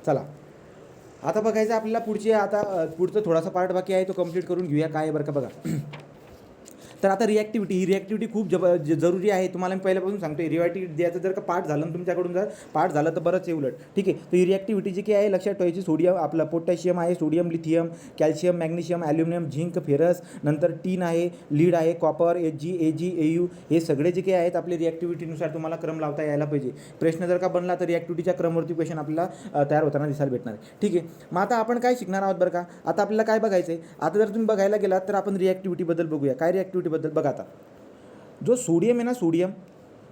चला आता बघायचं आपल्याला पुढची, आता पुढचं थोडासा पार्ट बाकी आहे, तो कंप्लीट करून घेऊया. काय आहे बरं का बघा. तर आता रिॲक्टिव्हिटी, ही रिॲक्टिव्हिटी खूप जरुरी आहे. तुम्हाला मी पहिल्यापासून सांगतो, रिॲक्टिव्हिटी द्यायचं जर का पार्ट झालं तुमच्याकडून, जर पार्ट झालं तर बरंच आहे उलट. ठीक आहे. तर ही रिॲक्टिव्हिटी जी काही आहे लक्षात ठेवायची. सोडियम आपलं पोटॅशियम आहे, sodium, lithium, calcium, magnesium, aluminium, zinc, ferrous, नंतर टीन आहे, लीड आहे, कॉपर, Ag, Au, हे सगळे जे काही आहेत आपले रिॲक्टिव्हिटीनुसार तुम्हाला क्रम लावता यायला पाहिजे. प्रश्न जर का बनला तर रिॲक्टिव्हिटीच्या क्रमवरती क्वेश्चन आपल्याला तयार होताना दिसायला भेटणार आहे. ठीक आहे. मग आता आपण काय शिकणार आहोत बरं का. आता आपल्याला काय बघायचं आहे. आता जर तुम्ही बघायला गेलात तर आपण रिॲक्टिव्हिटीबद्दल बघूया. काय रिॲक्टिव्हिटीबद्दल बघा. आता जो सोडियम आहे ना,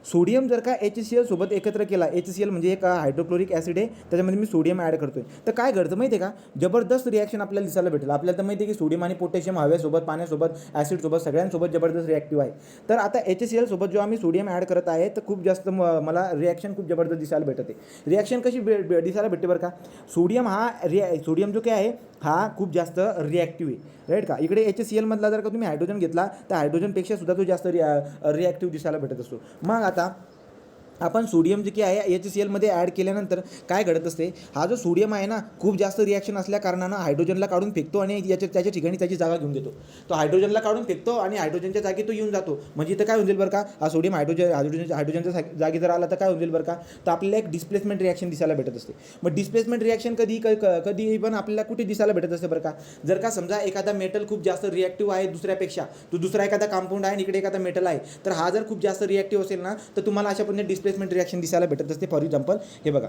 सोडियम जर का HCl सोबत एकत्र केला, HCl म्हणजे एक हायड्रोक्लोरिक ॲसिड आहे, त्याच्यामध्ये मी सोडियम ॲड करतोय, तर काय घडतं माहिती आहे का, जबरदस्त रिॲक्शन आपल्याला दिसायला भेटेल. आपल्याला तर माहिती आहे की सोडियम आणि पोटॅशियम हव्यासोबत, पाण्यासोबत, ॲसिडसोबत, सगळ्यांसोबत जबरदस्त रिॲक्टिव्ह आहे. तर आता HCl सोबत जो आम्ही सोडियम ॲड करत आहे तर खूप जास्त मला रिॲक्शन खूप जबरदस्त दिसायला भेटते. रिॲक्शन कशी दिसायला भेटते बरं का. सोडियम जो काय आहे हा खूप जास्त रिॲक्टिव्ह आहे, राईट का. इकडे HCl मधला जर का तुम्ही हायड्रोजन घेतला तर हायड्रोजनपेक्षा सुद्धा तो जास्त रिॲक्टिव्ह दिसायला भेटत असतो. मग आता आपण सोडियम जे काही आहे HClमध्ये ॲड केल्यानंतर काय घडत असते, हा जो सोडियम आहे ना खूप जास्त रिॲक्शन असल्या कारणानं हायड्रोजनला काढून फेकतो आणि त्याच्या ठिकाणी त्याची जागा घेऊन घेतो. तो हायड्रोजनला काढून फेकतो आणि हायड्रोजनच्या जागी तो येऊन जातो. म्हणजे इथं काय होईल बरं का, हा सोडियम हायड्रोजनच्या जागी जर आला तर काय होईल बरं का, तर आपल्याला एक डिस्प्लेसमेंट रिॲक्शन दिसायला भेटत असते. मग डिस्प्लेसमेंट रिॲक्शन कधी पण आपल्याला कुठे दिसायला भेटत असते बरं का. जर का समजा एखादा मेटल खूप जास्त रिॲक्टिव्ह आहे दुसऱ्यापेक्षा, तो दुसरा एखादा कंपाऊंड आहे आणि इकडे एखादा मेटल आहे, तर हा जर खूप जास्त रिॲक्टिव्ह असेल ना तर तुम्हाला अशा पद्धतीने डिस्प्लेसमेंट रिॲक्शन दिसायला भेटत असते. फॉर एक्झाम्पल हे बघा,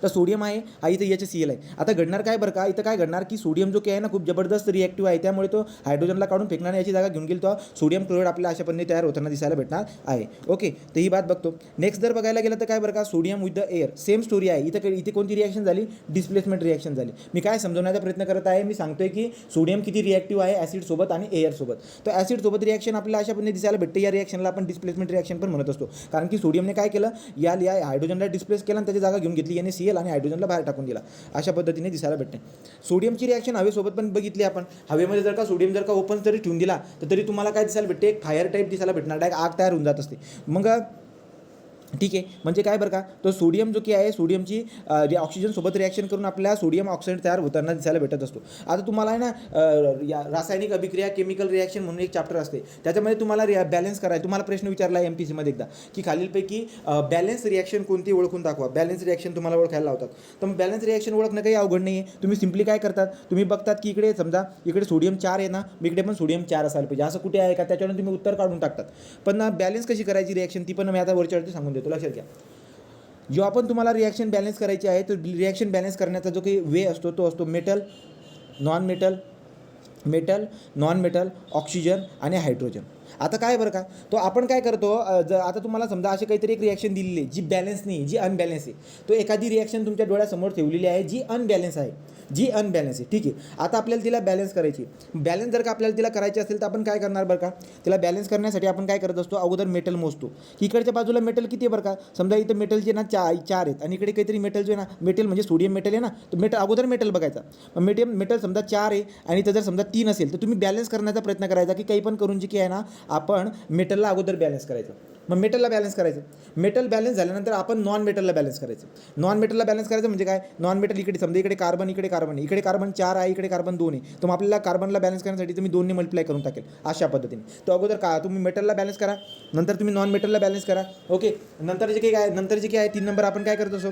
तर सोडियम आहे हा इथं HCl आहे. आता घडणार काय बरं का, इथं काय घडणार की सोडियम जो काय आहे ना खूप जबरदस्त रिॲक्टिव्ह आहे, त्यामुळे तो हायड्रोजनला काढून फेकणार, याची जागा घेऊन गेली, तो सोडियम क्लोराईड आपल्याला अशा पद्धतीने तयार होताना दिसायला भेटणार आहे. ओके, तर ही बात बघतो. नेक्स्ट जर बघायला गेलं तर काय बरं का, sodium with the air, same story आहे. इथे कोणती रिॲक्शन झाली, डिस्प्लेसमेंट रिॲक्शन झाली. मी काय समजवण्याचा प्रयत्न करत आहे, मी सांगतोय की सोडियम किती रिॲक्टिव्ह आहे ॲसिडसोबत आणि एअरसोबत. तर ॲसिडसोबत रिॲक्शन आपल्याला अशा पद्धतीने दिसायला भेटते. या रिॲक्शनला आपण डिस्प्लेसमेंट रिॲक्शन पण म्हणत असतो, कारण की सोडियमने काय केलं, या हायड्रोजनला डिस्प्लेस केला आणि त्याची जागा घेऊन घेतली, NaCl आणि हायड्रोजनला बाहेर टाकून दिला. अशा पद्धतीने दिसायला भेटते. सोडियमची रिॲक्शन हवेसोबत पण बघितली आपण. हवेमध्ये जर का सोडियम जर का ओपन जरी ठेवून दिला तर तरी तुम्हाला काय दिसायला भेटते, एक फायर टाईप दिसायला भेटणार, डायरेक्ट आग तयार होऊन जात असते. मग ठीक आहे, म्हणजे काय बरं का, तो सोडियम जो की आहे सोडियमची ऑक्सिजनसोबत रिॲक्शन करून आपल्याला सोडियम ऑक्साईड तयार होताना दिसायला भेटत असतो. आता तुम्हाला आहे ना या रासायनिक अभिक्रिया, केमिकल रिॲक्शन म्हणून एक चॅप्टर असते, त्याच्यामध्ये तुम्हाला बॅलन्स करायला, तुम्हाला प्रश्न विचारला आहे MPCमध्ये एकदा की खालीलपैकी बॅलन्स रिॲक्शन कोणती ओळखून दाखवा. बॅलन्स रिॲक्शन तुम्हाला ओळखायला लावतात. तर मग बॅलन्स रिॲक्शन ओळखणं काही अवघड नाही आहे. तुम्ही सिम्पली काय करतात, तुम्ही बघतात की इकडे समजा इकडे सोडियम 4 आहे ना, मग इकडे पण सोडियम 4 असायला पाहिजे, असं कुठे आहे का, त्याच्यावर तुम्ही उत्तर काढून टाकतात. पण बॅलन्स कशी करायची रिॲक्शन ती पण मी आता वरच्यावरती सांगून देतो, लक्षात घ्या. जो आपण तुम्हाला रिॲक्शन बॅलन्स करायची आहे, तो रिॲक्शन बॅलन्स करण्याचा जो काही वे असतो तो असतो मेटल, नॉन मेटल, ऑक्सिजन आणि हायड्रोजन. आता काय बरं का, तो आपण काय करतो, आता तुम्हाला समजा अशी काहीतरी एक रिॲक्शन दिलेली आहे जी बॅलन्स नाही, जी अनबॅलन्स आहे. तो एखादी रिॲक्शन तुमच्या डोळ्यासमोर ठेवलेली आहे जी अनबॅलन्स आहे, ठीक आहे. आता आपल्याला तिला बॅलन्स करायची. बॅलन्स जर का आपल्याला तिला करायची असेल तर आपण काय करणार बरं का, तिला बॅलन्स करण्यासाठी आपण काय करत असतो, अगोदर मेटल मोजतो की इकडच्या बाजूला मेटल किती आहे बरं का. समजा इथं मेटलचे ना 4 आहेत आणि इकडे काहीतरी मेटल जे ना, मेटल म्हणजे सोडियम मेटल आहे ना, तर अगोदर मेटल बघायचा. मग मेटल समजा 4 आहे आणि इथं जर समजा 3 असेल तर तुम्ही बॅलन्स करण्याचा प्रयत्न करायचा की काही पण करून जी की आहे ना, आपण मेटलला अगोदर बॅलन्स करायचं. मग मेटलला बॅलन्स करायचं. मेटल बॅलन्स झाल्यानंतर आपण नॉन मेटलला बॅलन्स करायचं. नॉन मेटलला बॅलन्स करायचं म्हणजे काय, नॉन मेटल इकडे समजा इकडे कार्बन आहे, इकडे कार्बन 4 आहे, इकडे कार्बन 2 आहे, तर मग आपल्याला कार्बनला बॅलन्स करण्यासाठी तुम्ही 2 ने मल्टिप्लाय करून टाकेल अशा पद्धतीने. तर अगोदर तुम्ही मेटलला बॅलन्स करा, नंतर तुम्ही नॉन मेटलला बॅलन्स करा. ओके, नंतर जे काही आहे 3 नंबर आपण काय करत असो,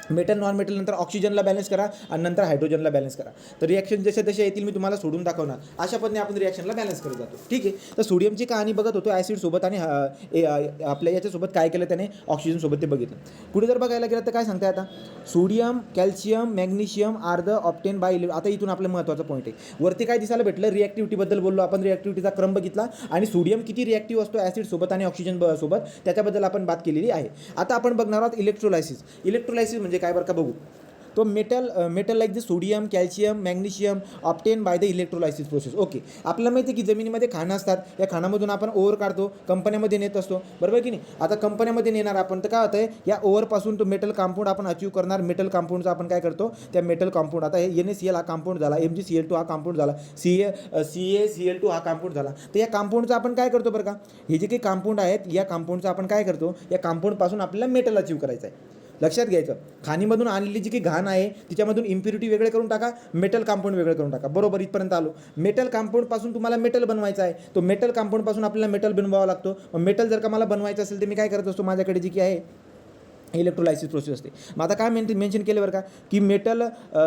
मेटल, नॉन मेटल, नंतर ऑक्सिजनला बॅलन्स करा आणि नंतर हायड्रोजनला बॅलन्स करा. तर रिॲक्शन जसे येतील मी तुम्हाला सोडून दाखवणार, अशा पद्धतीने आपण रिॲक्शनला बॅलन्स करत जातो. ठीक आहे. तर सोडियमची कहाणी बघत होतो ॲसिडसोबत आणि आपल्या याच्यासोबत काय केलं त्याने, ऑक्सिजनसोबत ते बघितलं. पुढे जर बघायला गेलं तर काय सांगताय आता, sodium, calcium, magnesium are the obtain by. आता इथून आपलं महत्त्वाचं पॉईंट आहे. वरती काय दिसायला भेटलं, रिॲक्टिव्हिटीबद्दल बोललो आपण, रिॲक्टिव्हिटीचा क्रम बघितला आणि सोडियम किती रिॲक्टिव्ह असतो ॲसिडसोबत आणि ऑक्सिजन सोबत, त्याच्याबद्दल आपण बात केलेली आहे. आता आपण बघणार आहोत इलेक्ट्रोलायसिस म्हणजे काय बरं का बघू. तो metal like the sodium, calcium, magnesium obtain by the electrolysis process. Okay, आपल्याला माहिती आहे की जमिनीमध्ये खाणं असतात, या खाणामधून आपण ओव्हर काढतो, कंपन्यामध्ये नेत असतो, बरोबर की नाही. आता कंपन्यामध्ये नेणार आपण तर काय होतं आहे, या ओव्हरपासून तो मेटल कंपाऊंड आपण अचीव करणार. मेटल कंपाऊंडचा आपण काय करतो, त्या मेटल कंपाऊंड, आता हे NaCl हा कंपाऊंड झाला, MgCl2 हा कंपाऊंड झाला, CaCl2 हा कंपाऊंड झाला. तर या कंपाऊंडचा आपण काय करतो बरं का, हे जे काही कंपाऊंड आहेत या कंपाऊंडचा आपण काय करतो, या कंपाऊंडपासून आपल्याला मेटल अचीव करायचं आहे. लक्षात घ्यायचं, खाणीमधून आणलेली जी काही घाण आहे तिच्यामधून इम्प्युरिटी वेगळे करून टाका, मेटल कंपाऊंड वेगळे करून टाका. बरोबर, इथपर्यंत आलो. मेटल कंपाऊंडपासून तुम्हाला मेटल बनवायचा आहे, तो मेटल कंपाऊंडपासून आपल्याला मेटल बनवावा लागतो. मग मेटल जर का मला बनवायचं असेल तर मी काय करत असतो, माझ्याकडे जी की आहे इलेक्ट्रोलायसिस प्रोसेस असते. मग आता काय मेन्शन केलं बरं का, की metal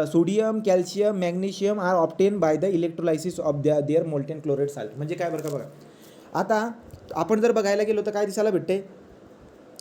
sodium, calcium, magnesium are obtain by the electrolysis of their molten chloride salt. म्हणजे काय बरं का बघा, आता आपण जर बघायला गेलो तर काय दिसायला भेटते,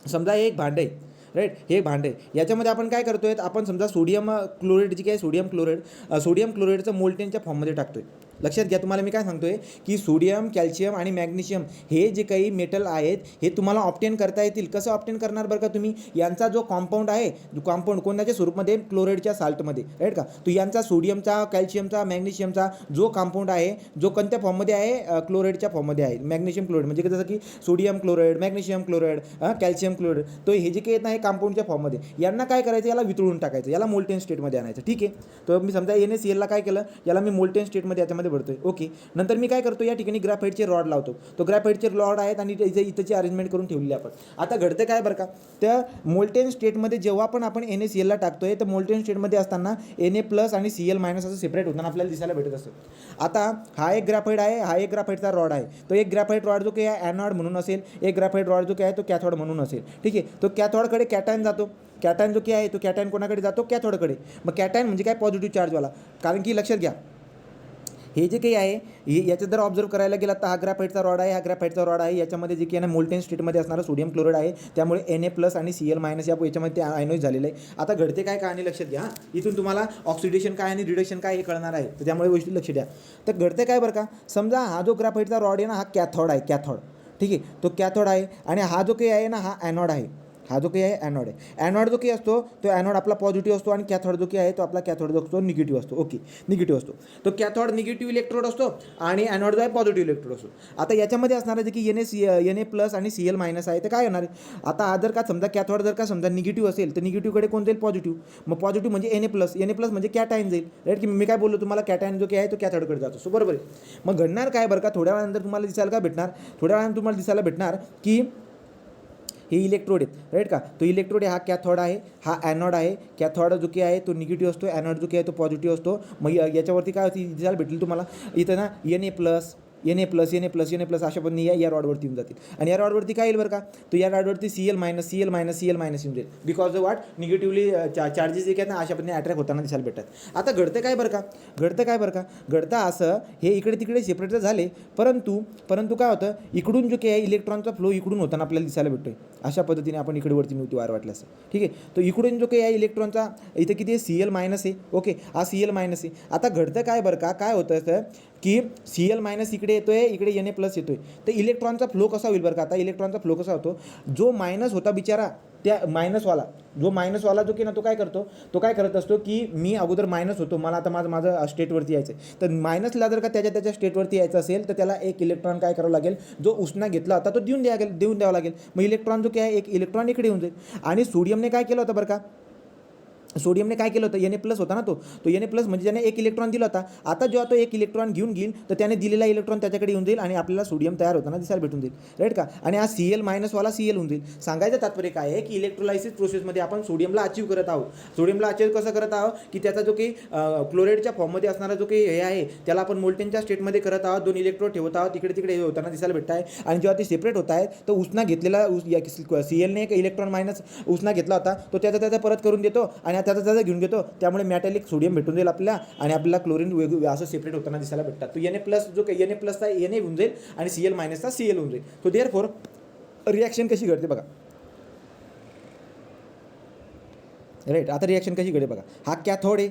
समजा हे एक भांडं आहे, राईट, हे भांडं आहे, याच्यामध्ये आपण काय करतो आहे, आपण समजा सोडियम क्लोराईड जी काय सोडियम क्लोराईडचं मोल्टेनच्या फॉर्ममध्ये टाकतो आहे. लक्षात घ्या, तुम्हाला मी काय सांगतो आहे की सोडियम, कॅल्शियम आणि मॅग्नेशियम हे जे काही मेटल आहेत हे तुम्हाला ऑप्टेन करता येतील. कसं ऑप्टेन करणार बरं का तुम्ही, यांचा जो कॉम्पाऊंड आहे, जो कॉम्पाऊंड कोणाच्या स्वरूपामध्ये, क्लोराईडच्या साल्टमध्ये, राईट का, तो यांचा सोडियमचा, कॅल्शियमचा, मॅग्नेशियमचा जो कॉम्पाऊंड आहे, जो कोणत्या फॉर्ममध्ये आहे, क्लोराईडच्या फॉर्ममध्ये आहे, मॅग्नेशियम क्लोराईड, म्हणजे जसं की sodium chloride, magnesium chloride, calcium chloride, तो हे जे काही येत आहे कंपाऊंडच्या फॉर्ममध्ये, यांना काय करायचं, याला वितळून टाकायचं, याला मोल्टेन स्टेटमध्ये आणायचं. ठीक आहे, तर मी समजा NaCl काय केलं, याला मी मोल्टेन स्टेटमध्ये याच्यामध्ये भरतोय. ओके, नंतर मी काय करतो, या ठिकाणी ग्राफाईटचे रॉड लावतो. तो ग्राफाईटचे रॉड आहेत आणि इथंची अरेंजमेंट करून ठेवली आपण. आता घडतं काय बरं का, त्या मोल्टेन स्टेटमध्ये जेव्हा पण आपण NaCl ला टाकतोय, तर मोल्टेन स्टेटमध्ये असताना Na+ आणि Cl- असं सेपरेट होताना आपल्याला दिसायला भेटत असतं. आता हा एक ग्राफाईट आहे, हा एक ग्राफाईटचा रॉड आहे. तो एक ग्राफाईट रॉड जो काही आहे ॲनॉड म्हणून असेल, एक ग्राफाईट रॉड जो काही आहे तो कॅथोड म्हणून असेल. ठीक आहे, तो कॅथोडकडे कॅटायन जातो. कॅटायन जो काही आहे तो कॅटायन कोणाकडे जातो, कॅथोडकडे. मग कॅटायन म्हणजे काय, पॉझिटिव्ह चार्जवाला. कारण की लक्षात घ्या, हे जे काही आहे हे याच्यात जर ऑब्झर्व करायला गेला तर हा ग्राफाईटचा रॉड आहे, हा ग्राफाईटचा रॉड आहे, याच्यामध्ये जे की आहे मोल्टेन स्टेटमध्ये असणारं सोडियम क्लोराईड आहे, त्यामुळे Na+ आणि Cl- या याच्यामध्ये ते आयनोज झालेलं आहे. आता घडते काय कहाणी लक्षात घ्या, इथून तुम्हाला ऑक्सिडेशन काय आणि रिडक्शन काय हे कळणार आहे, तर त्यामुळे गोष्टी लक्ष द्या. तर घडते काय बरं का, समजा हा जो ग्राफाईटचा रॉड आहे ना, हा कॅथोड आहे, कॅथोड. ठीक आहे, तो कॅथोड आहे आणि हा जो काही आहे ना, हा ॲनॉड आहे. हा जो काही आहे ॲनॉड आहे. ॲनॉड जो काही असतो तो ॲनॉड आपला पॉझिटिव्ह असतो आणि कॅथोड जो काही आहे तो आपला कॅथोड जो असतो निगेटिव्ह असतो. ओके, निगेटिव्ह असतो. तो कॅथोड निगेटिव्ह इलेक्ट्रोड असतो आणि ॲनॉड जो आहे पॉझिटिव्ह इलेक्ट्रोड असतो. आता याच्यामध्ये असणारं जे की Na+ आणि Cl- आहे ते काय होणार आहे, आता जर का समजा कॅथोड जर का समजा निगेटिव्ह असेल तर निगेटिव्हकडे कोण जाईल, पॉझिटिव्ह. मग पॉझिटिव्ह म्हणजे Na+ म्हणजे कॅटायन जाईल, राईट, की मी काय बोललो तुम्हाला, कॅटायन जो काही आहे तो कॅथोडकडे जातो. सो बरोबर आहे. मग घडणार काय बरं का, थोड्या वेळानंतर तुम्हाला दिसायला काय भेटणार, थोड्या वेळानंतर तुम्हाला दिसायला भेटणार की हे इलेक्ट्रोड आहेत, राईट का, तो इलेक्ट्रोड आहे, हा कॅथोड आहे, हा ॲनॉड आहे. कॅथोड जो काही आहे तो निगेटिव्ह असतो, ॲनॉड जो काही आहे तो पॉझिटिव्ह असतो. मग याच्यावरती काय होती दिसायला भेटेल तुम्हाला इथं ना, Na+ अशा पण या रॉडवरती येऊन जातील. आणि या रॉडवरती काय येईल बरं का, तो या रॉडवरती Cl- येऊन जाईल, because of what, negatively charges जे आहेत ना अशा पद्धतीने अट्रॅक्ट होताना दिसायला भेटतात. आता घडतं काय बरं का, घडतं असं, हे इकडे तिकडे सेपरेट झाले, परंतु काय होतं, इकडून जो काही आहे इलेक्ट्रॉनचा फ्लो इकडून होताना आपल्याला दिसायला भेटतोय. अशा पद्धतीने आपण इकडे वरती नव्हती वायर वाटल्यास. ठीक आहे, तो इकडून जो काही आहे इलेक्ट्रॉनचा इथं किती आहे, Cl- आहे. ओके, हा Cl- आहे. आता घडतं काय बरं का, काय होतं असं की Cl- इकडे येतोय, इकडे Na+ येतोय, तर इलेक्ट्रॉनचा फ्लो कसा होईल बरं का, आता इलेक्ट्रॉनचा फ्लो कसा होतो, जो मायनस होता बिचारा, त्या मायनसवाला जो की ना तो काय करत असतो की मी अगोदर मायनस होतो, मला आता माझं स्टेटवरती यायचं आहे, तर मायनसला जर का त्याच्या स्टेटवरती यायचं असेल तर त्याला एक इलेक्ट्रॉन काय करावं लागेल, जो उष्णा घेतला होता तो देऊन द्यावा लागेल. मग इलेक्ट्रॉन जो काय आहे, एक इलेक्ट्रॉन इकडे येऊन जाईल. आणि सोडियमने काय केलं होतं बरं का, सोडियमने काय केलं होतं, Na+ होता ना, तो Na+ म्हणजे त्याने एक इलेक्ट्रॉन दिला होता. आता जेव्हा तो एक इलेक्ट्रॉन घेऊन घेईल तर त्याने दिलेला इलेक्ट्रॉन त्याच्याकडे येऊन जाईल आणि आपल्याला सोडियम तयार होताना दिसायला भेटून जाईल, राईट का. आणि हा Cl- वाला Cl होऊन जाईल. सांगायचं तात्पर्य काय आहे की इलेक्ट्रोलायसिस प्रोसेसमध्ये आपण सोडियमला अचीव करत आहोत. सोडियमला अचीव कसं करत आहोत की त्याचा जो काही क्लोराईडच्या फॉर्ममध्ये असणारा जो काही हे आहे त्याला आपण मोल्टेनच्या स्टेटमध्ये करत आहोत, 2 इलेक्ट्रोड ठेवत आहोत, तिकडे तिकडे हे होताना दिसायला भेटत आहे. आणि जेव्हा ते सेपरेट होत आहेत तर उष्णा घेतलेला Cl- एक इलेक्ट्रॉन- उष्णा घेतला होता तो त्याचा परत करून देतो आणि त्याचा घेऊन घेतो, त्यामुळे मॅटॅलिक सोडियम भेटून जाईल आपल्याला आणि आपल्याला क्लोरीन वेगवेगळं असं सेपरेट होताना दिसायला भेटतात. तो Na+ जो काही Na+ चा Na होऊन जाईल आणि Cl- चा Cl होऊन जाईल. तो देअरफॉर रिॲक्शन कशी घडते बघा, राईट. आता रिॲक्शन कशी घडते बघा, हा कॅथोड आहे,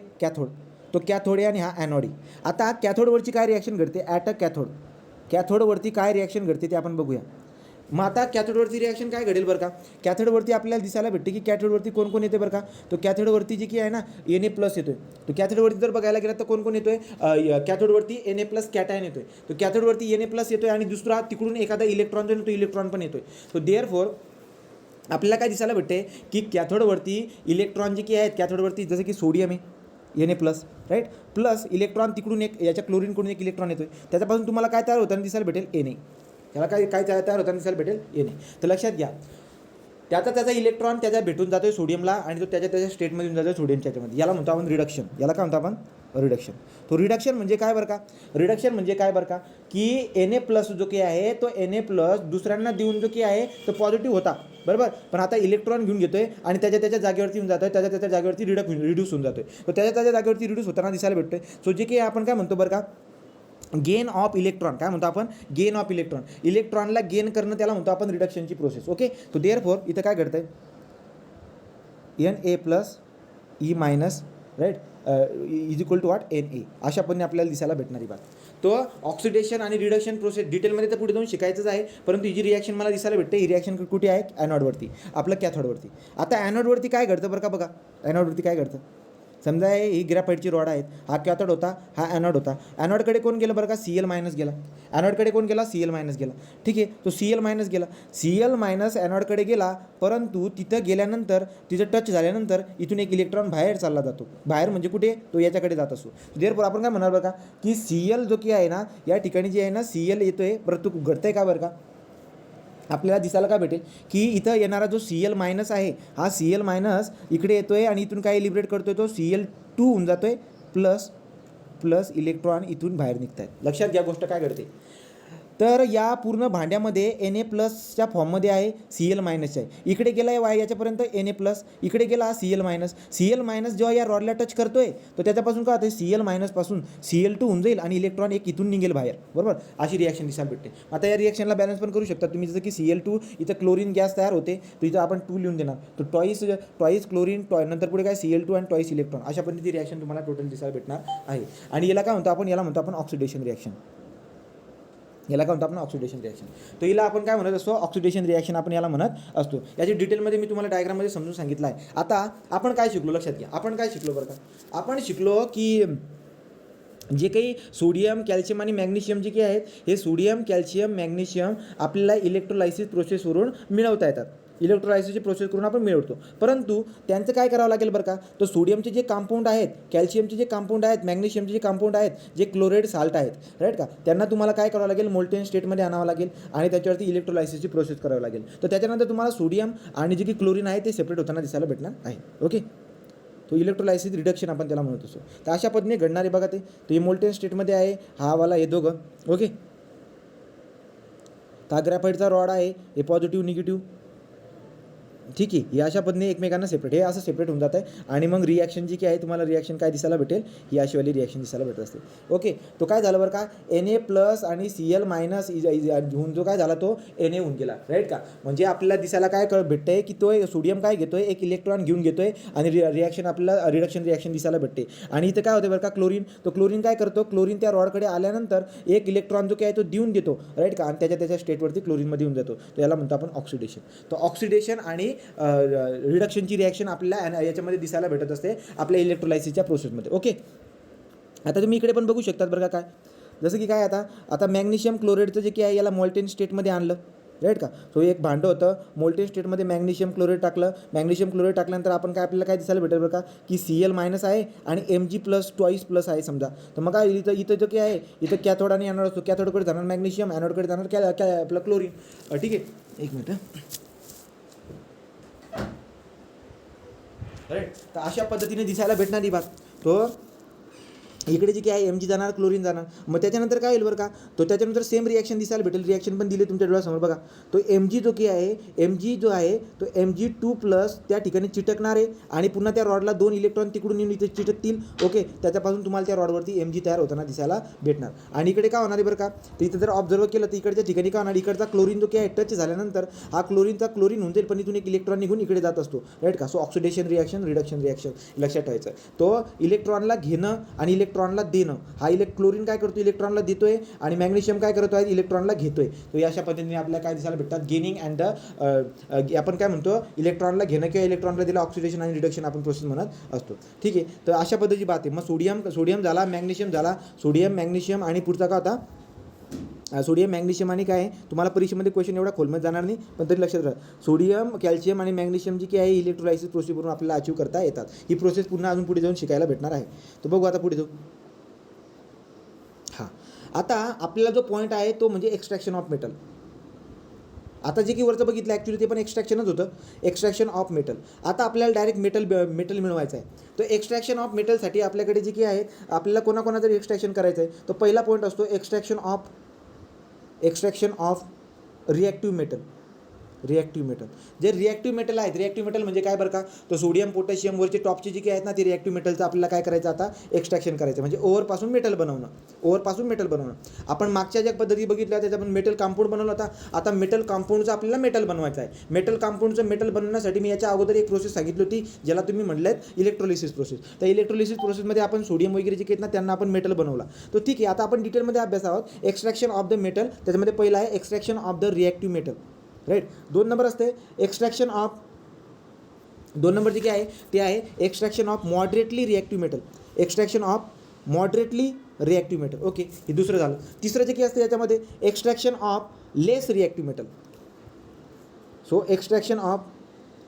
तो कॅथोड आहे आणि हा ॲनोड आहे. आता कॅथोडवरची काय रिॲक्शन घडते, ॲट अ कॅथोडवरती काय रिॲक्शन घडते ते आपण बघूया. मग आता कॅथोडवरती रिॲक्शन काय घडेल बरं का, कॅथोडवरती आपल्याला दिसायला भेटते की कॅथोडवरती कोण येते बरं का, तो कॅथोडवरती जी की आहे ना Na+ येतोय. तो कॅथोडवरती जर बघायला गेला तर कोण येतोय, कॅथोडवरती Na+ कॅटायन येतोय. तो कॅथोडवरती Na+ येतोय आणि दुसरा तिकडून एखादा इलेक्ट्रॉन जो तो इलेक्ट्रॉन पण येतोय. तो देअरफॉर आपल्याला काय दिसायला भेटते की कॅथोडवरती इलेक्ट्रॉन जे की आहेत, कॅथोडवरती जसं की सोडियम आहे Na+, राईट, प्लस इलेक्ट्रॉन तिकडून एक याच्या क्लोरीनकडून एक इलेक्ट्रॉन येतोय, त्याच्यापासून तुम्हाला काय तयार होताना दिसायला भेटेल, Na. त्याला काय तयार होताना दिसायला भेटेल, Na. तर लक्षात घ्या, त्याचा इलेक्ट्रॉन त्याच्या भेटून जातोय सोडियमला आणि तो त्याच्या स्टेटमध्ये येऊन जातो सोडियमच्या ह्याच्यामध्ये. याला म्हणतो आपण रिडक्शन. याला काय म्हणतो आपण रिडक्शन. तो रिडक्शन म्हणजे काय बरं का, रिडक्शन म्हणजे काय बरं का, की Na+ जो काही आहे तो Na+ दुसऱ्यांना देऊन जो काही आहे तो पॉझिटिव्ह होता बरोबर, पण आता इलेक्ट्रॉन घेऊन घेतोय आणि त्याच्या जागेवरती येऊन जातोय, त्याच्या जागेवरती रिड्यूस होऊन जातोय. तो त्याच्या जागेवरती रिड्यूस होताना दिसायला भेटतोय. सो जे काही आपण काय म्हणतो बरं का, गेन ऑफ इलेक्ट्रॉन. काय म्हणतो आपण गेन ऑफ इलेक्ट्रॉन. इलेक्ट्रॉनला गेन करणं त्याला म्हणतो आपण रिडक्शनची प्रोसेस. ओके, तो देअरफॉर इथं काय घडतंय Na+E- right is equal to what Na. अशा पद्धतीने आपल्याला दिसायला भेटणारी बात. तो ऑक्सिडेशन आणि रिडक्शन प्रोसेस डिटेलमध्ये तर पुढे जाऊन शिकायचंच आहे, परंतु ही जी रिॲक्शन मला दिसायला भेटते ही रिॲक्शन कुठे आहे ॲनॉडवरती, आपलं कॅथोडवरती. आता ॲनॉडवरती काय घडतं बरं का, बघा ॲनॉडवरती काय घडतं. समजा ही ग्रॅफाईटची रॉड आहेत, हा कॅथोड होता, हा ॲनॉड होता. ॲनॉडकडे कोण गेलं बरं का, Cl- गेला. ॲनॉडकडे कोण गेला, Cl- गेला. ठीक आहे, तो Cl- गेला. Cl- ॲनॉडकडे गेला, परंतु तिथं गेल्यानंतर तिथं टच झाल्यानंतर इथून एक इलेक्ट्रॉन बाहेर चालला जातो. बाहेर म्हणजे कुठे, तो याच्याकडे जात असतो. देअरफॉर आपण काय म्हणणार बरं का, की Cl जो की आहे ना, या ठिकाणी जे आहे ना Cl येतोय, परंतु घडतंय का बरं का, आपल्याला दिसायला काय भेटेल की इथं येणारा जो Cl- आहे, हा Cl- इकडे येतोय आणि इथून काय लिबरेट करतोय, तो Cl2 होऊन जातोय, प्लस इलेक्ट्रॉन इथून बाहेर निघत आहेत. लक्षात घ्या गोष्ट काय घडते. तर या पूर्ण भांड्यामध्ये Na+च्या फॉर्ममध्ये आहे, Cl- आहे. इकडे गेला आहे याच्यापर्यंत Na+, इकडे गेला Cl- जेव्हा या रॉडला टच करतोय तर त्याच्यापासून काय होतं, Cl- पासून Cl2 होऊन जाईल आणि इलेक्ट्रॉन एक इथून निघेल बाहेर बरोबर. अशी रिॲक्शन दिसायला भेटते. आता या रिॲक्शनला बॅलन्स पण करू शकता तुम्ही, जसं की Cl2 इथं क्लोरीन गॅस तयार होते, तर इथं आपण 2 लिहून देणार, तर ट्वाईस क्लोरीन नंतर पुढे काय Cl2 आणि ट्वाईस इलेक्ट्रॉन, अशा पद्धतीची रिॲक्शन तुम्हाला टोटल दिसायला भेटणार आहे. आणि याला काय म्हणतो आपण, याला म्हणतो आपण ऑक्सिडेशन रिॲक्शन. याला काय म्हणतो आपण ऑक्सिडेशन रिॲक्शन. तर हिला आपण काय म्हणत असतो, ऑक्सिडेशन रिॲक्शन आपण याला म्हणत असतो. याची डिटेलमध्ये मी तुम्हाला डायग्राममध्ये समजून सांगितलं आहे. आता आपण काय शिकलो, लक्षात घ्या आपण काय शिकलो बरं का, आपण शिकलो की जे काही सोडियम कॅल्शियम आणि मॅग्नेशियम जे काही आहेत, हे सोडियम कॅल्शियम मॅग्नेशियम आपल्याला इलेक्ट्रोलायसिस प्रोसेसवरून मिळवता येतात. इलेक्ट्रोलायसिसची प्रोसेस करून आपण मिळवतो, परंतु त्यांचं काय करावं लागेल बरं का, तर सोडियमचे जे कंपाऊंड आहेत, कॅल्शियमचे जे कंपाऊंड आहेत, मॅग्नेशियमचे जे कंपाऊंड आहेत, जे क्लोराईड साल्ट आहेत, राईट का, त्यांना तुम्हाला काय करावं लागेल, मोल्टेन स्टेटमध्ये आणावं लागेल आणि त्याच्यावरती इलेक्ट्रोलायसिसची प्रोसेस करावी लागेल. तर त्याच्यानंतर तुम्हाला सोडियम आणि जे की क्लोरीन आहे ते सेपरेट होताना दिसायला भेटणार आहे. ओके, तो इलेक्ट्रोलायसिस रिडक्शन आपण त्याला म्हणत असतो. तर अशा पद्धतीने घडणारे बघा ते, तो हे मोल्टेन स्टेटमध्ये आहे, हा वाला हे दोघं. ओके, हा ग्रॅफाईटचा रॉड आहे, हे पॉझिटिव्ह निगेटिव्ह, ठीक आहे, हे अशा पद्धतीने एकमेकांना सेपरेट, हे असं सेपरेट होऊन जात आहे. आणि मग रिॲक्शन जी की आहे, तुम्हाला रिॲक्शन काय दिसायला भेटेल, ही अशीवाली रिॲक्शन दिसायला भेटत असते. ओके, तो काय झालं बरं का, Na+ आणि Cl- होऊन जो काय झाला तो Na होऊन गेला, राईट का. म्हणजे आपल्याला दिसायला काय भेटतंय की तो सोडियम काय घेतोय, एक इलेक्ट्रॉन घेऊन घेतोय आणि रिॲक्शन आपल्याला रिडक्शन रिॲक्शन दिसायला भेटते. आणि इथं काय होतं बरं का, क्लोरीन, तो क्लोरीन काय करतो, क्लोरीन त्या रॉडकडे आल्यानंतर एक इलेक्ट्रॉन जो काय आहे तो देऊन देतो, राईट का, आणि त्याच्या स्टेटवरती क्लोरीनमध्ये येऊन जातो. तर याला म्हणतो आपण ऑक्सिडेशन. तर ऑक्सिडेशन आणि रिडक्शनची रिॲक्शन आपल्याला याच्यामध्ये दिसायला भेटत असते आपल्या इलेक्ट्रोलायसिसच्या प्रोसेसमध्ये. ओके, आता तुम्ही इकडे पण बघू शकतात बरं का, काय जसं की काय, आता मॅग्नेशियम क्लोराईडचं जे की आहे याला मोल्टेन स्टेटमध्ये आणलं, राईट का. सो एक भांडं होतं, मोल्टेन स्टेटमध्ये मॅग्नेशियम क्लोराईड टाकलं, मॅग्नेशियम क्लोराईड टाकल्यानंतर आपण काय, आपल्याला काय दिसायला भेटेल बरं का, की Cl- आहे आणि Mg+ ट्वाईस प्लस आहे समजा. तर मग काय इथं जो काय आहे, इथं कॅथोड आणि ॲनोड असतो, कॅथोडकडे जाणार मॅग्नेशियम, ॲनोडकडे जाणार आपलं क्लोरीन. ठीक आहे, एक मिनिट, राईट. तर अशा पद्धतीने दिसायला भेटणारी बात, तो इकडे जे काय आहे Mg जाणार, क्लोरीन जाणार. मग त्याच्यानंतर काय होईल बरं का, तो त्याच्यानंतर सेम रिॲक्शन दिसायला भेटेल. रिॲक्शन पण दिली तुमच्या डोळ्यासमोर बघा. तो Mg जो की आहे, Mg जो आहे तो Mg2+ त्या ठिकाणी चिटकणार आहे आणि पुन्हा त्या रॉडला 2 इलेक्ट्रॉन तिकडून येऊन इथे चिटकतील. ओके, त्याच्यापासून तुम्हाला त्या रॉडवरती Mg तयार होताना दिसायला भेटणार. आणि इकडे काय होणार आहे बरं का, तर इथं जर ऑब्झर्व केलं तर इकडच्या ठिकाणी काय होणार, इकडचा क्लोरीन जो की आहे टच झाल्यानंतर हा क्लोरीन होऊन जाईल, पण इथून एक इलेक्ट्रॉन निघून इकडे जात असतो, राईट का. So oxidation reaction, reduction reaction लक्षात ठेवायचं. तो इलेक्ट्रॉनला घेणं आणि इलेक्ट्रॉनला देणं, हा क्लोरीन काय करतो, इलेक्ट्रॉनला देतोय आणि मॅग्नेशियम काय करतो आहे, इलेक्ट्रॉनला घेतोय. तर या अशा पद्धतीने आपल्याला काय दिसायला भेटतात, गेनिंग अँड आपण काय म्हणतो, इलेक्ट्रॉनला घेणं किंवा इलेक्ट्रॉनला दिलं, ऑक्सिडेशन आणि रिडक्शन आपण प्रोसेस म्हणत असतो. ठीक आहे, तर अशा पद्धतीची बात आहे. मग सोडियम झाला, मॅग्नेशियम झाला, सोडियम मॅग्नेशियम आणि पुढचा काय होता, सोडियम मॅग्नेशियम आणि काय आहे, तुम्हाला परीक्षेमध्ये क्वेश्चन एवढा खोलमध्ये जाणार नाही, पण तरी लक्षात राहा, सोडियम कॅल्शियम आणि मॅग्नेशियम जी काय आहे इलेक्ट्रोलायसिस प्रोसेसवरून आपल्याला अचीव करता येतात. ही प्रोसेस पुन्हा अजून पुढे जाऊन शिकायला भेटणार आहे. तर बघू आता पुढे जाऊ. हां, आता आपल्याला जो पॉईंट आहे तो म्हणजे एक्स्ट्रॅक्शन ऑफ मेटल. आता जे की वरचं बघितलं ॲक्च्युली ते पण एक्स्ट्रॅक्शनच होतं, एक्स्ट्रॅक्शन ऑफ मेटल. आता आपल्याला डायरेक्ट मेटल मिळवायचं आहे. तर एक्स्ट्रॅक्शन ऑफ मेटलसाठी आपल्याकडे जे की आहे, आपल्याला कोणाकोणाचं एक्स्ट्रॅक्शन करायचं आहे, तो पहिला पॉईंट असतो extraction of reactive metal. Reactive metal, जे रिॲक्टिव्ह मेटल आहेत, रिॲक्टिव्ह मेटल म्हणजे काय बरं का, तर सोडियम पोटॅशियम वरचे टॉपचे जे काही आहेत ना, ते रिॲक्टिव्ह मेटलचं आपल्याला काय करायचं आता, एक्स्ट्रॅक्शन करायचं, म्हणजे ओव्हरपासून मेटल बनवणं. आपण मागच्या ज्या पद्धती बघितल्या त्याच्यामध्ये मेटल कंपाऊंड बनवला होता. आता मेटल कंपाऊंडचं आपल्याला मेटल बनवायचं आहे. मेटल कंपाऊंडचं मेटल बनवण्यासाठी मी याच्या अगोदर एक प्रोसेस सांगितली होती, ज्याला तुम्ही म्हटलेत इलेक्ट्रोलिसिस प्रोसेस. त्या इलेक्ट्रोलिसिस प्रोसेसमध्ये आपण सोडियम वगैरे जे आहेत ना, त्यांना आपण मेटल बनवला. तर ठीक आहे, आता आपण डिटेलमध्ये अभ्यास आहोत. एक्स्ट्रॅक्शन ऑफ द मेटल, त्याच्यामध्ये पहिला आहे extraction of the reactive metal, right. 2 नंबर असते एक्स्ट्रॅक्शन ऑफ, 2 नंबर जे काय आहे ते आहे extraction of moderately reactive metal. Extraction of moderately reactive metal, okay, हे दुसरं झालं. तिसरं जे काही असतं याच्यामध्ये extraction of less reactive metal. So extraction of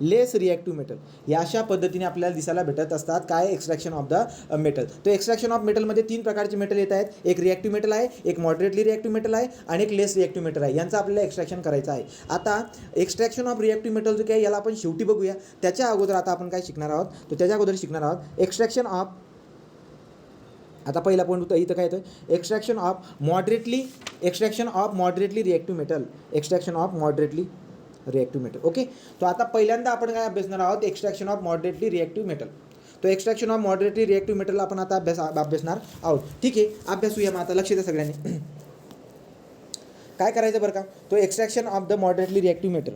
less reactive metal, या अशा पद्धतीने आपल्याला दिसायला भेटत असतात. काय, एक्स्ट्रॅक्शन ऑफ द मेटल. तो एक्स्ट्रॅक्शन ऑफ मेटलमध्ये 3 प्रकारचे मेटल येत आहेत. एक रिॲक्टिव्ह मेटल आहे, एक मॉडरेटली रिॲक्टिव्ह मेटल आहे आणि एक लेस रिॲक्टिव्ह मेटल आहे. यांचं आपल्याला एक्स्ट्रॅक्शन करायचं आहे. आता एक्स्ट्रॅक्शन ऑफ रिॲक्टिव्ह मेटल जो काय, याला आपण शेवटी बघूया. त्याच्या अगोदर आता आपण काय शिकणार आहोत, तर त्याच्या अगोदर शिकणार आहोत एक्स्ट्रॅक्शन ऑफ, आता पहिला पॉईंट होतं इथं काय येतं, extraction of moderately reactive metal. Extraction of moderately reactive metal, okay. तो आता पहिल्यांदा आपण काय अभ्यासणार आहोत, extraction of moderately reactive metal. तो extraction of moderately reactive metal आपण आता अभ्यासणार आहोत. ठीक आहे, अभ्यासूया मग आता. लक्ष द्या सगळ्यांनी. काय करायचं बरं का, तो extraction of the moderately reactive metal.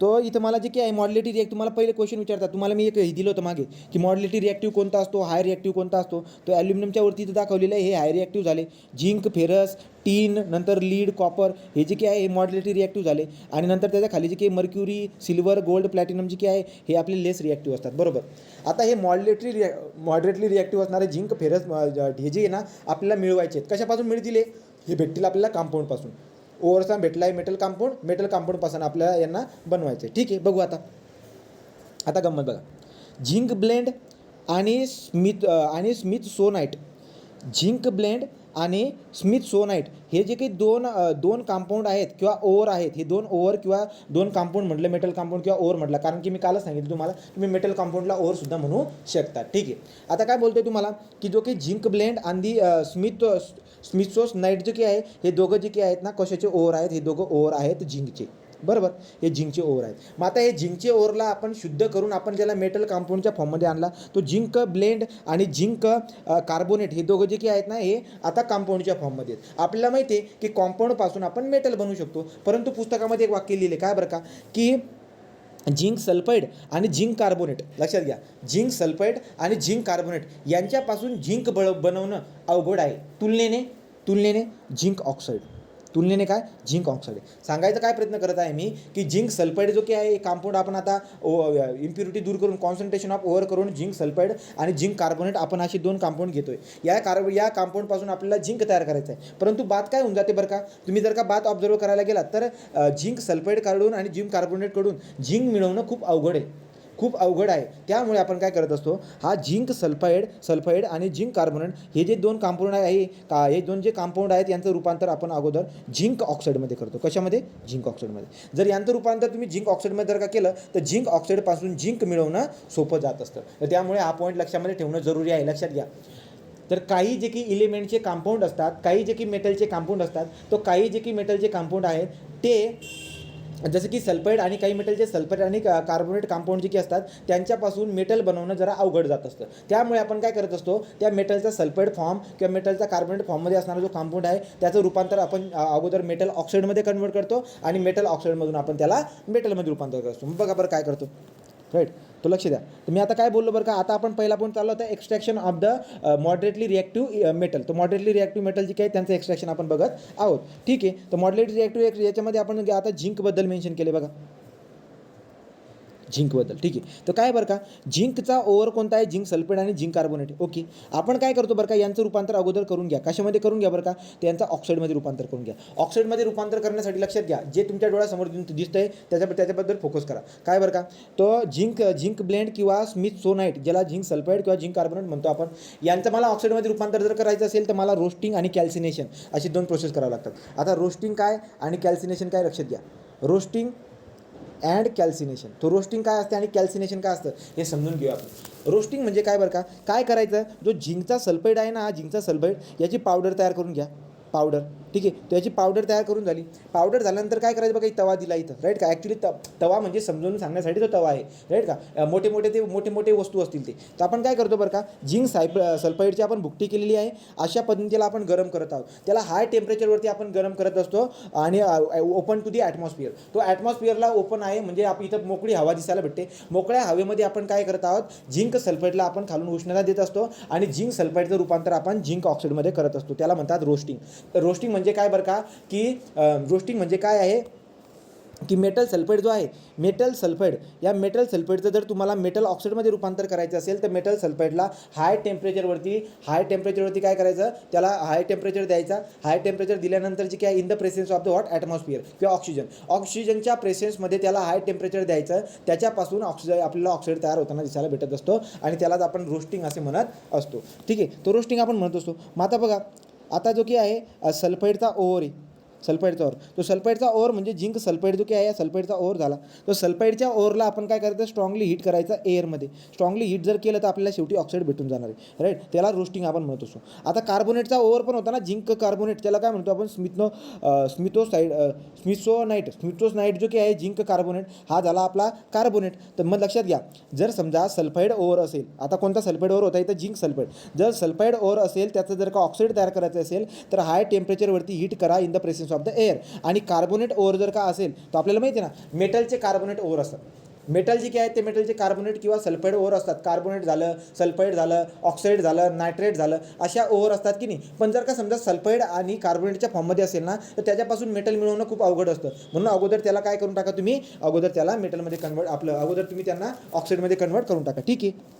तो इथं मला जे काय आहे मॉड्युलेटरी रिॲक्टिव्ह, तुम्हाला पहिले क्वेश्चन विचारतात. तुम्हाला मी एक हे दिलं होतं मागे की मॉड्युलेटरी रिॲक्टिव्ह कोणता असतो, हाय रिॲक्टिव्ह कोणता असतो. तो ॲल्युमिनियमच्या वरती इथं दाखवलेलं आहे, हे हाय रिॲक्टिव्ह झाले. झिंक, फेरस, टीन, नंतर लीड, कॉपर, हे जे काय आहे हे मॉड्युलेटरी रिॲक्टिव्ह झाले. आणि नंतर त्याच्या खाली जे काही मर्क्युरी, सिल्वर, गोल्ड, प्लॅटिनम जे काय आहे हे आपले लेस रिॲक्टिव्ह असतात, बरोबर. आता हे मॉडरेटली रिॲक्टिव्ह असणारे झिंक, फेरस हे जे आहे ना आपल्याला मिळवायचे आहेत. कशापासून मिळतील हे भेटतील आपल्याला कंपाऊंडपासून. ओव्हरचा भेटला आहे मेटल कंपाऊंडपासून आपल्याला यांना बनवायचं आहे. ठीक आहे, बघू आता गंमत बघा. झिंक ब्लेंड आणि स्मिथ सोनाईट. झिंक ब्लेंड आणि स्मिथ सोनाईट हे जे काही दोन कंपाऊंड आहेत किंवा ओव्हर आहेत, हे 2 ओव्हर किंवा 2 कंपाऊंड म्हटलं, मेटल कंपाऊंड किंवा ओव्हर म्हटलं, कारण की मी कालच सांगितलं तुम्हाला तुम्ही मेटल कंपाऊंडला ओव्हर सुद्धा म्हणू शकता. ठीक आहे, आता काय बोलतोय तुम्हाला की जो काही झिंक ब्लेंड आणि स्मिथसोनाईट जे काही आहे हे दोघं जे काही आहेत ना कशाचे ओव्हर आहेत, हे दोघं ओव्हर आहेत झिंकचे, बरोबर. हे झिंकचे ओव्हर आहेत. मग आता हे झिंकचे ओव्हरला आपण शुद्ध करून आपण ज्याला मेटल कंपाऊंडच्या फॉर्ममध्ये आणला, तो झिंक ब्लेंड आणि झिंक कार्बोनेट हे दोघं जे काही आहेत ना हे आता कंपाऊंडच्या फॉर्ममध्ये आहेत. आपल्याला माहिती आहे की कंपाऊंडपासून आपण मेटल बनवू शकतो, परंतु पुस्तकामध्ये एक वाक्य लिहिले काय बरं का, की झिंक सल्फाईड आणि झिंक कार्बोनेट, लक्षात घ्या, झिंक सल्फाईड आणि झिंक कार्बोनेट यांच्यापासून झिंक बनवणं अवघड आहे तुलनेने झिंक ऑक्साईड. तुलनेने काय, झिंक ऑक्साईड. सांगायचा काय प्रयत्न करत आहे मी की झिंक सल्फाईड जो काही आहे कंपाऊंड आपण आता इम्प्युरिटी दूर करून कॉन्सन्ट्रेशन ऑफ ओव्हर करून झिंक सल्फाईड आणि झिंक कार्बोनेट आपण अशी 2 कंपाऊंड घेतोय. या कंपाऊंडपासून आपल्याला झिंक तयार करायचं आहे. परंतु बात काय होऊन जाते बरं का, तुम्ही जर का बात ऑब्झर्व करायला गेलात तर झिंक सल्फाईड काढून आणि झिंक कार्बोनेटकडून झिंक मिळवणं खूप अवघड आहे. त्यामुळे आपण काय करत असतो, हा झिंक सल्फाईड आणि झिंक कार्बोनेट हे जे 2 कंपाऊंड आहे का, हे 2 जे कंपाऊंड आहेत यांचं रूपांतर आपण अगोदर झिंक ऑक्साईडमध्ये करतो. कशामध्ये, झिंक ऑक्साईडमध्ये. जर यांचं रूपांतर तुम्ही झिंक ऑक्साईडमध्ये जर का केलं तर झिंक ऑक्साईडपासून झिंक मिळवणं सोपं जात असतं. तर त्यामुळे हा पॉईंट लक्षामध्ये ठेवणं जरुरी आहे, लक्षात घ्या. तर काही जे की इलेमेंटचे कंपाऊंड असतात, काही जे की मेटलचे कंपाऊंड असतात, तो काही जे की मेटलचे कंपाऊंड आहेत ते जसं की सल्फाईड आणि काही मेटलचे सल्फाईड आणि कार्बोनेट कंपाऊंड जे की असतात त्यांच्यापासून मेटल बनवणं जरा अवघड जात असतं. त्यामुळे आपण काय करत असतो, त्या मेटलचा सल्फाईड फॉर्म किंवा मेटलचा कार्बोनेट फॉर्ममध्ये असणारा जो कंपाऊंड आहे त्याचं रूपांतर आपण अगोदर मेटल ऑक्साईडमध्ये कन्वर्ट करतो आणि मेटल ऑक्साईडमधून आपण त्याला मेटलमध्ये रूपांतर करतो. बघा बरं काय करतो, राईट. तो लक्ष द्या. तर मी आता काय बोललो बरं का, आता आपण पहिला पॉईंट चाललो होता extraction of the moderately reactive metal. तर मॉडरेटली रिॲक्टिव्ह मेटल जे काही त्यांचं एक्स्ट्रॅक्शन आपण बघत आहोत. ठीक आहे, तर मॉडरेटली रिॲक्टिव्ह याच्यामध्ये आपण आता झिंकबद्दल मेन्शन केले बघा. झिंकबद्दल, ठीक आहे. तर काय बरं का, झिंकचा ओव्हर कोणता आहे, झिंक सल्फेट आणि झिंक कार्बोनेट. ओके, आपण काय करतो बरं का, यांचं रूपांतर अगोदर करून घ्या. कशामध्ये करून घ्या बरं का, तर यांचा ऑक्साईडमध्ये रूपांतर करून घ्या. ऑक्साईडमध्ये रूपांतर करण्यासाठी लक्षात घ्या, जे तुमच्या डोळ्यासमोर दिसतंय त्याच्याबद्दल फोकस करा. काय बरं का, तो झिंक ब्लेंड किंवा स्मिथ सोनाइट, ज्याला झिंक सल्फाइड किंवा झिंक कार्बोनेट म्हणतो आपण, यांचं मला ऑक्साईडमध्ये रूपांतर जर करायचं असेल तर मला रोस्टिंग आणि कॅल्सिनेशन अशी 2 प्रोसेस करावं लागतात. आता रोस्टिंग काय आणि कॅल्सिनेशन काय लक्षात घ्या. रोस्टिंग अँड कॅल्सिनेशन, तो रोस्टिंग काय असते आणि कॅल्सिनेशन काय असतं हे समजून घेऊया आपण. रोस्टिंग म्हणजे काय बरं का, काय करायचं, जो झिंकचा सल्फाइड आहे ना, हा झिंकचा सल्फाइड याची पावडर तयार करून घ्या. पावडर, ठीक आहे. तर याची पावडर तयार करून झाली. पावडर झाल्यानंतर काय करायचं बघा, तवा दिला इथं, राईट का. ॲक्च्युली तवा म्हणजे समजून सांगण्यासाठी तो तवा आहे, राईट का. मोठे वस्तू असतील ते. तर आपण काय करतो बरं का, झिंक सल्फाइडची आपण भुकटी केलेली आहे, अशा पद्धतीला आपण गरम करत आहोत. त्याला हाय टेम्परेचरवरती आपण गरम करत असतो आणि ओपन टू दी ॲटमॉस्फिअर. तो ॲटमॉस्फिअरला ओपन आहे म्हणजे इथं मोकळी हवा दिसायला भेटते. मोकळ्या हवेमध्ये आपण काय करत आहोत, झिंक सल्फाइडला आपण खालून उष्णता देत असतो आणि झिंक सल्फाइडचं रूपांतर आपण झिंक ऑक्साईडमध्ये करत असतो. त्याला म्हणतात रोस्टिंग. तर रोस्टिंग म्हणजे काय बरं का, की रोस्टिंग म्हणजे काय आहे की मेटल सल्फाइड जो आहे, मेटल सल्फाइड, या मेटल सल्फाइडचं जर तुम्हाला मेटल ऑक्साईडमध्ये रूपांतर करायचं असेल तर मेटल सल्फाइडला हाय टेम्परेचरवरती काय करायचं, त्याला हाय टेम्परेचर द्यायचा. हाय टेम्परेचर दिल्यानंतर जे काय in the presence of the hot atmosphere किंवा ऑक्सिजनच्या प्रेसेन्समध्ये त्याला हाय टेम्परेचर द्यायचं. त्याच्यापासून आपल्याला ऑक्साईड तयार होताना दिसायला भेटत असतो आणि त्यालाच आपण रोस्टिंग असे म्हणत असतो, ठीक आहे. तो रोस्टिंग आपण म्हणत असतो. मग आता बघा, आता जो की आहे सल्फाइडचा ओव्हर आहे, सल्फाइडचा ओव्हर, तो सल्फाइडचा ओव्हर म्हणजे झिंक सल्फाइड जो की आहे, सल्फाइडचा ओव्हर झाला. तो सल्फाइडच्या ओव्हरला आपण काय करायचं, स्ट्रॉंगली हीट करायचं एअरमध्ये. स्ट्रॉंगली हीट जर केलं तर आपल्याला शेवटी ऑक्साईड भेटून जाणार आहे, राईट. त्याला रोस्टिंग आपण म्हणत असतो. आता कार्बोनेटचा ओव्हर पण होता ना, झिंक कार्बोनेट, त्याला काय म्हणतो आपण, स्मिथोसानाइट जो की आहे झिंक कार्बोनेट, हा झाला आपला कार्बोनेट. तर मग लक्षात घ्या, जर समजा सल्फाइड ओव्हर असेल, आता कोणता सल्फाइड ओव्हर होता इथं, झिंक सल्फाइड. जर सल्फाइड ओव्हर असेल, त्याचं जर का ऑक्साईड तयार करायचं असेल तर हाय टेम्परेचरवरती हीट करा in the presence of the air. आणि कार्बोनेट ओव्हर जर का असेल तर आपल्याला माहिती आहे ना, मेटलचे कार्बोनेट ओव्हर असतात. मेटल जे काय आहेत ते मेटलचे कार्बोनेट किंवा सल्फाइड ओव्हर असतात. कार्बोनेट झालं, सल्फाइड झालं, ऑक्साईड झालं, नायट्रेट झालं, अशा ओव्हर असतात की नाही. पण जर का समजा सल्फाइड आणि कार्बोनेटच्या फॉर्ममध्ये असेल ना, तर त्याच्यापासून मेटल मिळवणं खूप अवघड असतं. म्हणून अगोदर त्याला काय करून टाका तुम्ही, अगोदर त्याला मेटलमध्ये अगोदर तुम्ही त्यांना ऑक्साईडमध्ये कन्वर्ट करून टाका, ठीक आहे.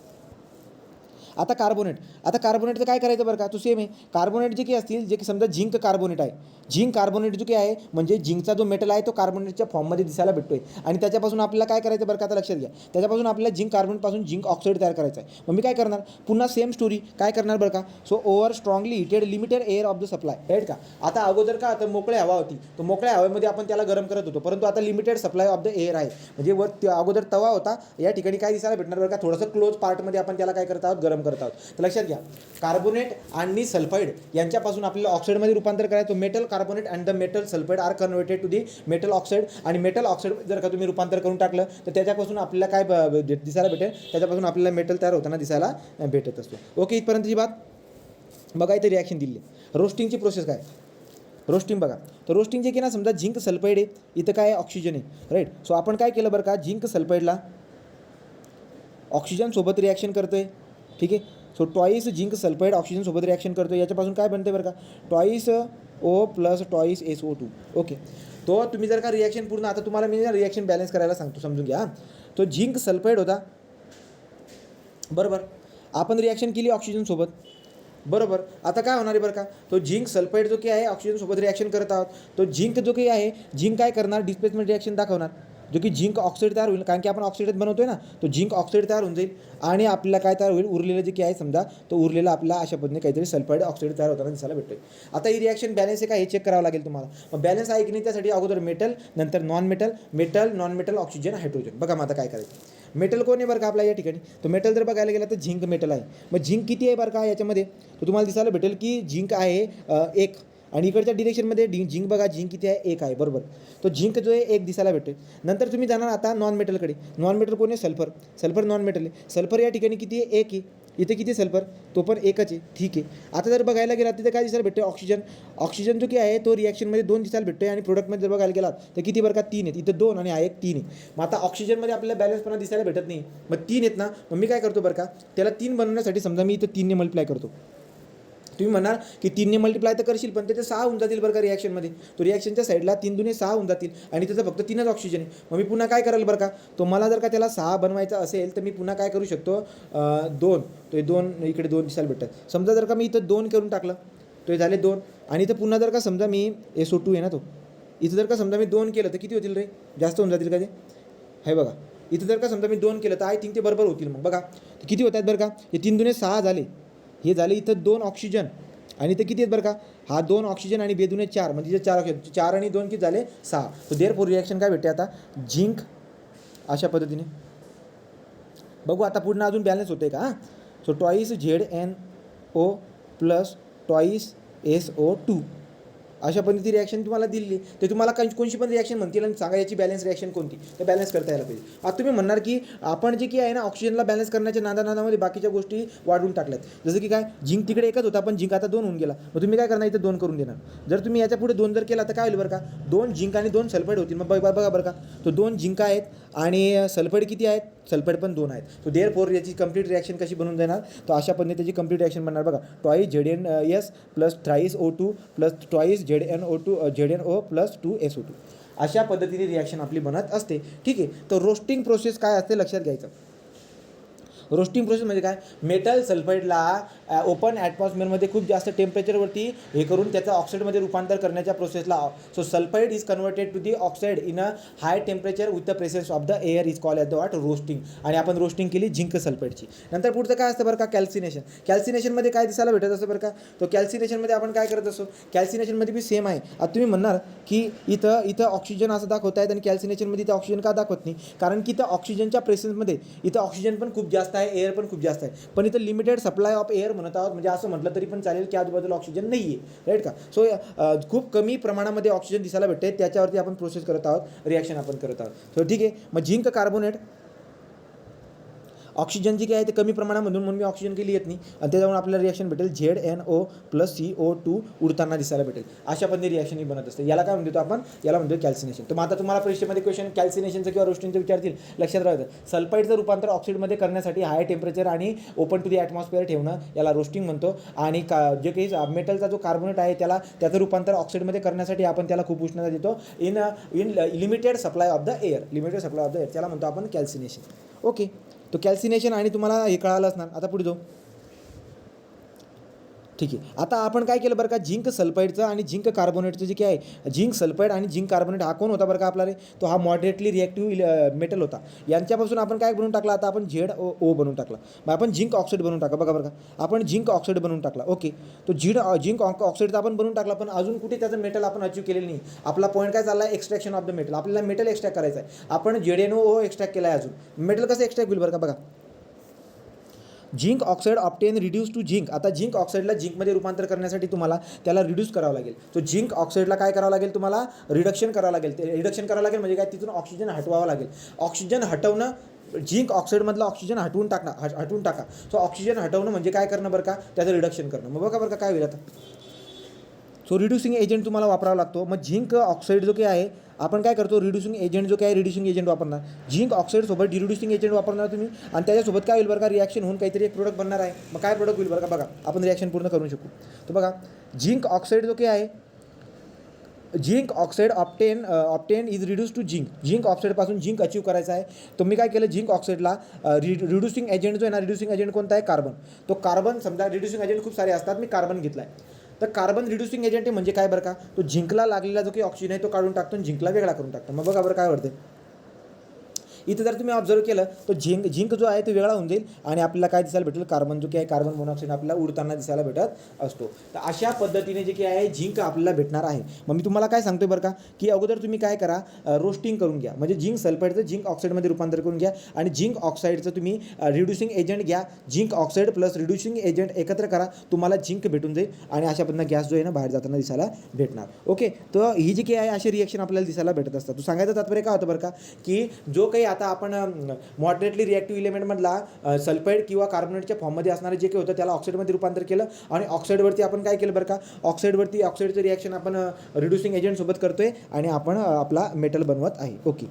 आता कार्बोनेटचं काय करायचं बरं का, तो सेम आहे. कार्बोनेट जे की असतील, जे की समजा झिंक कार्बोनेट आहे, झिंक कार्बोनेट जो की आहे म्हणजे झिंकचा जो मेटल आहे तो कार्बोनेटच्या फॉर्ममध्ये दिसायला भेटतोय आणि त्याच्यापासून आपल्याला काय करायचं बरं का, आता लक्षात घ्या, त्याच्यापासून आपल्याला झिंक कार्बोनेटपासून झिंक ऑक्साईड तयार करायचं आहे. मग मी काय करणार, पुन्हा सेम स्टोरी काय करणार बरं का. So over strongly heated limited air of the supply, right का. आता अगोदर का, आता मोकळी हवा होती, तर मोकळ्या हवेमध्ये आपण त्याला गरम करत होतो, परंतु आता limited supply of the air आहे. म्हणजे अगोदर तवा होता, या ठिकाणी काय दिसायला भेटणार बरं का, थोडंसं क्लोज पार्टमध्ये आपण त्याला काय करत आहोत, गरम करत आहोत. तर लक्षात घ्या, कार्बोनेट आणि सल्फाइड यांच्यापासून आपल्याला ऑक्साईडमध्ये रूपांतर करायचं. Metal carbonate and the metal sulphide are converted to the metal oxide. आणि मेटल ऑक्साईड जर का तुम्ही रूपांतर करून टाकलं तर त्याच्यापासून आपल्याला काय दिसायला भेटेल, त्याच्यापासून आपल्याला मेटल तयार होताना दिसायला भेटत असतो. ओके, इथपर्यंतची बात. बघा इथे रिॲक्शन दिली. रोस्टिंगची प्रोसेस काय, रोस्टिंग बघा. तर रोस्टिंग जे की ना, समजा झिंक सल्फाइड आहे, इथं काय ऑक्सिजन आहे, राईट. सो आपण काय केलं बरं का, झिंक सल्फाइडला ऑक्सिजनसोबत रिॲक्शन करतो आहे, ठीक आहे. सो टॉईस झिंक सल्फाइड ऑक्सिजनसोबत रिॲक्शन करतो, याच्यापासून काय बनते बरं का, twice O plus twice SO2. Okay, तो तुम्ही जर का रिॲक्शन पूर्ण, आता तुम्हाला मी रिॲक्शन बॅलन्स करायला सांगतो, समजून घ्या. तो झिंक सल्फाइड होता, बरोबर, आपण रिॲक्शन केली ऑक्सिजनसोबत, बरोबर. आता काय होणार आहे बरं का, तो झिंक सल्फाइड जो की आहे ऑक्सिजनसोबत रिॲक्शन करत आहोत, तो झिंक जो की आहे, झिंक काय करणार, डिस्प्लेसमेंट रिॲक्शन दाखवणार, जो की झिंक ऑक्साईड तयार होईल, कारण की आपण ऑक्सिडेट बनवतोय ना, तो झिंक ऑक्साईड तयार होऊन जाईल आणि आपल्याला काय तयार होईल, उरलेलं जे की आहे समजा, तो उरलेला आपला अशा पद्धतीने काहीतरी सल्फाइड ऑक्साईड तयार होताना दिसायला भेटतोय. आता ही रिॲक्शन बॅलन्स आहे का हे चेक करावं लागेल तुम्हाला. मग बॅलन्स आहे की नाही, त्यासाठी अगोदर मेटल, नंतर नॉन मेटल, ऑक्सिजन, हायड्रोजन. बघा मग आता काय करायचं. मेटल कोण आहे बरं का आपल्या या ठिकाणी, तो मेटल जर बघायला गेला तर झिंक मेटल आहे. मग झिंक किती आहे बरं का याच्यामध्ये, तर तुम्हाला दिसायला भेटेल की झिंक आहे 1, आणि इकडच्या डिरेक्शनमध्ये झिंक बघा, झिंक किती आहे, 1 आहे, बरोबर. तो झिंक जो आहे 1 दिसायला भेटेल. नंतर तुम्ही जाणार आता नॉन मेटलकडे. नॉन मेटल कोण आहे, सल्फर नॉन मेटल आहे. सल्फर या ठिकाणी किती आहे, 1 आहे. इथे किती सल्फर, तो पण 1च आहे, ठीक आहे. आता जर बघायला गेला तिथे काय दिसायला भेटते, ऑक्सिजन जो की आहे तो रिॲक्शनमध्ये 2 दिसायला भेटतो आणि प्रोडक्टमध्ये जर बघायला गेलात तर किती बरं का, 3 आहेत. इथं 2 आणि हा एक 3 आहे. मग आता ऑक्सिजनमध्ये आपल्याला बॅलन्सपणा दिसायला भेटत नाही, मग 3 आहेत ना, मग मी काय करतो बरं का, त्याला 3 बनवण्यासाठी समजा मी इथं 3ने मल्टिप्लाय करतो. तुम्ही म्हणाल की 3ने मल्टिप्लाय तर करशील पण त्याचे 6 होऊन जातील बरं का रिॲक्शनमध्ये. तो रिॲक्शनच्या साईडला 3 दुने 6 होऊन जातील आणि त्याचं फक्त 3च ऑक्सिजन आहे. मग मी पुन्हा काय कराल बरं का, तो मला जर का त्याला 6 बनवायचा असेल तर मी पुन्हा काय करू शकतो, 2, तो 2 इकडे 2 दिसायला भेटतात. समजा जर का मी इथं 2 करून टाकलं, तो झाले 2 आणि इथं पुन्हा जर का समजा मी SO2 आहे ना तो, इथं जर का समजा मी 2 केलं तर किती होतील रे, जास्त होऊन जातील का ते, हे बघा. इथं जर का समजा मी 2 केलं तर आय थिंक ते बरोबर होतील. मग बघा किती होत आहेत बरं का, हे 3 दुने 6 झाले, हे झाले इथं 2 ऑक्सिजन आणि ते किती आहेत बरं का, हा 2 ऑक्सिजन आणि बेदुने 4 म्हणजे 4 ऑक्सिजन, 4 आणि 2 किती झाले 6. तर देअरफॉर रिॲक्शन काय भेटते आता, झिंक अशा पद्धतीने. बघू आता पुढनं अजून बॅलन्स होते का. हां, so twice ZnO plus twice SO2 अशा पद्धतीची रिॲक्शन तुम्हाला दिली. ते तुम्हाला कोणची पण रिॲक्शन म्हणतील आणि सांगा याची बॅलन्स रिॲक्शन कोणती, तर बॅलन्स करता यायला पाहिजे. आता तुम्ही म्हणणार की आपण जे की आहे ना ऑक्सिजनला बॅलन्स करण्याच्या नादामध्ये बाकीच्या गोष्टी वाढवून टाकल्यात. जसं की काय, झिंक तिकडे एकच होता पण झिंक आता 2 होऊन गेला. मग तुम्ही काय करणार, इथं 2 करून देणार. जर तुम्ही याच्या पुढे 2 जर केला तर काय होईल बरं का, 2 झिंक आणि 2 सल्फाईड होतील. मग बघा बरं का, तो 2 झिंक आहेत आणि सल्फाईड किती आहेत, सल्फाईड पण 2 आहेत. सो देअरफॉर याची कंप्लीट रिॲक्शन कशी बनवून देणार, तर अशा पद्धतीने त्याची कंप्लीट रिॲक्शन बनणार. बघा, twice ZnS plus thrice O2 plus twice ZnO plus 2 SO2 अशा पद्धतीने रिॲक्शन आपली बनत असते. ठीक आहे. तर रोस्टिंग प्रोसेस काय असते लक्षात घ्यायचं. रोस्टिंग प्रोसेस म्हणजे काय, मेटल सल्फाईडला ओपन ॲटमॉस्फिअरमध्ये खूप जास्त टेम्परेचरवरती हे करून त्याचं ऑक्साईडमध्ये रूपांतर करण्याच्या प्रोसेसला, so sulphide is converted to the oxide in a high temperature with the presence of the air is call at the what roasting. आणि आपण रोस्टिंग केली झिंक सल्फाईडची. नंतर पुढचं काय असतं बरं का, कॅल्सिनेशन. कॅल्सिनेशनमध्ये काय दिसायला भेटत असतं बरं का, तो कॅल्सिनेशनमध्ये आपण काय करत असतो, कॅल्सिनेशनमध्ये बी सेम आहे. आता तुम्ही म्हणणार की इथं ऑक्सिजन असं दाखवत आहेत आणि कॅल्सिनेशनमध्ये इथं ऑक्सिजन का दाखवत नाही, कारण की इथं ऑक्सिजनच्या प्रेसेन्समध्ये इथं ऑक्सिजन पण खूप जास्त आहे, एअर पण खूप जास्त आहे, पण इथं लिमिटेड सप्लाय ऑफ एअर म्हणत आहोत. म्हणजे असं म्हटलं तरी पण चालेल की आजूबाजूला ऑक्सिजन नाही आहे, राईट का. सो खूप कमी प्रमाणामध्ये ऑक्सिजन दिसायला भेटते, त्याच्यावरती आपण प्रोसेस करत आहोत, रिॲक्शन आपण करत आहोत. सो ठीक आहे. मग झिंक कार्बोनेट ऑक्सिजन जी काय आहे ते कमी प्रमाणामधून म्हणून मी ऑक्सिजन केली येत नाही आणि त्याच्यामुळे आपल्याला रिॲक्शन भेटेल ZnO प्लस CO2 उडताना दिसायला भेटेल. अशा पद्धतीने रिॲक्शन ही बनत असते. याला काय म्हणतो आपण, याला म्हणतो कॅल्सिनेशन. तर मग आता तुम्हाला परीक्षेमध्ये क्वेश्चन कॅल्सिनेशनचं किंवा रोस्टिंगचं विचारतील, लक्षात राहायचं. सल्फाईडचं रूपांतर ऑक्साईडमध्ये करण्यासाठी हाय टेम्परेचर आणि ओपन टू दी ॲटमॉस्फिअर ठेवणं याला रोस्टिंग म्हणतो. आणि जे काही मेटलचा जो कार्बोनेट आहे त्याचं रूपांतर ऑक्साईडमध्ये करण्यासाठी आपण त्याला खूप उष्णता देतो in limited supply of the air, त्याला म्हणतो आपण कॅल्सिनेशन. ओके. तो कॅल्सिनेशन आणि तुम्हाला हे कळालं असणार. आता पुढे जाऊ. ठीक आहे. आता आपण काय केलं बरं का, झिंक सल्फाईडचं आणि झिंक कार्बोनेटचं जे काय आहे, झिंक सल्फाईड आणि झिंक कार्बोनेट हा कोण होता बरं का आपला रे, तो हा मॉडरेटली रिॲक्टिव्ह मेटल होता. यांच्यापासून आपण काय बनवून टाकला, आता आपण ZO बनवून टाकला. मग आपण झिंक ऑक्साईड बनवून टाका. बघा बरं का, आपण झिंक ऑक्साईड बनवून टाकला. ओके. तो झिंक ऑक्साईडचा आपण बनवून टाकला, पण अजून कुठे त्याचं मेटल आपण अचीव केलेलं नाही. आपला पॉईंट काय चालला, एक्स्ट्रॅक्शन ऑफ द मेटल. आपल्याला मेटल एक्स्ट्रॅक्ट करायचं आहे. आपण ZnO एक्स्ट्रॅक्ट केला आहे. अजून मेटल कसं एक्स्ट्रॅक्ट होईल बरं का, बघा. Zinc oxide obtain reduce to zinc. आता झिंक ऑक्साईडला झिंकमध्ये रूपांतर करण्यासाठी तुम्हाला त्याला रिड्यूस करावं लागेल. तो झिंक ऑक्साईडला काय करावं लागेल, तुम्हाला रिडक्शन करावं लागेल. ते रिडक्शन करावं लागेल म्हणजे काय, तिथून ऑक्सिजन हटवावं लागेल. ऑक्सिजन हटवणं, झिंक ऑक्साईडमधलं ऑक्सिजन हटवून टाका. सो ऑक्सिजन हटवणं म्हणजे काय करणं बरं का, त्याचं रिडक्शन करणं. मग बघा बरं का काय होईल आता. सो रिड्युसिंग एजंट तुम्हाला वापरावा लागतो. मग झिंक ऑक्साईड जो काही आहे, आपण काय करतो, रिड्युसिंग एजंट जो काय, रिड्युसिंग एजंट वापरणार. झिंक ऑक्साईडसोबत रिड्युसिंग एजंट वापरणार तुम्ही आणि त्याच्यासोबत काय होईल बरं का, रिॲक्शन होऊन काहीतरी एक प्रोडक्ट बनणार आहे. मग काय प्रोडक्ट होईल बरं का, बघा आपण रिॲक्शन पूर्ण करू शकू. तर बघा, झिंक ऑक्साईड जो काही आहे, zinc oxide obtain is reduce to zinc. Zinc ऑक्साईडपासून झिंक अचीव करायचा आहे. तर मी काय केलं, झिंक ऑक्साईडला रिड्युसिंग एजंट जो आहे ना, रिड्युसिंग एजंट कोणता आहे, कार्बन. तो कार्बन, समजा रिड्युसिंग एजंट खूप सारे असतात, मी कार्बन घेतला आहे. तर कार्बन रिड्युसिंग एजंट म्हणजे काय बरं का, तो झिंकला लागलेला जो काही ऑक्सिजन आहे तो काढून टाकतो आणि झिंकला वेगळा करून टाकतो. मग बघा बरं काय होतं. इथं जर तुम्ही ऑब्झर्व केलं तर झिंक जो आहे तो वेगळा होऊन जाईल आणि आपल्याला काय दिसायला भेटेल, कार्बन जो काही आहे, कार्बन मोनॉक्साईड आपल्याला उडताना दिसायला भेटत असतो. तर अशा पद्धतीने जे काही आहे झिंक आपल्याला भेटणार आहे. मग मी तुम्हाला काय सांगतोय बरं का, की अगोदर तुम्ही काय करा, रोस्टिंग करून घ्या. म्हणजे झिंक सल्फाईडचं झिंक ऑक्साईडमध्ये रूपांतर करून घ्या आणि झिंक ऑक्साईडचं तुम्ही रिड्युसिंग एजंट घ्या. Zinc oxide plus reducing agent एकत्र करा, तुम्हाला झिंक भेटून जाईल आणि अशा पद्धतीने गॅस जो आहे ना बाहेर जाताना दिसायला भेटणार. ओके. तर ही जी काही आहे अशी रिॲक्शन आपल्याला दिसायला भेटत असतात. तो सांगायचं तात्पर्य काय होतं बरं का, की जो काही आता आपण मॉडरेटली रिॲक्टिव्ह इलेमेंटमधला सल्फाईड किंवा कार्बोनेटच्या फॉर्ममध्ये असणारे जे काही होतं त्याला ऑक्साईडमध्ये रूपांतर केलं आणि ऑक्साईडवरती आपण काय केलं बरं का, ऑक्साईडचं रिॲक्शन आपण रिड्युसिंग एजंटसोबत करतोय आणि आपण आपला मेटल बनवत आहे. ओके.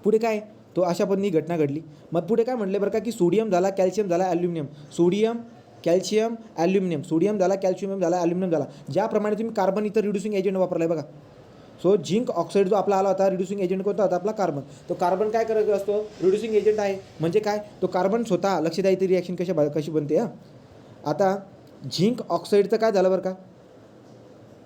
पुढे काय, तो अशा पद्धतीने घटना घडली. मग पुढे काय म्हटले बरं का, की सोडियम झाला, कॅल्शियम झाला, aluminium. Sodium calcium aluminium, sodium झाला, कॅल्शियम झाला, ॲल्युमिनियम झाला. ज्याप्रमाणे तुम्ही कार्बन इथं रिड्युसिंग एजंट वापरला आहे बघा. सो झिंक ऑक्साईड जो आपला आला होता रिड्युसिंग एजंट कोणता होता आपला कार्बन. तो कार्बन काय करत असतो रिड्युसिंग एजंट आहे. म्हणजे काय तो कार्बन स्वतः लक्ष द्या इथे रिॲक्शन कशी बनते. आता झिंक ऑक्साईडचं काय झालं बरं का,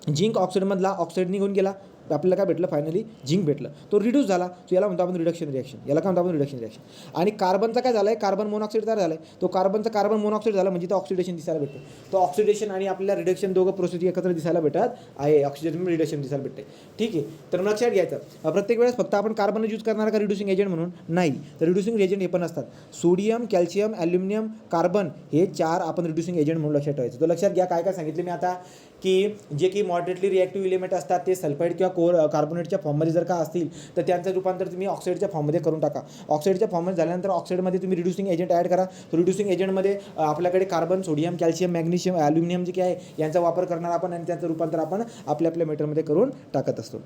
झिंक ऑक्साईडमधला ऑक्साईड निघून गेला, आपल्याला काय भेटलं फायनली झिंक भेटलं, तो रिड्यूस झाला. सो याला म्हणतो आपण रिडक्शन रिॲक्शन, याला काय म्हणतो आपण रिडक्शन रिॲक्शन. आणि कार्बनचा काय झालं आहे कार्बन मोनॉक्साईड तयार झालं आहे. तो कार्बनचा कार्बन मोनॉक्साईड झाला म्हणजे तो ऑक्सिडेशन दिसायला भेटते. तो ऑक्सिडेशन आणि आपल्याला रिडक्शन दोघं प्रोसेस एकत्र दिसायला भेटत आहे. ऑक्सिजन रिडक्शन दिसायला भेटते. ठीक आहे, तर लक्षात घ्यायचं प्रत्येक वेळेस फक्त आपण कार्बन यूज करणार का रिड्युसिंग एजंट म्हणून नाही, तर रिड्युसिंग एजंट हे पण असतात. सोडियम, कॅल्शियम, ॲल्युमिनियम, कार्बन हे 4 आपण रिड्युसिंग एजंट म्हणून लक्षात ठेवायचं. तो लक्षात घ्या काय काय सांगितले मी आता, की जे की मॉडरेटली रिॲक्टिव्ह एलिमेंट असतात ते सल्फाईड किंवा कार्बोनेटच्या फॉर्ममध्ये जर का असतील तर त्यांचं रूपांतर तुम्ही ऑक्साईडच्या फॉर्ममध्ये करून टाका. ऑक्साईडच्या फॉर्ममध्ये झाल्यानंतर ऑक्साईडमध्ये तुम्ही रिड्युसिंग एजंट ॲड करा. तर रिड्युसिंग एजंटमध्ये आपल्याकडे carbon, sodium, calcium, magnesium, aluminium जे काय आहे यांचा वापर करणार आपण आणि त्यांचं रूपांतर आपण आपल्या मेटरमध्ये करून टाकत असतो.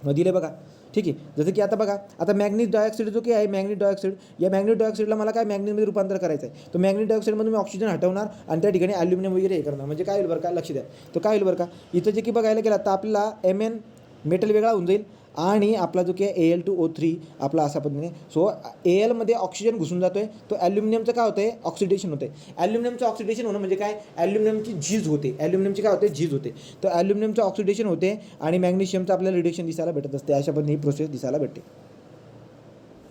मग दिले बघा. ठीक आहे, जसं की आता बघा, आता मॅग्नीज डायऑक्साईड जो काही आहे मॅग्नीज डायऑक्साईड, या मॅग्नीज डायऑक्साईडला मला काय मॅग्नीजमध्ये रूपांतर करायचं आहे. तो मॅग्नीज डायऑक्साईडमधून मी ऑक्सिजन हटवणार आणि त्या ठिकाणी ॲल्युमिनियम वगैरे हे करणार. म्हणजे काय होईल बरं का, लक्ष द्या. तो काय होईल बरं का, इथं जे की बघायला गेलं तर आपल्याला Mn मेटल वेगळा होऊन जाईल आणि आपला जो की Al2O3 आपला असा पद्धतीने. सो Alमध्ये ऑक्सिजन घुसून जातो आहे, तो ॲल्युमिनियमचं काय होतं आहे ऑक्सिडेशन होतं आहे. ॲल्युमिनियमचं ऑक्सिडेशन होणं म्हणजे काय, ॲल्युमिनियमची झीज होते, ॲल्युमिनियमची काय होते झीज होते. तर ॲल्युमिनियमचं ऑक्सिडेशन होते आणि मॅग्नेशियमचं आपल्याला रिडक्शन दिसायला भेटत असते. अशा पद्धतीने ही प्रोसेस दिसायला भेटते.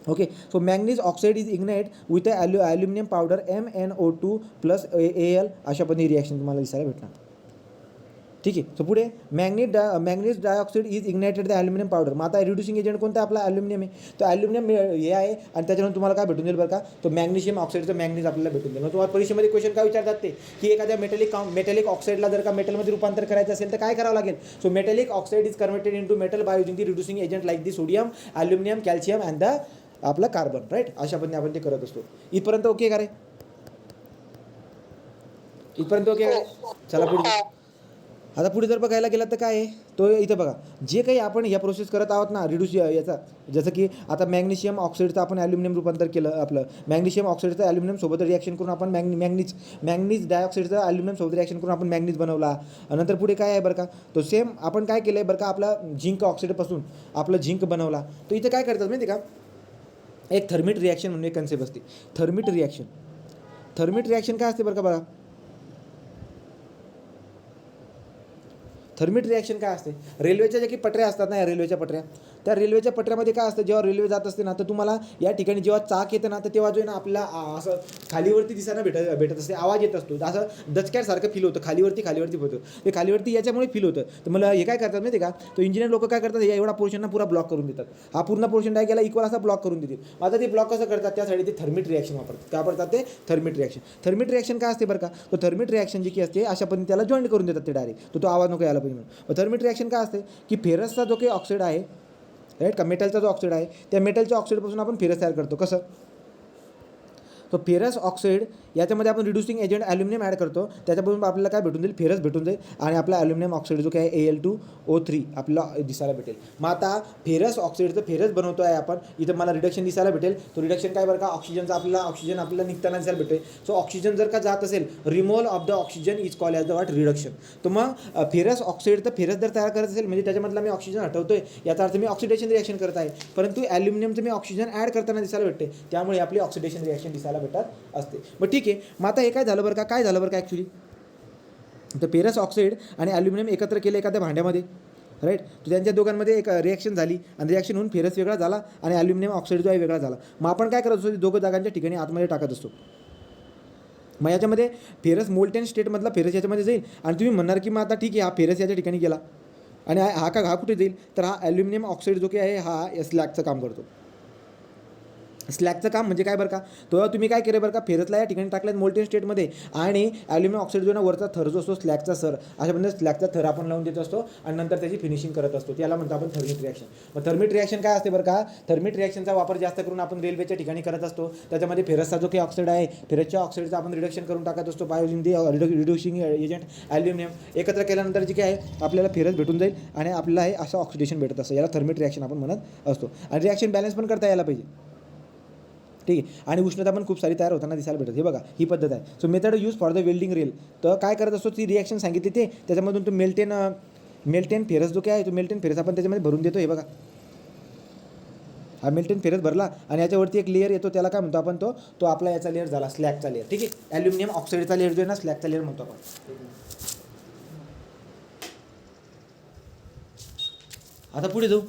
Okay, so manganese oxide is ignite with aluminium powder MnO2 + Al अशा पद्धतीने रिॲक्शन तुम्हाला दिसायला भेटणार. ठीक आहे, सो पुढे manganese dioxide is ignited the aluminium powder. मग आता रिड्युसिंग एजंट कोणता आपला ॲल्युमिनियम आहे. तो ॲल्युमिनियम हे आहे आणि त्याच्यानंतर तुम्हाला काय भेटून जाईल बरं का, तो मॅग्नेशियम ऑक्साईडचं मॅग्नीज आपल्याला भेटून जाईल. मग तुम्हाला परीक्षेमध्ये क्वेश्चन काय विचारतात ते, की एखाद्या मेटॅलिक ऑक्साईडला जर का मेटलमध्ये रूपांतर करायचं असेल तर काय करावं लागेल. So metallic oxide is converted into metal by using the reducing agent like the sodium, aluminium, calcium and the आपलं कार्बन. राईट, अशा पद्धतीने आपण ते करत असतो. इथपर्यंत ओके का रे, इथपर्यंत ओके का रे. चला पुढे. आता पुढे जर बघायला गेलं तर काय आहे, तो इथं बघा जे काही आपण या प्रोसेस करत आहोत ना रिड्यूस याचा, जसं की आता मॅग्नेशियम ऑक्साईडचं आपण ॲल्युमिनियम रूपांतर केलं. आपलं मॅग्नेशियम ऑक्साईडचं ॲल्युमिनियम सोबत रिॲक्शन करून आपण मॅग्नीज डायऑक्साईडचं ॲल्युमिनियम सोबत रिॲक्शन करून आपण मॅग्नीज बनवला. नंतर पुढे काय आहे बरं का, तो सेम आपण काय केलं आहे बरं का, आपला झिंक ऑक्साईडपासून आपलं झिंक बनवला. तो इथं काय करतात माहिती का, एक थर्मिट रिॲक्शन म्हणून एक कन्सेप्ट असते. थर्मिट रिॲक्शन काय असते बरं का बघा. थर्मिट रिॲक्शन काय असते, रेल्वेच्या ज्या की पटऱ्या असतात ना, या रेल्वेच्या पटऱ्या, त्या रेल्वेच्या पटऱ्यामध्ये काय असतं, जेव्हा रेल्वे जात असते ना तर तुम्हाला या ठिकाणी जेव्हा चाक येतं ना तर तेव्हा जो आहे ना आपल्याला असं खालीवरती दिसायला भेटत असते, आवाज येत असतो, असं दचक्यासारखं फील होतं, खालीवरती होतं. ते खालीवरती याच्यामुळे फील होतं. तर मला हे काय करतात माहिती का, तो इंजिनियर लोक काय करतात, या एवढा पोर्शनना पुरा ब्लॉक करून देतात. हा पूर्ण पोर्शन काय केला इक्वल असा ब्लॉक करून देतील. आता ते ब्लॉक कसं करतात, त्यासाठी ते थर्मिट रिॲक्शन वापरतात. काय वापरतात ते थर्मिट रिॲक्शन काय असते बरं का, तो थर्मिट रिॲक्शन जी की असते अशा पद्धतीने त्याला जॉईंट करून देतात ते डायरेक्ट, तो आवाज नको यायला पाहिजे म्हणून. थर्मिट रिॲक्शन काय असते, की फेरसचा जो काही ऑक्साईड आहे राईट का, मेटलचा जो ऑक्साईड आहे त्या मेटलच्या ऑक्साईडपासून आपण फेरस तयार करतो. कसं, तो फेरस ऑक्साईड याच्यामध्ये आपण रिड्युसिंग एजंट ॲल्युमिनियम ॲड करतो, त्याच्यापासून आपल्याला काय भेटून जाईल, फेरस भेटून जाईल आणि आपला ॲल्युमिनियम ऑक्साईड जो काय आहे Al2O3 आपल्याला दिसायला भेटेल. मग आता फेरस ऑक्साईडचं फेरस बनवतो आहे आपण, इथं मला रिडक्शन दिसायला भेटेल. तो रिडक्शन काय बरं का, ऑक्सिजनचा ऑक्सिजन आपल्याला निघताना दिसायला भेटेल. सो ऑक्सिजन जर का जात असेल, removal of the oxygen is called as the what reduction. तर मग फेरस ऑक्साईडचं फेरस जर तयार करत असेल म्हणजे त्याच्यामधला मी ऑक्सिजन हटवतोय, याचा अर्थ मी ऑक्सिडेशन रिॲक्शन करत आहे. परंतु ॲल्युमिनियमचं मी ऑक्सिजन ॲड करताना दिसायला भेटते, त्यामुळे आपली ऑक्सिडेशन रिॲक्शन दिसायला भेटत असते. मग ठीक आहे, मग आता हे काय झालं बरं का, ॲक्च्युली तर फेरस ऑक्साईड आणि ॲल्युमिनियम एकत्र केले एखाद्या भांड्यामध्ये राईट. तर त्यांच्या दोघांमध्ये एक रिॲक्शन झाली आणि रिॲक्शन होऊन फेरस वेगळा झाला आणि ॲल्युमिनियम ऑक्साईड जो आहे वेगळा झाला. मग आपण काय करत असतो, दोघं जागांच्या ठिकाणी आतमध्ये टाकत असतो. मग याच्यामध्ये फेरस मोल्टेन स्टेटमधला फेरस याच्यामध्ये जाईल आणि तुम्ही म्हणणार की मग आता ठीक आहे, हा फेरस याच्या ठिकाणी गेला आणि हा कुठे जाईल, तर हा ॲल्युमिनियम ऑक्साईड जो काही आहे हा स्लॅगचं काम करतो. स्लॅगचं काम म्हणजे काय बरं का, तो तुम्ही काय केलं बरं का, फेरसला या ठिकाणी टाकल्यात मोल्टेन स्टेटमध्ये आणि ॲल्युमिनियम ऑक्साईड जो ना वरचा थर जो असतो स्लॅगचा सर, अशा म्हणजे स्लॅगचा थर आपण लावून देत असतो आणि नंतर त्याची फिनिशिंग करत असतो. त्याला म्हणतो आपण थर्मिट रिॲक्शन. मग थर्मिट रिॲक्शन काय असते बरं का, थर्मिट रिॲक्शनचा वापर जास्त करून आपण रेल्वेच्या ठिकाणी करत असतो. त्याच्यामध्ये फेरसचा जो काही ऑक्साईड आहे, फेरसच्या ऑक्साईडचं आपण रिडक्शन करून टाकत असतो by using the reducing agent aluminium. एकत्र केल्यानंतर जे काय आहे आपल्याला फेरस भेटून जाईल आणि आपल्याला हे असं ऑक्सिडेशन भेटत असतं. याला थर्मिट रिॲक्शन आपण म्हणत असतो. आणि रिॲक्शन बॅलन्स पण करता यायला पाहिजे. ठीक आहे. आणि उष्णता पण खूप सारी तयार होताना दिसायला भेटत. हे बघा ही पद्धत आहे. So method use for the welding rail. तर काय करत असतो ती रिॲक्शन सांगितली ते त्याच्यामधून तो मेल्टेन फेरस जो काय आहे तो मेल्टेन फेरस आपण त्याच्यामध्ये भरून देतो. हे बघा हा मेल्टेन फेरस भरला आणि याच्यावरती एक लेअर येतो त्याला काय म्हणतो आपण तो आपला याचा लेअर झाला स्लॅगचा लेअर. ठीक आहे. ॲल्युमिनियम ऑक्साईडचा लेअर जो आहे ना स्लॅगचा लेअर म्हणतो आपण. आता पुढे जाऊ.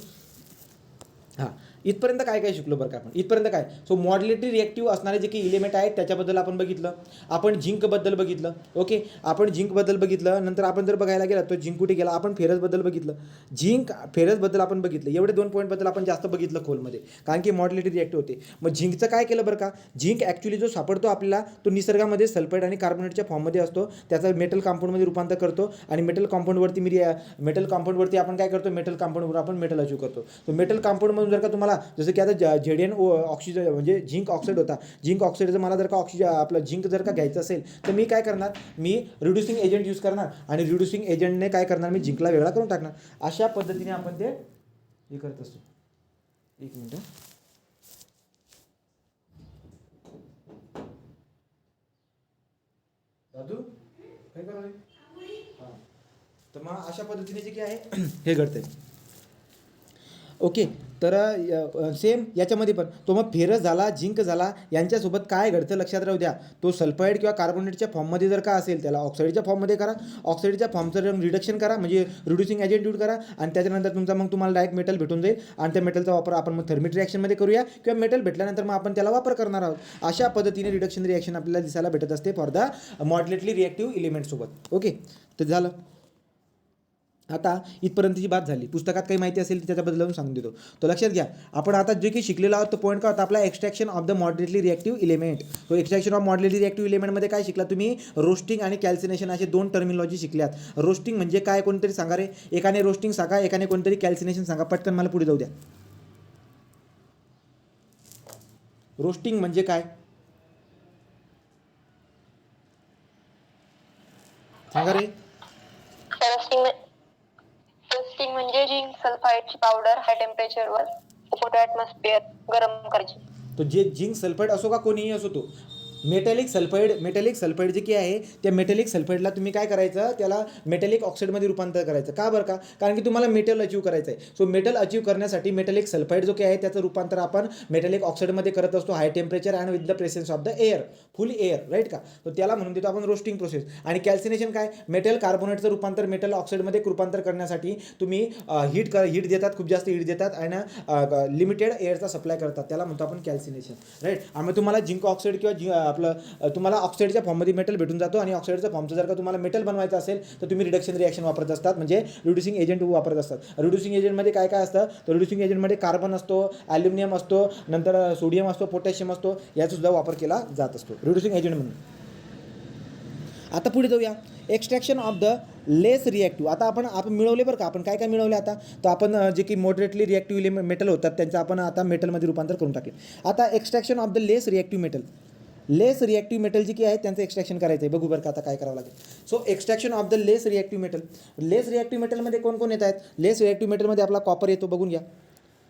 हां इथपर्यंत काय काय शिकलो बरं का आपण इथपर्यंत काय. सो मॉड्युलेटरी रिएक्टिव्ह असणारे जे काही इलिमेंट आहेत त्याच्याबद्दल आपण बघितलं. आपण झिंकबद्दल बघितलं. ओके आपण झिंकबद्दल बघितलं. नंतर आपण जर बघायला गेला तो झिंक कुठे गेला. आपण फेरसबद्दल बघितलं. झिंक फेरसबद्दल आपण बघितलं. एवढे 2 पॉईंटबद्दल आपण जास्त बघितलं खोलमध्ये कारण की मॉड्युलेटरी रिएक्टिव्ह होते. मग झिंकचं काय केलं बरं का. झिंक ॲक्च्युली जो सापडतो आपल्याला तो निसर्गामध्ये सल्फाईड आणि कार्बोनेटच्या फॉर्ममध्ये असतो. त्याचा मेटल कंपाऊंडमध्ये रूपांतर करतो आणि मेटल कंपाऊंडवरती आपण काय करतो मेटल कंपाऊंडवर आपण मेटल अचीव करतो. तो मेटल कंपाऊंडमधून जर का तुम्हाला जसं की आता ZN ऑक्सिजन म्हणजे झिंक ऑक्साईड होता. झिंक ऑक्साईडचं मला जर का आपलं झिंक जर का घ्यायचं असेल तर मी काय करणार मी रिड्युसिंग एजंट यूज करणार आणि रिड्युसिंग एजंटने काय करणार मी झिंकला वेगळा करून टाकणार. अशा पद्धतीने आपण ते हे करत असतो. एक मिनिट दादू काय करणार हां तर मग अशा पद्धतीने जे काय आहे हे घडते. ओके तर सेम याच्यामध्ये पण तो मग फेरस झाला झिंक झाला यांच्यासोबत काय घडतं लक्षात राहू द्या. तो सल्फाईड किंवा कार्बोनेटच्या फॉर्ममध्ये जर का असेल त्याला ऑक्साईडच्या फॉर्ममध्ये करा. ऑक्साईडच्या फॉर्मचं रिडक्शन करा म्हणजे रिड्युसिंग एजंट यूज करा आणि त्याच्यानंतर तुम्हाला डायरेक्ट मेटल भेटून जाईल आणि त्या मेटलचा वापर आपण मग थर्मिट रिॲक्शनमध्ये करूया किंवा मेटल भेटल्यानंतर मग आपण त्याला वापर करणार आहोत. अशा पद्धतीने रिडक्शन रिॲक्शन आपल्याला दिसायला भेटत असते for the modulatory reactive इलिमेंटसोबत. Okay तर झालं. आता इथपर्यंतची बात झाली. पुस्तकात काही माहिती असेल त्याच्याबद्दल सांगून देतो. तो लक्षात घ्या. आपण आता जे काही शिकलेलो आहोत तो पॉईंट काय होता आपला extraction of the modulatory reactive element. तो एक्सट्रॅक्शन ऑफ मॉड्युलेटरी रिॲक्टिव्ह इलिमेंटमध्ये काय शिकला तुम्ही रोस्टिंग आणि कॅल्सिनेशन असे 2 टर्मिनॉलॉजी शिकल्यात. रोस्टिंग म्हणजे काय कोणतरी सांगा रे. एकाने रोस्टिंग सांगा एकाने कोणतरी कॅल्सिनेशन सांगा. पटकन मला पुढे जाऊ द्या. रोस्टिंग म्हणजे काय सांगा रे. रोस्टिंग म्हणजे झिंक सल्फाईडची पावडर हाय टेम्परेचरवर फोटो ॲटमॉस्फिअर गरम करायची. तो जे झिंक सल्फाईड असो का कोणीही असो तो मेटॅलिक सल्फाईड जे की आहे त्या मेटॅलिक सल्फाईडला तुम्ही काय करायचं त्याला मेटॅलिक ऑक्साईडमध्ये रूपांतर करायचं. का बरं का कारण की तुम्हाला मेटल अचीव करायचं आहे. सो मेटल अचीव करण्यासाठी मेटॅलिक सल्फाईड जो काय आहे त्याचं रूपांतर आपण मेटॅलिक ऑक्साईडमध्ये करत असतो high temperature and with the presence of the air full air right का. तर त्याला म्हणून देतो आपण रोस्टिंग प्रोसेस. आणि कॅल्सिनेशन काय मेटल कार्बोनेटचं रूपांतर मेटल ऑक्साईडमध्ये रूपांतर करण्यासाठी तुम्ही हीट देतात खूप जास्त हीट देतात आणि लिमिटेड एअरचा सप्लाय करतात त्याला म्हणतो आपण कॅल्सिनेशन राईट. आणि तुम्हाला झिंक ऑक्साईड किंवा आपलं तुम्हाला ऑक्साईडच्या फॉर्ममध्ये मेटल भेटून जातो आणि ऑक्साईडच्या फॉर्मचं जर का तुम्हाला मेटल बनवायचं असेल तर तुम्ही रिडक्शन रिॲक्शन वापरत असतात म्हणजे रिड्युसिंग एजंट वापरत असतात. रिड्युसिंग एजंटमध्ये काय काय असतं तर रिड्युसिंग एजंटमध्ये कार्बन असतो ॲल्युमिनियम असतो नंतर सोडियम असतो पोटॅशियम असतो याचा सुद्धा वापर केला जात असतो रिड्युसिंग एजंट म्हणून. आता पुढे जाऊया. Extraction of the less reactive. आता आपण मिळवले बरं का. आपण काय काय मिळवले आता तर आपण जे की मॉडरेटली रिॲक्टिव्ह मेटल होतात त्यांचं आपण आता मेटलमध्ये रूपांतर करून टाकले. आता extraction of the less reactive metal. Less reactive metal जे की आहे त्यांचं एक्सट्रॅक्शन करायचं आहे. बघू बरं का आता काय करावं लागेल. So extraction of the less reactive metal. Less reactive मेटलमध्ये कोण येत आहेत. लेस रिॲक्टिव्ह मेटलमध्ये आपला कॉपर येतो बघून घ्या.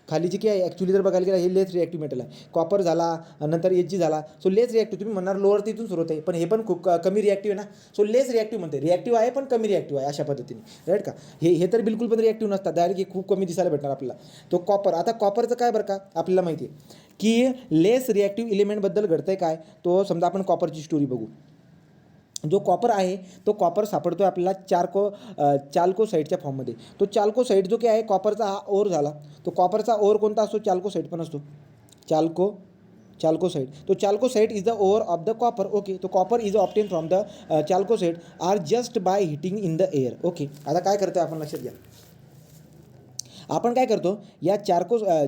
खाली जी काय ॲक्च्युली जर बघायला गेला हे लेस रिॲक्टिव्ह मेटल आहे. कॉपर झाला नंतर एच जी झाला. सो लेस रिॲक्टिव्ह तुम्ही म्हणणार लोअर तिथून सुरू होते पण हे पण खूप कमी रिॲक्टिव्ह आहे ना. सो लेस रिॲक्टिव्ह म्हणते रिॲक्टिव्ह आहे पण कमी रिॲक्टिव्ह आहे अशा पद्धतीने राईट का. हे तर बिलकुल पण रिॲक्टिव्ह नसतात डायरेक्ट हे खूप कमी दिसायला भेटणार आपल्याला. तो कॉपर. आता कॉपरचं काय बरं का आपल्याला माहिती आहे की लेस रिॲक्टिव्ह इलिमेंटबद्दल घडतंय काय. तो समजा आपण कॉपरची स्टोरी बघू. जो कॉपर आहे तो कॉपर सापडतो आहे आपल्याला चाल्कोसाईडच्या फॉर्ममध्ये. तो चाल्कोसाईड जो काय आहे कॉपरचा हा ओर झाला. तो कॉपरचा ओर कोणता असतो चाल्कोसाईड पण असतो. चाल्कोसाईड. तो chalcocite is the ore of the copper. Okay. तो copper is obtain from the chalcocite or just by heating in the air. Okay. आता काय करतो आपण लक्षात घ्या. आपण काय करतो या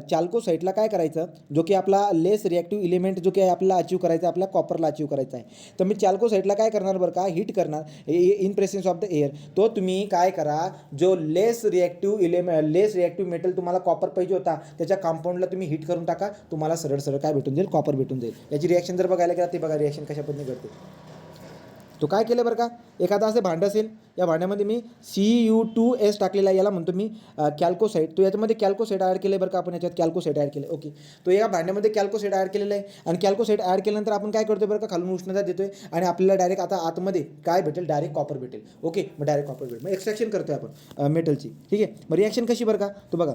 चाल्कोसाईडला काय करायचं जो की आपला लेस रिॲक्टिव्ह इलिमेंट जो की आपल्याला अचीव करायचा आपल्या कॉपरला अचीव करायचा आहे. तर मी चाल्कोसाईडला काय करणार बरं का हिट करणार in presence of the air. तो तुम्ही काय करा जो लेस रिॲक्टिव्ह मेटल तुम्हाला कॉपर पाहिजे होता त्याच्या कंपाऊंडला तुम्ही हिट करून टाका. तुम्हाला सरळ सरळ काय भेटून जाईल कॉपर भेटून जाईल. याची रिॲक्शन जर बघायला गेला ते बघा रिॲक्शन कशा पद्धतीने घडते. तो काय केलं बरं का, एखादा असं भांडं असेल, या भांड्यामध्ये मी Cu2S टाकलेला आहे, याला म्हणतो मी कॅल्कोसाईट. तो याच्यामध्ये कॅल्कोसाईट ॲड केलं आहे बरं का, आपण याच्यात कॅल्कोसाईट ॲड केलं. ओके, तो या भांड्यामध्ये कॅल्कोसाईट ॲड केलेलं आहे आणि कॅल्कोसाईट ॲड केल्यानंतर आपण काय करतो बरं का, खालून उष्णता देतोय आणि आपल्याला डायरेक्ट आता आतमध्ये काय भेटेल, डायरेक्ट कॉपर भेटेल. ओके, मग डायरेक्ट कॉपर भेटेल. मग एक्स्ट्रॅक्शन करतोय आपण मेटलची. ठीक आहे, मग रिॲक्शन कशी बरं का, तो बघा,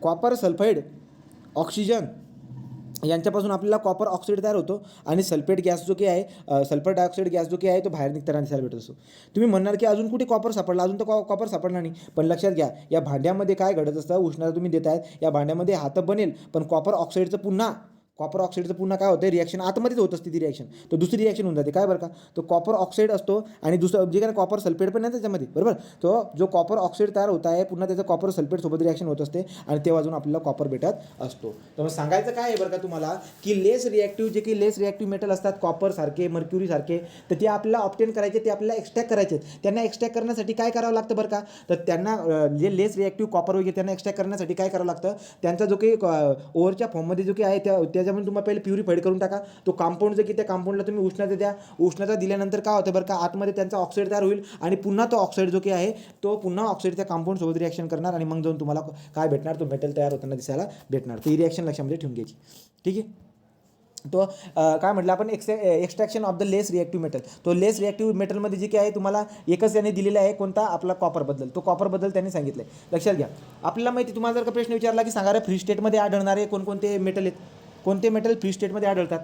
कॉपर सल्फाईड ऑक्सिजन यांच्यापासून आपल्याला कॉपर ऑक्साईड तयार होतो आणि सल्फेट गॅस जो की आहे, सल्फर डायऑक्साईड गॅस जो की आहे तो बाहेर निघताना दिसायला भेटत असतो. तुम्ही म्हणणार की अजून कुठे कॉपर सापडला, अजून तर कॉपर सापडला नाही. पण लक्षात घ्या, या भांड्यामध्ये काय घडत असतं, उष्णता तुम्ही देत आहेत, या भांड्यामध्ये हात बनेल, पण कॉपर ऑक्साईडचं पुन्हा काय होतं, रिॲक्शन आतमध्येच होत असते ती रिॲक्शन. तर दुसरी रिॲक्शन होऊन जाते काय बरं का, तो कॉपर ऑक्साईड असतो आणि दुसरं जे काय कॉपर सल्फेट पण आहे त्याच्यामध्ये, बरोबर. तो जो कॉपर ऑक्साईड तयार होत आहे, पुन्हा त्याचं कॉपर सल्फेटसोबत रिॲक्शन होत असते आणि तेव्हा अजून आपल्याला कॉपर भेटत असतो. तर मग सांगायचं काय आहे बरं का तुम्हाला, की लेस रिॲक्टिव्ह जे काही लेस रिॲक्टिव्ह मेटल असतात, कॉपर सारखे, मर्क्युरी सारखे, तर ते आपल्याला ऑप्टेन करायचे, ते आपल्याला एक्स्ट्रॅक्ट करायचे. त्यांना एक्स्ट्रॅक्ट करण्यासाठी काय करावं लागतं बरं का, तर त्यांना जे लेस रिॲक्टिव्ह कॉपर वगैरे त्यांना एक्स्ट्रॅक्ट करण्यासाठी काय करावं लागतं, त्यांचा जो काही ओव्हरच्या फॉर्ममध्ये जो काही आहे त्याच्यामध्ये तुम्हाला पहिले प्युरिफाईड करून टाका. तो कंपाऊंड जो की त्या कंपाऊंडला तुम्ही उष्णता द्या. उष्णता दिल्यानंतर काय होतं बरं का, आतमध्ये त्यांचा ऑक्साईड तयार होईल आणि पुन्हा तो ऑक्साईड जो की आहे तो पुन्हा ऑक्साईड त्या कंपाऊंडसोबत रिॲक्शन करणार आणि मग जाऊन तुम्हाला काय भेटणार, तो मेटल तयार होताना दिसायला भेटणार. ती रिॲक्शन लक्षामध्ये ठेवून घ्यायची. ठीक आहे, तो काय म्हटलं आपण, extraction of the less reactive metal. तो लेस रिॲक्टिव्ह मेटलमध्ये जे काय आहे तुम्हाला एकच त्याने दिलेला आहे, कोणता, आपला कॉपरबद्दल. तो कॉपरबद्दल त्यांनी सांगितलं आहे. लक्षात घ्या, आपल्याला माहिती, तुम्हाला जर का प्रश्न विचारला की सांगा रे फ्री स्टेटमध्ये आढळणारे कोणकोणते मेटल आहेत, कोणते मेटल फ्री स्टेटमध्ये आढळतात,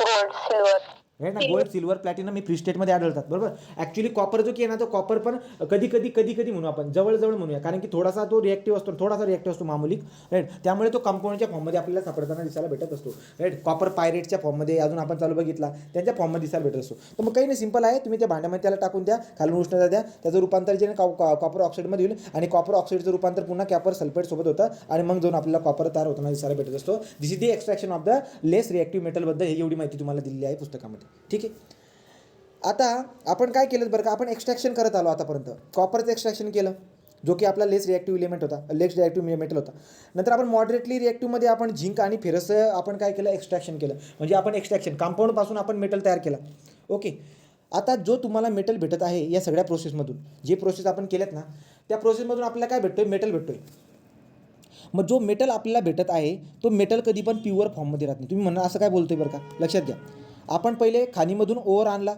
गोल्ड, सिल्वर. आहे ना, गोल्ड, सिल्वर, प्लॅटिनम हे फ्री स्टेटमध्ये आढळतात, बरोबर. ॲक्च्युली कॉपर जो की आहे ना, तो कॉपर पण कधी म्हणू आपण, जवळजवळ म्हणूया, कारण की थोडासा तो रिॲक्टिव्ह असतो, मामूली, राईट. त्यामुळे तो कंपाऊंडच्या फॉर्ममध्ये आपल्याला सापडताना दिसायला भेटत असतो, राईट. कॉपर पायरेटच्या फॉर्ममध्ये अजून आपण चालू बघितला, त्यांच्या फॉर्ममध्ये दिसायला भेटत असतो. तर मग काही नाही, सिंपल आहे, तुम्ही त्या भांड्यामध्ये त्याला टाकून द्या, खालून उष्णता द्या, त्याचं रूपांतर जे कॉपर ऑक्साईडमध्ये होईल आणि कॉपर ऑक्साईडचं रूपांतर पुन्हा कॉपर सल्फेटसोबत होतं आणि मग जाऊन आपल्याला कॉपर तयार होताना दिसायला भेटत असतो. This is the extraction of the less reactive मेटलबद्दल ही एवढी माहिती तुम्हाला दिलेली आहे पुस्तकामध्ये. ठीक आहे, आता आपण काय केलं बरं का, आपण एक्स्ट्रॅक्शन करत आलो आतापर्यंत. कॉपरचं एक्स्ट्रॅक्शन केलं, जो की आपला लेस रिॲक्टिव्ह इलेमेंट होता, लेस रिॲक्टिव्ह मेटल होता. नंतर आपण मॉडरेटली रिॲक्टिव्हमध्ये आपण झिंक आणि फेरसचं आपण काय केलं, एक्स्ट्रॅक्शन केलं. म्हणजे आपण एक्स्ट्रॅक्शन कंपाऊंडपासून आपण मेटल तयार केला. ओके, आता जो तुम्हाला मेटल भेटत आहे या सगळ्या प्रोसेसमधून, जे प्रोसेस आपण केल्यात ना, त्या प्रोसेसमधून आपल्याला काय भेटतोय, मेटल भेटतोय. मग जो मेटल आपल्याला भेटत आहे तो मेटल कधी पण प्युअर फॉर्ममध्ये राहत नाही. तुम्ही म्हणा असं काय बोलतोय बरं का, लक्षात घ्या, आपण पहिले खाणीमधून ओव्हर आणला,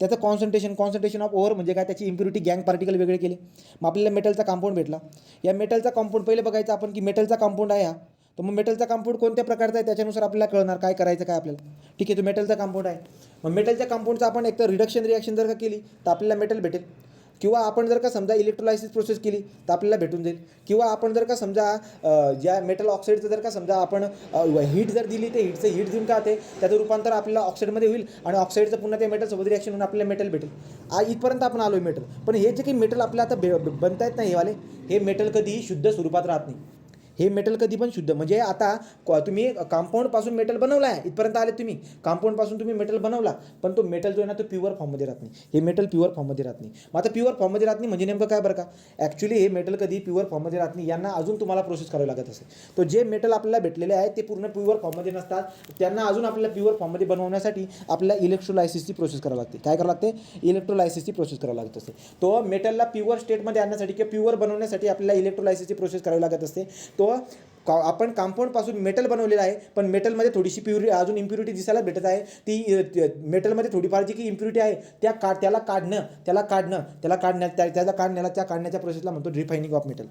त्याचं कॉन्सन्ट्रेशन ऑफ ओव्हर म्हणजे काय, त्याची इम्प्युरिटी गँग पार्टिकल वेगळे केले, मग आपल्याला मेटलचा कंपाऊंड भेटला. या मेटलचा कंपाऊंड पहिले बघायचं आपण की मेटलचा कंपाऊंड आहे हा, तर मग मेटलचा कंपाऊंड कोणत्या प्रकारचा आहे त्याच्यानुसार आपल्याला कळणार काय करायचं काय आपल्याला. ठीक आहे, तो मेटलचा कंपाऊंड आहे. मग मेटलच्या कंपाऊंडचा आपण एक तर रिडक्शन रिॲक्शन जर का केली तर आपल्याला मेटल भेटेल, किंवा आपण जर का समजा इलेक्ट्रोलायसिस प्रोसेस केली तर आपल्याला भेटून जाईल, किंवा आपण जर का समजा ज्या मेटल ऑक्साईडचं जर का समजा आपण हीट जर दिली तर हीट देऊन का ते त्याचं रूपांतर आपल्याला ऑक्साईडमध्ये होईल आणि ऑक्साईडचं पुन्हा ते मेटलसोबत रिॲक्शन होऊन आपल्याला मेटल भेटेल. इथपर्यंत आपण आलो आहे मेटल. पण हे जे काही मेटल आपल्याला आता बनता येत नाही वाले, हे मेटल कधीही शुद्ध स्वरूपात राहत नाही. हे मेटल कधी पण शुद्ध, म्हणजे आता तुम्ही कंपाऊंडपासून मेटल बनवला आहे, इथपर्यंत आले तुम्ही, कंपाऊंडपासून तुम्ही मेटल बनवला, पण तो मेटल जो आहे ना तो प्युअर फॉर्ममध्ये राहत नाही. हे मेटल प्युअर फॉर्ममध्ये राहत नाही. मग आता प्युअर फॉर्ममध्ये राहत नाही म्हणजे नेमकं काय बरं का, ॲक्च्युली हे मेटल कधी प्युअर फॉर्ममध्ये राहत नाही. यांना अजून तुम्हाला प्रोसेस करावी लागत असेल. तो जे मेटल आपल्याला भेटलेले आहे ते पूर्ण प्युअर फॉर्ममध्ये नसतात. त्यांना अजून आपल्याला प्युअर फॉर्ममध्ये बनवण्यासाठी आपल्याला इलेक्ट्रोलायसिसची प्रोसेस करावी लागते. काय करावं लागते, इलेक्ट्रोलायसिसची प्रोसेस करावी लागत असते. तो मेटलला प्युअर स्टेटमध्ये आणण्यासाठी किंवा प्युअर बनवण्यासाठी आपल्याला इलेक्ट्रोलायसिसची प्रोसेस करावी लागत असते. तो आपण कंपाऊंडपासून मेटल बनवलेलं आहे, पण मेटलमध्ये थोडीशी अजून इम्प्युरिटी दिसायला भेटत आहे. ती मेटलमध्ये थोडीफार जी की इम्प्युरिटी आहे त्याला काढण्याच्या प्रोसेसला म्हणतो रिफायनिंग ऑफ मेटल.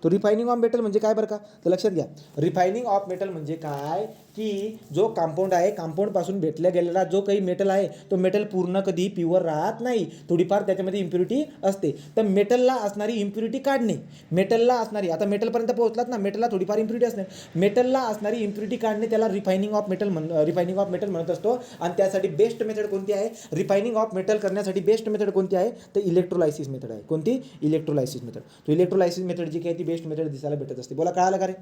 तो रिफायनिंग ऑफ मेटल म्हणजे काय बरं का, तर लक्षात घ्या, रिफायनिंग ऑफ मेटल म्हणजे काय की जो कंपाऊंड आहे, कंपाऊंडपासून भेटल्या गेलेला जो काही मेटल आहे तो मेटल पूर्ण कधी प्युअर राहत नाही. थोडीफार त्याच्यामध्ये इम्प्युरिटी असते. तर मेटलला असणारी इम्प्युरिटी काढणे, आता मेटलपर्यंत पोहोचलात ना, मेटलला थोडीफार इम्प्युरिटी असते, मेटलला असणारी इम्प्युरिटी काढणे त्याला रिफायनिंग ऑफ मेटल म्हणत असतो. आणि त्यासाठी बेस्ट मेथड कोणती आहे, रिफायनिंग ऑफ मेटल करण्यासाठी बेस्ट मेथड कोणती आहे, तर इलेक्ट्रोलायसिस मेथड आहे. कोणती, इलेक्ट्रोलायसिस मेथड. तो इलेक्ट्रोलायसिस मेथड जी काही ती बेस्ट मेथड दिसायला भेटत असते. बोला, कळालं का रे?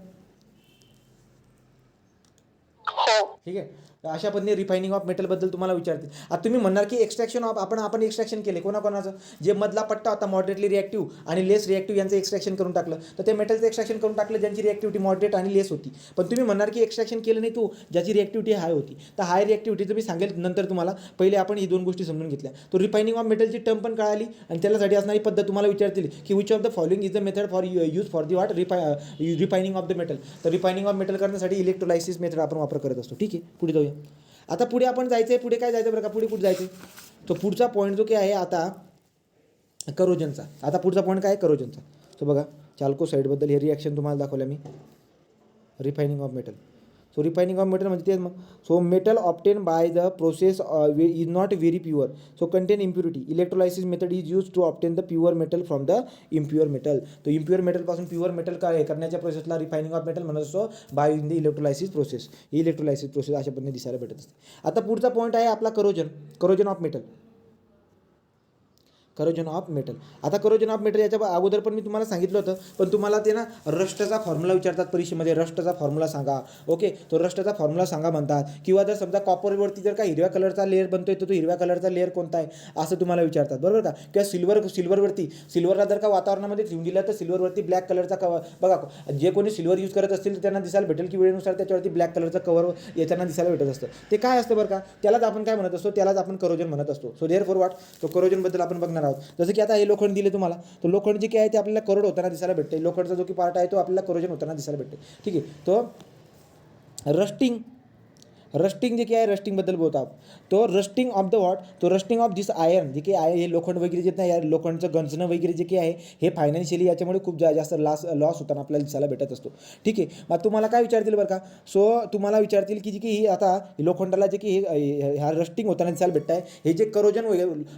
ठीक आहे. अशा पद्धतीने रिफायनिंग ऑफ मेटलबद्दल तुम्हाला विचारतील. आता तुम्ही म्हणणार की एक्स्ट्रॅक्शन ऑफ आपण एक्स्ट्रॅक्शन केले कोणाकोणाचं, जे मधला पट्टा होता मॉडरेटली रिॲक्टिव्ह आणि लेस रिॲक्टिव्ह यांचं एक्स्ट्रॅक्शन करून टाकलं, तर ते मेटलचं एक्स्ट्रॅक्शन करून टाकलं ज्यांची रिॲक्टिव्हिटी मॉडरेट आणि लेस होती. पण तुम्ही म्हणणार की एक्स्ट्रॅक्शन केलं नाही तू ज्याची रिॲक्टिव्हिटी हाय होती. तर हाय रिॲक्टिव्हिटीचं मी सांगेल नंतर तुम्हाला, पहिले आपण ही दोन गोष्टी समजून घेतल्या. तो रिफायनिंग ऑफ मेटलची टर्म पण कळाली आणि त्यासाठी असणारी पद्धत तुम्हाला विचारतील की which of the following is the method for use for the what refining of the metal. तर रिफायनिंग ऑफ मेटल करण्यासाठी इलेक्ट्रोलायसिस मेथड आपण वापर करत असतो. ठीक आहे, पुढे जाऊया. आता पुढे आपण जायचं आहे, पुढे काय जायचं बरं का, पुढे कुठे जायचं आहे, तो पुढचा पॉईंट जो काय आहे आता करोजनचा. आता पुढचा पॉईंट काय आहे करोजनचा. तो बघा चाल्को साईडबद्दल हे रिॲक्शन तुम्हाला दाखवलं मी, refining of metal. So refining of metal म्हणजे तेच मग. So metal obtain by the process is not very pure, so contain impurity. Electrolysis method is use to obtain the pure metal from the impure metal. तो impure मेटलपासून pure metal काय करण्याच्या प्रोसेसला refining of metal म्हणत असतो by in the electrolysis process. Electrolysis process अशा पद्धतीने दिसायला भेटत असते. आता पुढचा पॉईंट आहे आपला corrosion of metal. Corrosion of metal. आता करोजन ऑफ मेटल याच्या अगोदर पण मी तुम्हाला सांगितलं होतं, पण तुम्हाला ते ना रस्टचा फॉर्म्युला विचारतात परीक्षेमध्ये, रस्टचा फॉर्म्युला सांगा. ओके, तो रस्टचा फॉर्म्युला सांगा म्हणतात. किंवा जर समजा कॉपरवरती जर का हिरव्या कलरचा लेअर बनतोय तर तो हिरव्या कलरचा लेअर कोणता आहे असं तुम्हाला विचारतात, बरोबर का. किंवा सिल्वरला जर का वातावरणामध्ये ठेवून दिलं तर सिल्वरवरती ब्लॅक कलरचा कवर, बघा जे कोणी सिल्वर यूज करत असतील तर त्यांना दिसायला भेटेल की वेळेनुसार त्याच्यावरती ब्लॅक कलरचं कवर याच्याना दिसायला भेटत असतं. ते काय असतं बरं का, त्यालाच आपण काय म्हणत असतो, त्यालाच आपण करोजन म्हणत असतो. सो देअर फॉर वॉट, तो करोजनबद्दल आपण बघणार आहोत. जसं की आता हे लोखंड दिले तुम्हाला, तर लोखंड जे काय आहे ते आपल्याला करोड होताना दिसायला भेटते. लोखंडचा जो की पार्ट आहे तो आपल्याला करोजन होताना दिसायला भेटते. ठीक आहे, तो रस्टिंग जे काय आहे रस्टिंगबद्दल बोलतो आपण. तो रस्टिंग ऑफ द वॉट, तो रस्टिंग ऑफ दिस आयर्न जे काही आहे, हे लोखंड वगैरे जे नाही, या लोखंडचं गंजणं वगैरे जे काही आहे हे फायनान्शियली याच्यामुळे खूप जास्त लॉस होताना आपल्याला दिसायला भेटत असतो. ठीक आहे, मग तुम्हाला काय विचारतील बरं का, सो तुम्हाला विचारतील की जी की ही आता लोखंडाला जे की ह्या रस्टिंग होताना दिसायला भेटत आहे, हे जे करोजन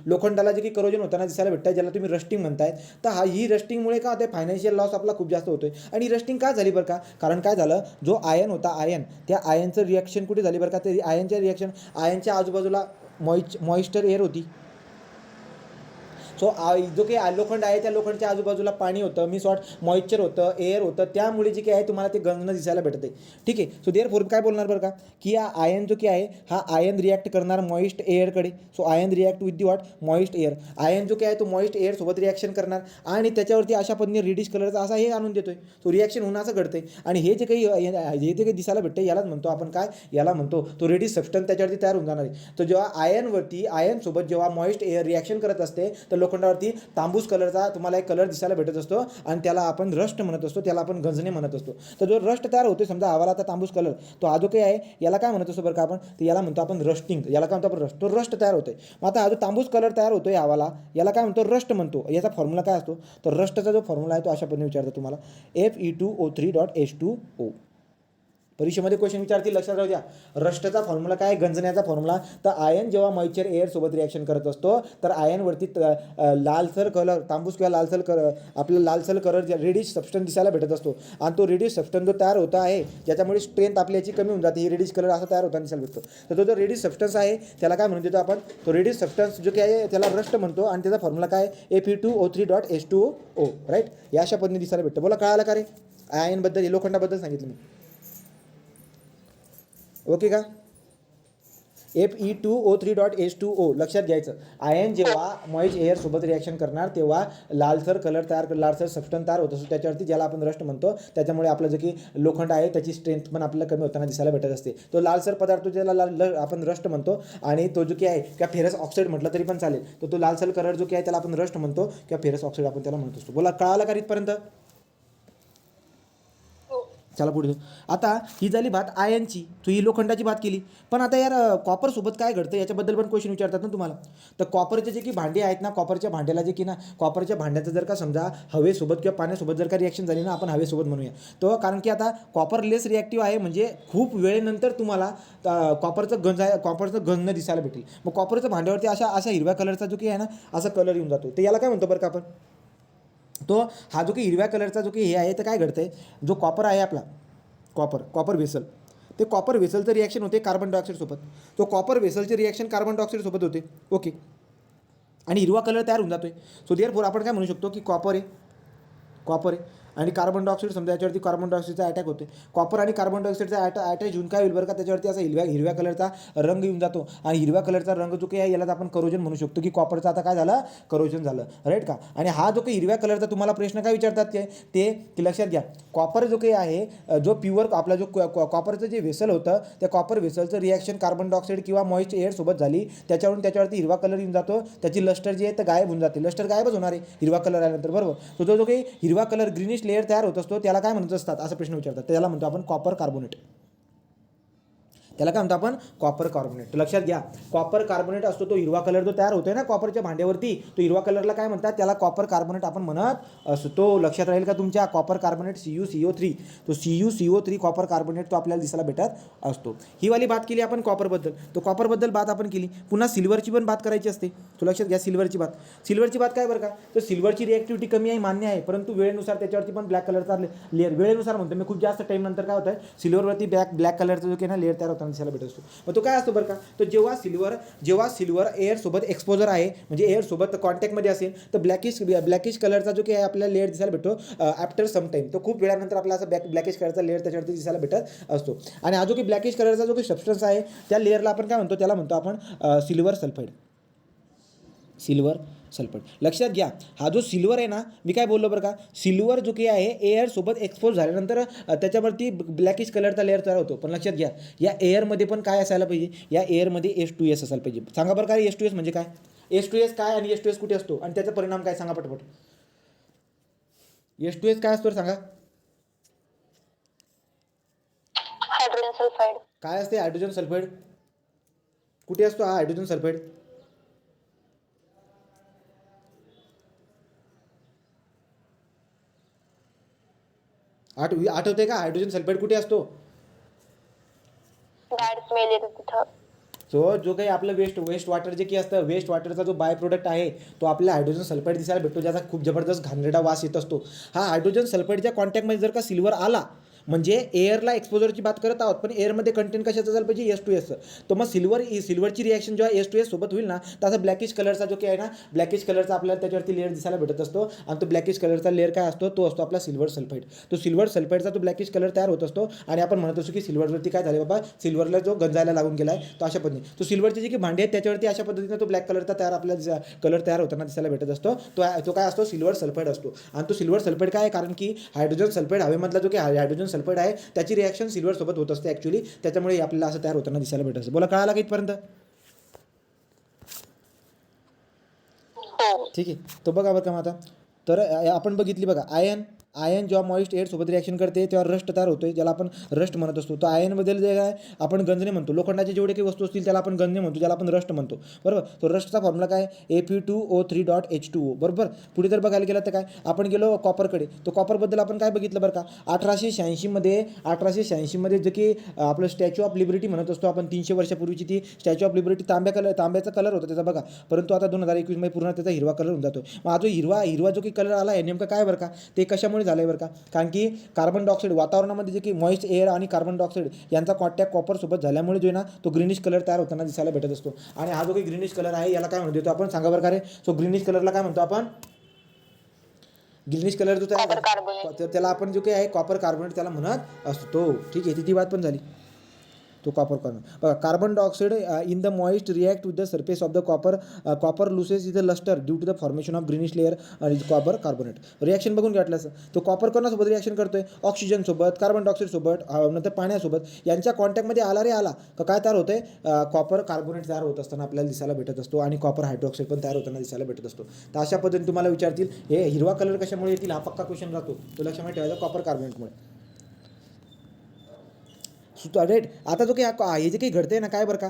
लोखंडाला जे की करोजन होताना दिसायला भेटत आहे ज्याला तुम्ही रस्टिंग म्हणताय, तर ही रस्टिंगमुळे काय होते, फायनान्शियल लॉस आपला खूप जास्त होतोय. आणि रस्टिंग काय झाली बरं का, कारण काय झालं, जो आयन होता त्या आयनचं रिॲक्शन कुठे झाली बरं का, ते आयनच्या रिॲक्शन आयनच्या आजूबाजूला मॉइश्चर एअर होती. सो जो काही लोखंड आहे त्या लोखंडच्या आजूबाजूला पाणी होतं, मॉइश्चर होतं, एअर होतं, त्यामुळे जे काही आहे तुम्हाला ते गंजणं दिसायला भेटत आहे. ठीक आहे, सो देअर फोर काय बोलणार बरं का, की हा आयन जो काही आहे हा आयन रिॲक्ट करणार मॉइस्ट एअरकडे. So iron react with the water, moist air. Iron जो काही आहे तो मॉइस्ट एअर सोबत रिॲक्शन करणार आणि त्याच्यावरती अशा पद्धतीने रेडिश कलरचा असा हे आणून देतोय. सो रिॲक्शन होणं असं घडतंय आणि हे जे काही दिसायला भेटतं यालाच म्हणतो आपण काय, याला म्हणतो तो रेडिश सबस्टन्स त्याच्यावरती तयार होऊन जाणार आहे. तर जेव्हा आयन सोबत जेव्हा मॉइस्ट एअर रिॲक्शन करत असते तर लोखंडावरती तांबूस कलरचा तुम्हाला एक कलर दिसायला भेटत असतो आणि त्याला आपण रस्ट म्हणत असतो, त्याला आपण गंजणे म्हणत असतो. तर जो रस्ट तयार होतो समजा हवाला आता तांबूस कलर, तो हा जो काही आहे याला काय म्हणत असतो बरं का आपण, तर याला म्हणतो आपण रस्टिंग. याला काय म्हणतो आपण रस्ट, तो रस्ट तयार होतोय. मग आता हा जो तांबूस कलर तयार होतोय हवाला याला काय म्हणतो, रस्ट म्हणतो. याचा फॉर्म्युला काय असतो, तर रस्टचा जो फॉर्म्युला आहे तो अशा पद्धतीने विचारतो तुम्हाला, Fe2O3.H2O. परीक्षेमध्ये क्वेश्चन विचारतील, लक्षात राहू द्या. रस्टचा फॉर्म्युला काय, गंजण्याचा फॉर्म्युला. तर आयन जेव्हा मॉइश्चर एअर सोबत रिॲक्शन करत असतो तर आयनवरती लालसर कलर, तांबूस किंवा लालसर कलर, आपल्याला लालसर कलर रेडिश सबस्टन्स दिसायला भेटत असतो. आणि तो रेडिश सबस्टन्स जो तयार होता आहे ज्याच्यामुळे स्ट्रेंथ आपली याची कमी होऊन जाते, ही रेडिश कलर असा तयार होताना दिसायला भेटतो. तर तो जो रेडिश सबस्टन्स आहे त्याला काय म्हणून देतो आपण, तो रेडिश सबस्टन्स जो काय आहे त्याला रस्ट म्हणतो आणि त्याचा फॉर्म्युला काय, Fe2O3.H2O. राईट, या अशा पद्धतीने दिसायला भेटतं. बोला कळालं का रे, आयनबद्दल लोखंडाबद्दल सांगितलं मी. ओके का, Fe2O3.H2O लक्षात घ्यायचं. आयन जेव्हा मॉइस्ट एअर सोबत रिॲक्शन करणार तेव्हा लालसर कलर लालसर सबस्टन्स तयार होत असतो त्याच्यावरती, ज्याला आपण रस्ट म्हणतो. त्याच्यामुळे आपलं जे की लोखंड आहे त्याची स्ट्रेंथ पण आपल्याला कमी होताना दिसायला भेटत असते. तो लालसर पदार्थ ज्याला आपण रस्ट म्हणतो आणि तो जो की आहे किंवा फेरस ऑक्साईड म्हटलं तरी पण चालेल. तो लालसर कलर जो की आहे त्याला आपण रस्ट म्हणतो किंवा फेरस ऑक्साईड आपण त्याला म्हणत असतो. बोला कळाला का इथपर्यंत. चला पुढे. आता ही झाली बात आयनची, तो ही लोखंडाची बात केली. पण आता यार कॉपरसोबत काय घडतं याच्याबद्दल पण क्वेश्चन विचारतात ना तुम्हाला. तर कॉपरचे जे की भांडे आहेत ना, कॉपरच्या भांड्याला जे की ना, कॉपरच्या भांड्याचं जर का समजा हवेसोबत किंवा पाण्यासोबत जर का रिॲक्शन झाली ना, आपण हवेसोबत म्हणूया तो, कारण की आता कॉपर लेस रिॲक्टिव्ह आहे म्हणजे खूप वेळेनंतर तुम्हाला कॉपरचं गंजणं दिसायला भेटेल. मग कॉपरच्या भांड्यावरती अशा हिरव्या कलरचा जो की आहे ना असा कलर येऊन जातो. तर याला काय म्हणतो बरं का आपण, तो हा जो की हिरव्या कलरचा जो की हे आहे तर काय घडतं आहे, जो कॉपर आहे आपला कॉपर वेसल, ते कॉपर वेसलचं रिॲक्शन होते कार्बन डायऑक्साईडसोबत. तो कॉपर वेसलचे रिॲक्शन कार्बन डायऑक्साईडसोबत होते. ओके, आणि हिरवा कलर तयार होऊन जातो आहे. सो देअर फोर आपण काय म्हणू शकतो की कॉपर आहे आणि कार्बन डायऑक्साईड समजा याच्यावरती कार्बन डायऑक्साईडचा अटॅक होते, कॉपर आणि कार्बन डायऑक्साईडचा अटॅच होऊन काय होईल बरं का, त्याच्यावरती असा हिरव्या कलरचा रंग येऊन जातो आणि हिरव्या कलरचा रंग जो काही आहे याला आपण करोजन म्हणू शकतो, की कॉपरचा आता काय झालं, करोजन झालं, राईट का. आणि हा जो काही हिरव्या कलरचा तुम्हाला प्रश्न काय विचारतात ते की लक्षात घ्या, कॉपर जो काही आहे जो प्युअर आपला जो कॉपरचं जे वेसल होतं त्या कॉपर वेसलचं रिॲक्शन कार्बन डायऑक्साईड किंवा मॉइस्ट एअर सोबत झाली त्याच्यावरती हिरवा कलर येऊन जातो, त्याची लस्टर जी आहे तर गायब होऊन जाते, लस्टर गायबच होणार आहे हिरवा कलर आल्यानंतर, बरोबर. तो जो काही हिरवा कलर ग्रीनिश लेअर तयार होत असतो त्याला काय म्हणत असतात असा प्रश्न विचारतात, त्याला म्हणतो आपण कॉपर कार्बोनेट, त्याला काय म्हणतो आपण कॉपर कार्बोनेट. लक्षात घ्या, कॉपर कार्बोनेट असतो तो हिरवा कलर जो तयार होतोय ना कॉपरच्या भांड्यावरती, तो हिरवा कलरला काय म्हणतात, त्याला कॉपर कार्बोनेट आपण म्हणत असतो. लक्षात राहील का तुमच्या, कॉपर कार्बोनेट CuCO3, तो CuCO3 कॉपर कार्बोनेट तो आपल्याला दिसायला भेटत असतो. ही वाली बात केली आपण कॉपरबद्दल, तो कॉपरबद्दल बात आपण केली. पुन्हा सिल्वरची पण बात करायची असते, तो लक्षात घ्या. सिल्वरची बात काय बरं का, तर सिल्वरची रिॲक्टिव्हिटी कमी आहे मान्य आहे, परंतु वेळेनुसार त्याच्यावरती पण ब्लॅक कलरचा लेअर, वेळेनुसार म्हणतो मी, खूप जास्त टाईम नंतर काय होतं सिल्वरवरती ब्लॅक कलरचा जो काही ना लेअर तयार होताना दिसायला भेटत असतो. मग तो काय असतो बरं का, तर जेव्हा सिल्वर एअर सोबत एक्सपोजर आहे म्हणजे एअर सोबत कॉन्टॅक्टमध्ये असेल तर ब्लॅकिश कलरचा जो काही आहे आपल्याला लेअर दिसायला भेटतो आफ्टर सम टाईम, तो खूप वेळानंतर आपल्याला असा ब्लॅकिश कलरचा लेअर त्याच्यावरती दिसायला भेटत असतो. आणि हा जो काही ब्लॅकिश कलरचा जो काही सबस्टन्स आहे त्या लेअरला आपण काय म्हणतो, त्याला म्हणतो आपण सिल्वर सल्फाईड. लक्षात घ्या, हा जो सिल्वर आहे ना, मी काय बोललो बरं का, सिल्वर जो काही आहे एअर सोबत एक्सपोज झाल्यानंतर त्याच्यावरती ब्लॅकिश कलरचा लेअर तयार होतो. पण लक्षात घ्या, या एअरमध्ये पण काय असायला पाहिजे, या एअरमध्ये H2S असायला पाहिजे. सांगा बरं का H2S म्हणजे काय, H2S काय आणि H2S कुठे असतो आणि त्याचा परिणाम काय, सांगा पटपट. H2S काय असतो सांगा, हायड्रोजन सल्फाइड. काय असते हायड्रोजन सल्फाईड, कुठे असतो हा हायड्रोजन सल्फाईड, आठवते का हायड्रोजन सल्फाईड कुठे असतो. बॅड स्मेल येतो तिथं. सो जो काही आपलं वेस्ट वॉटर जे काही असतं, वेस्ट वॉटरचा जो बाय प्रोडक्ट आहे तो आपल्याला हायड्रोजन सल्फाईड दिसायला भेटतो, ज्याचा खूप जबरदस्त घाणेरडा वास येत असतो. हा हायड्रोजन सल्फाईडच्या कॉन्टॅक्टमध्ये जर का सिल्वर आला म्हणजे एअरला एक्सपोजरची बात करत आहोत, पण एअरमध्ये कंटेंट कशाचं झालं पाहिजे, H2S. तर मग सिल्वरची रिॲक्शन जेव्हा H2S सोबत होईल ना, तसा ब्लॅकिश कलरचा जो काही आहे ना, ब्लॅकिश कलरचा आपल्याला त्याच्यावरती लेअर दिसायला भेटत असतो. आणि तो ब्लॅकिश कलरचा लेअर काय असतो, तो असतो आपला सिल्वर सल्फाईड. तो सिल्वर सल्फाईडचा तो ब्लॅकिश कलर तयार होत असतो आणि आपण म्हणत असतो की सिल्वरवरती काय झाले बाबा, सिल्वरला जो गंजायला लागून गेला आहे तो अशा पद्धतीने, तो सिल्वरचे जे काही भांडे आहेत त्याच्यावरती अशा पद्धतीने तो ब्लॅक कलरचा आपल्याला कलर तयार होताना दिसायला भेटत असतो. तो काय असतो, सिल्वर सल्फाईड असतो. आणि तो सिल्वर सल्फाईड काय आहे, कारण की हायड्रोजन सल्फाईड हवेमधला जो काही हायड्रोजन सल्फाईड आहे त्याची रिॲक्शन सिल्वर सोबत होत असते ॲक्च्युली, त्याच्यामुळे आपल्याला असं तयार होताना दिसायला भेटत असतं. बोला, कळाला का इथपर्यंत, ठीक आहे. तो बघा बरं का मग आता, तर आपण बघितली बघा, आयन जेव्हा मॉइस्ट एअर सोबत रिॲक्शन करते तेव्हा रस्ट तयार होतोय, ज्याला आपण रस्ट म्हणत असतो. तो आयनबद्दल जे काय आपण गंजणे म्हणतो, लोखंडाचे जेवढे काही वस्तू असतील त्याला आपण गंजणे म्हणतो, ज्याला आपण रस्ट म्हणतो, बरोबर. तो रस्टचा फॉर्म्युला काय, Fe2O3.H2O, बरोबर. पुढे जर बघायला गेलं तर काय, आपण गेलो कॉपरकडे, तो कॉपरबद्दल आपण काय बघितलं बरं का, 1886मध्ये जे की आपलं स्टॅच्यू ऑफ लिबर्टी म्हणत असतो आपण, 300 वर्षापूर्वीची ती स्टॅच्यू ऑफ लिबर्टी तांब्याचा कलर होता त्याचा बघा, परंतु आता 2021 मध्ये पूर्ण त्याचा हिरवा कलर होऊन जातो. मग हा जो हिरवा जो काही कलर आला आहे नेमका काय बरं का, ते कशामुळे झालं आहे बरं का, कारण की कार्बन डायऑक्साईड वातावरणामध्ये जे की मॉइस्ट एअर आणि कार्बन डायऑक्साईड यांचा कॉन्टॅक्ट कॉपरसोबत झाल्यामुळे जो आहे ना तो ग्रीनिश कलर तयार होताना दिसायला भेटत असतो. आणि हा जो काही ग्रीनिश कलर आहे याला काय म्हणतो आपण, सांगा बरं का रे. सो ग्रीनिश कलरला काय म्हणतो आपण, ग्रीनिश कलर जो तयार त्याला आपण जो काही आहे कॉपर कार्बोनेट त्याला म्हणत असतो. ठीक आहे, ती बात पण झाली. तो कॉपर बघा, carbon dioxide in the moist react with the surface of the copper loses is the lustre due to the formation of greenish layer आणि कॉपर कार्बोनेट. रिॲक्शन बघून घेतलं असं, तो कॉपर कोणासोबत रिॲक्शन करतोय, ऑक्सिजनसोबत, कार्बन डायऑक्साईड सोबत, नंतर पाण्यासोबत, यांच्या कॉन्टॅक्टमध्ये आला का काय तयार होतंय, कॉपर कार्बोनेट तयार होत असताना आपल्याला दिसायला भेटत असतो आणि कॉपर हायड्रोक्साईड पण तयार होताना दिसायला भेटत असतो. तर अशा पद्धतीने तुम्हाला विचारतील हे हिरवा कलर कशामुळे येतील, हा पक्का क्वेश्चन राहतो, तो लक्षात ठेवायचा, कॉपर कार्बोनेटमुळे. राईट. आता जो काही हे जे काही घडते ना काय बरं का,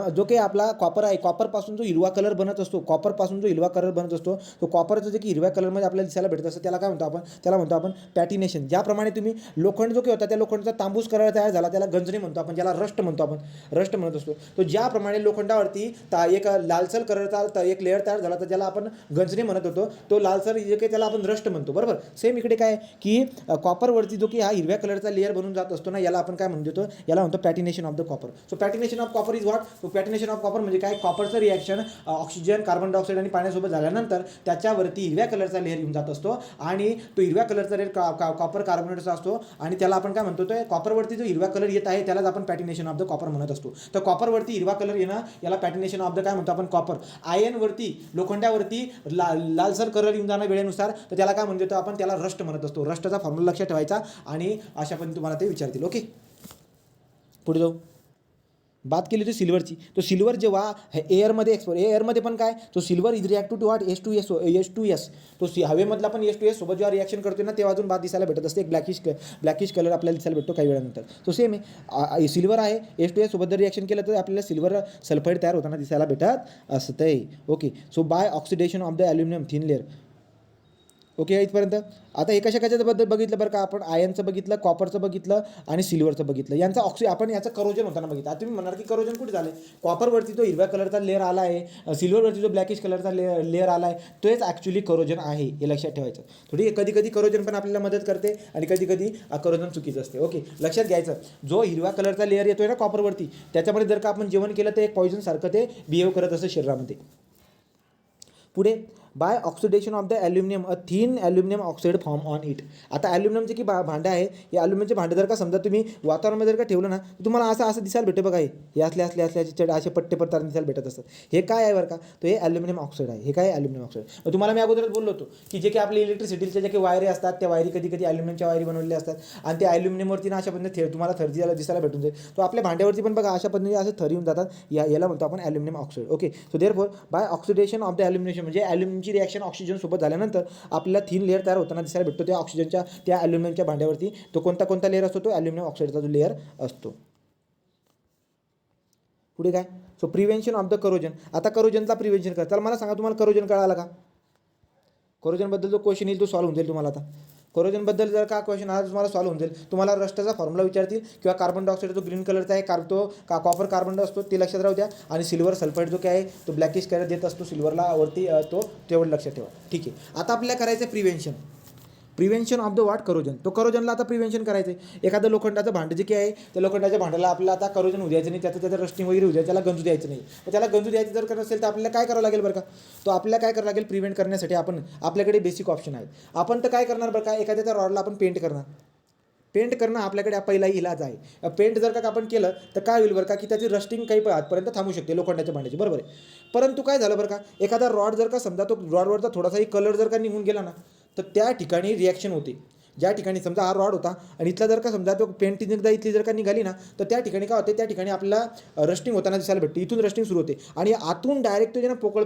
जो काही आपला कॉपर आहे, कॉपरपासून जो हिरवा कलर बनत असतो, तो कॉपरचं जे की हिरव्या कलरमध्ये आपल्याला दिसायला भेटत असतं त्याला काय म्हणतो आपण, पॅटिनेशन. ज्याप्रमाणे तुम्ही लोखंड जो काही होता त्या लोखंडचा तांबूस कलर तयार झाला त्याला गंजणे म्हणतो आपण, ज्याला रस्ट म्हणत असतो. तो ज्याप्रमाणे लोखंडावरती एक लालसर कलरचा एक लेअर तयार झाला तर ज्याला आपण गंजणे म्हणत होतो, तो लालसर जे काही त्याला आपण रस्ट म्हणतो, बरोबर. सेम इकडे काय की कॉपरवरती जो की हा हिरव्या कलरचा लेअर बनून जात असतो ना, याला आपण काय म्हणतो, याला म्हणतो patination of the copper. So patination of copper is what? So patination of copper म्हणजे काय? कॉपरचं रिॲक्शन ऑक्सिजन, कार्बन डायऑक्साईड आणि पाण्यासोबत झाल्यानंतर त्याच्यावरती हिरव्या कलरचा लेअर येऊन जात असतो आणि तो हिरव्या कलरचा लेअर कॉपर कार्बोनेटचा असतो आणि त्याला आपण काय म्हणतो? तो कॉपरवरती जो हिरवा कलर येत आहे त्यालाच आपण पॅटिनेशन ऑफ द कॉपर म्हणत असतो. तर कॉपरवरती हिरवा कलर येणं याला पॅटिनेशन ऑफ द काय म्हणतो आपण? कॉपर. आयनवरती, लोखंडावरती लालसर कलर येऊन जाणं वेळेनुसार, तर त्याला काय म्हणतो आपण? त्याला रस्ट म्हणत असतो. रस्टचा फॉर्म्युला लक्षात ठेवायचा आणि अशा पण तुम्हाला ते विचारतील. ओके, पुढे जाऊ. बात केली होती सिल्वरची. तो सिल्वर जेव्हा एअरमध्ये एअरमध्ये पण काय? तो silver is reactive to what? H2S. तो हवेमधला पण H2S सोबत जेव्हा रिॲक्शन करतो ना तेव्हा अजून बात दिसायला भेटत असते. एक ब्लॅकिश कलर आपल्याला दिसायला भेटतो काही वेळानंतर. तो सेम आहे, सिल्वर आहे, H2S सोबत जर रिॲक्शन केलं तर आपल्याला सिल्वर सल्फाईड तयार होताना दिसायला भेटत असते. Okay, so by oxidation of the aluminium thin layer. Okay, इथपर्यंत. आता हे कशाबद्दल बघितलं बरं का आपण? आयनचं बघितलं, कॉपरचं बघितलं आणि सिल्वरचं बघितलं. यांचा आपण याचं करोजन होताना बघितलं. आता तुम्ही म्हणाल की करोजन कुठे झालं? कॉपरवरती जो हिरव्या कलरचा लेअर आला आहे, सिल्वरवरती जो ब्लॅकिश कलरचा लेअर आला आहे, तोच ॲक्च्युली करोजन आहे, हे लक्षात ठेवायचं. थोडी कधी कधी करोजन पण आपल्याला मदत करते आणि कधी कधी करोजन चुकीचं असते. ओके, लक्षात घ्यायचं. जो हिरव्या कलरचा लेअर येतोय ना कॉपरवरती, त्याच्यामध्ये जर का आपण जेवण केलं तर एक पॉयझनसारखं ते बिहेव करत असतं शरीरामध्ये. पुढे, by oxidation of the aluminium a thin aluminium oxide form on it. आता ॲल्युमिनियमचे की भांडं आहे, हे ॲल्युमिनियमचे भांडं जर का समजा तुम्ही वातावरणामध्ये जर का ठेवलं ना, तर तुम्हाला असं दिसायला भेटे बघा. हे असले असे पट्टे पडताना दिसायला भेटत असतात. हे काय आहे बरं का? तो हे ॲल्युमिनियम ऑक्साईड आहे. हे काय? Aluminium oxide. तुम्हाला मी अगोदरच बोललो होतो की जे काही आपले इलेक्ट्रिसिटीच्या जे काही वायरी असतात त्या वायरी कधी कधी ॲल्युमिनियमच्या वायरी बनवलेल्या असतात आणि त्या ॲल्युमिनियमवरती ना अशा पद्धतीने तुम्हाला थर दिसायला भेटून जाईल. तो आपल्या भांड्यावरती पण बघा अशा पद्धतीने असं थर येऊन जातात. याला म्हणतो आपण aluminium oxide. Okay, so therefore by oxidation of the aluminium म्हणजे ॲल्युमिनियमची रिॲक्शन ऑक्सिजन सोबत झाल्यानंतर आपल्याला थिन लेअर तयार होताना दिसायला भेटतो त्या ऑक्सिजनच्या त्या ॲल्युमिनियमच्या भांड्यावरती. तो कोणता लेअर असतो? तो ॲल्युमिनियम ऑक्साईडचा जो लेअर असतो. पुढे काय? So prevention of the corrosion. आता करोजनचा प्रिव्हेन्शन कर. तर मला सांगा, तुम्हाला करोजन कळालं का? करोजनबद्दल जो क्वेश्चन येईल तो सॉल्व्ह होऊन जाईल तुम्हाला. आता करोजनबद्दल जर का क्वेश्चन आला तुम्हाला सॉल्व्ह होऊन जाईल. तुम्हाला रस्टचा फॉर्म्युला विचारतील किंवा कार्बन डायऑक्साईड जो ग्रीन कलरचा आहे तो कॉपर कार्बन असतो ते लक्षात राहू द्या आणि सिल्वर सल्फाईड जो काय आहे तो ब्लॅकिश कलर देत असतो सिल्वरला वरती, तो तेवढं लक्षात ठेवा. ठीक आहे, आता आपल्याला करायचं prevention of the what? Corrosion. तो करोजनला आता प्रिव्हेन्शन करायचं आहे. एखादं लोखंडाचं भांडं जे काय आहे त्या लोखंडाच्या भांड्याला आपल्याला आता करोजन होऊ द्यायचं नाही, त्याचं रस्टिंग वगैरे होऊ द्यायचं, त्याला गंजू द्यायचं नाही. तर त्याला गंजू द्यायचं जर करत असेल तर आपल्याला काय करावं लागेल बरं का? तो आपल्याला काय करावं लागेल? प्रिव्हेंट करण्यासाठी आपल्याकडे बेसिक ऑप्शन आहेत. आपण तर काय करणार बरं का? एखाद्या रॉडला आपण पेंट करणं आपल्याकडे पहिला इलाज आहे. पेंट जर का आपण केलं तर काय होईल बरं का? की त्याची रस्टिंग काही आजपर्यंत थांबू शकते लोखंडाच्या भांड्याची, बरोबर आहे. परंतु काय झालं बरं का? एखादा रॉड जर का समजा तो रॉडवरचा थोडासाही कलर जर का निघून गेला ना तर त्या ठिकाणी रिॲक्शन होते. ज्या ठिकाणी समजा हा रॉड होता आणि इथला जर का समजा तो पेंटिंग एकदा इथली जर का निघाली ना तर त्या ठिकाणी काय होते? त्या ठिकाणी आपल्याला रस्टिंग होताना दिसायला भेटते. इथून रस्टिंग सुरू होते आणि आतून डायरेक्ट जे ना पोकळ